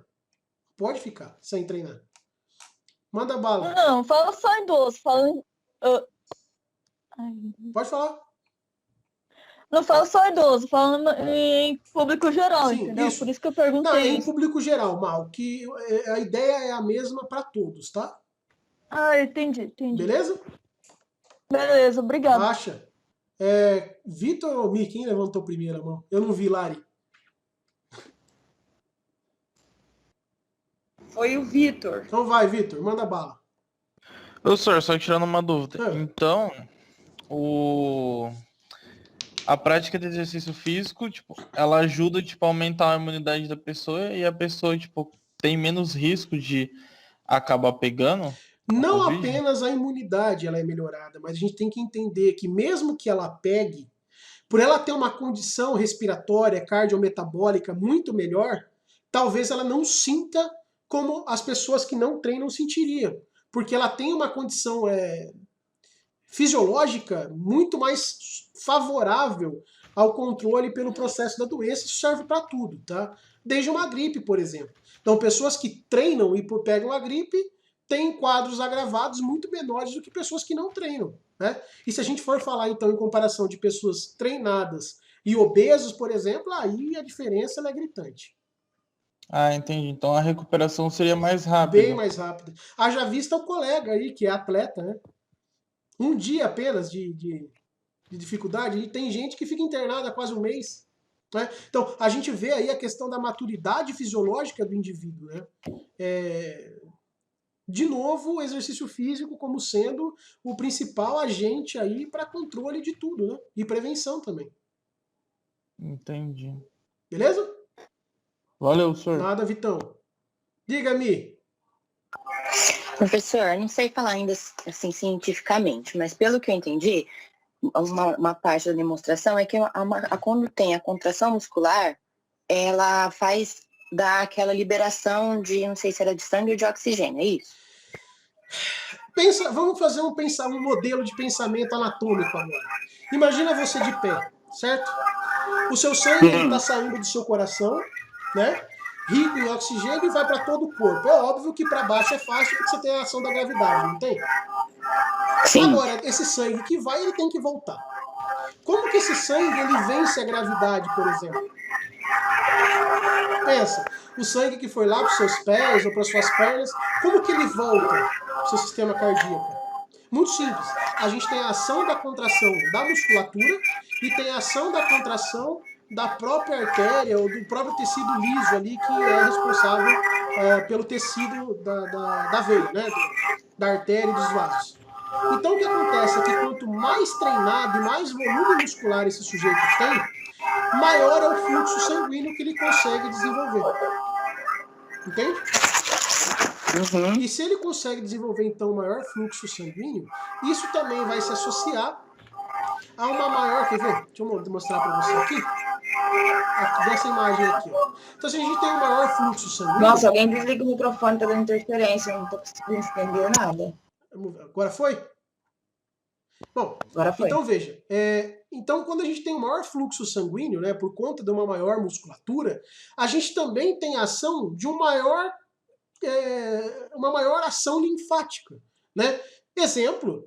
Pode ficar sem treinar. Manda bala. Não, fala só idoso. Pode falar. Não fala só idoso, falando em público geral, Sim, entendeu? isso. Por isso que eu Não, perguntei em isso. público geral, Mal, que a ideia é a mesma para todos, tá? Entendi. Beleza? Beleza, obrigado. Acha? Vitor ou Mi, quem levantou primeiro a mão? Eu não vi, Lari. Foi o Vitor. Então vai, Vitor, manda bala. Professor, só tirando uma dúvida. É. Então, a prática de exercício físico, tipo, ela ajuda, tipo, a aumentar a imunidade da pessoa e a pessoa, tipo, tem menos risco de acabar pegando? Não Covid? apenas a imunidade ela é melhorada, mas a gente tem que entender que mesmo que ela pegue, por ela ter uma condição respiratória, cardiometabólica muito melhor, talvez ela não sinta como as pessoas que não treinam sentiriam, porque ela tem uma condição fisiológica muito mais favorável ao controle pelo processo da doença. Isso serve para tudo, tá? Desde uma gripe, por exemplo. Então, pessoas que treinam e pegam a gripe têm quadros agravados muito menores do que pessoas que não treinam, né? E se a gente for falar, então, em comparação de pessoas treinadas e obesos, por exemplo, aí a diferença é gritante. Entendi. Então a recuperação seria mais rápida. Bem mais rápida. Haja vista o colega aí, que é atleta, né? Um dia apenas de dificuldade, e tem gente que fica internada há quase um mês. Né? Então, a gente vê aí a questão da maturidade fisiológica do indivíduo. Né? De novo, o exercício físico como sendo o principal agente aí para controle de tudo, né? E prevenção também. Entendi. Beleza? Valeu, senhor. Nada, Vitão. Diga-me. Professor, não sei falar ainda assim cientificamente, mas pelo que eu entendi, uma parte da demonstração é que quando tem a contração muscular, ela dá aquela liberação de, não sei se era de sangue ou de oxigênio, é isso? Vamos fazer um modelo de pensamento anatômico agora. Imagina você de pé, certo? O seu sangue está saindo do seu coração, né? Rico em oxigênio e vai para todo o corpo. É óbvio que para baixo é fácil porque você tem a ação da gravidade, não tem? Sim. Agora, esse sangue que vai, ele tem que voltar. Como que esse sangue ele vence a gravidade, por exemplo? Pensa, o sangue que foi lá para os seus pés ou para as suas pernas, como que ele volta para o seu sistema cardíaco? Muito simples. A gente tem a ação da contração da musculatura e tem a ação da contração da própria artéria ou do próprio tecido liso ali que é responsável pelo tecido da veia, né? Da artéria e dos vasos. Então o que acontece é que quanto mais treinado e mais volume muscular esse sujeito tem, maior é o fluxo sanguíneo que ele consegue desenvolver. Entende? Uhum. E se ele consegue desenvolver, então, maior fluxo sanguíneo, isso também vai se associar a uma maior... Quer ver? Deixa eu mostrar para você aqui. Dessa imagem aqui. Ó. Então, se a gente tem um maior fluxo sanguíneo... Nossa, alguém desliga o microfone, tá dando interferência, eu não tô conseguindo entender nada. Agora foi? Bom, Agora foi. Então veja, então quando a gente tem um maior fluxo sanguíneo, né, por conta de uma maior musculatura, a gente também tem a ação de uma maior ação linfática, né? Exemplo,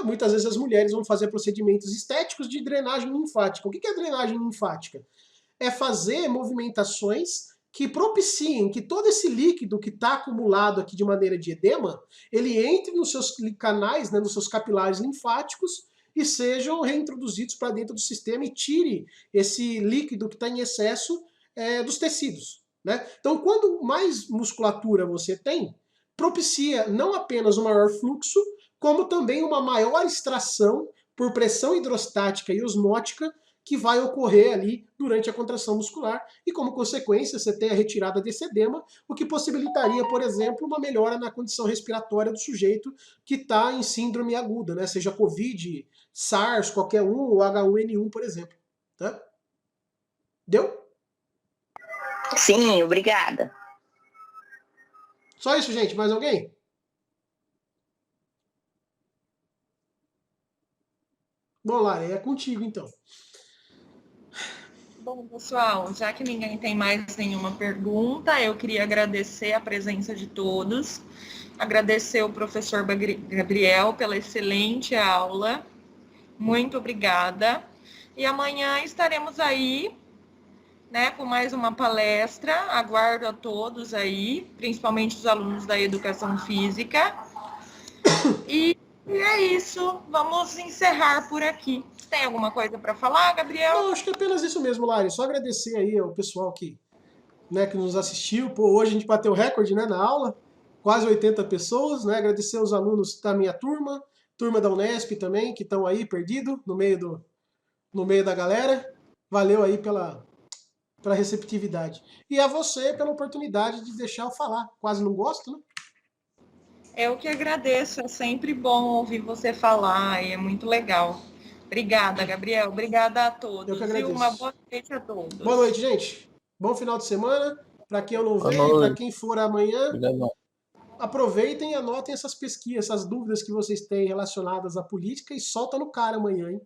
muitas vezes as mulheres vão fazer procedimentos estéticos de drenagem linfática. O que é drenagem linfática? É fazer movimentações que propiciem que todo esse líquido que está acumulado aqui de maneira de edema, ele entre nos seus canais, né, nos seus capilares linfáticos e sejam reintroduzidos para dentro do sistema e tire esse líquido que está em excesso dos tecidos. Né? Então, quando mais musculatura você tem, propicia não apenas um maior fluxo, como também uma maior extração por pressão hidrostática e osmótica que vai ocorrer ali durante a contração muscular e, como consequência, você tem a retirada desse edema, o que possibilitaria, por exemplo, uma melhora na condição respiratória do sujeito que está em síndrome aguda, né? Seja Covid, SARS, qualquer um, ou H1N1, por exemplo. Tá? Deu? Sim, obrigada. Só isso, gente? Mais alguém? Bom, Lari, é contigo então. Bom, pessoal, já que ninguém tem mais nenhuma pergunta, eu queria agradecer a presença de todos, agradecer o professor Gabriel pela excelente aula. Muito obrigada. E amanhã estaremos aí, né, com mais uma palestra. Aguardo a todos aí, principalmente os alunos da Educação Física. E é isso. Vamos encerrar por aqui. Tem alguma coisa para falar, Gabriel? Não, acho que é apenas isso mesmo, Lari. Só agradecer aí ao pessoal que, né, que nos assistiu. Pô, hoje a gente bateu recorde, né, na aula. Quase 80 pessoas, né? Agradecer aos alunos da minha turma da Unesp também, que estão aí perdido no meio da galera. Valeu aí pela receptividade. E a você pela oportunidade de deixar eu falar. Quase não gosto, né? Eu que agradeço. É sempre bom ouvir você falar e é muito legal. Obrigada, Gabriel. Obrigada a todos. Eu que agradeço. E uma boa noite a todos. Boa noite, gente. Bom final de semana. Para quem eu não vejo, para quem for amanhã, aproveitem e anotem essas pesquisas, essas dúvidas que vocês têm relacionadas à política e solta no cara amanhã, hein?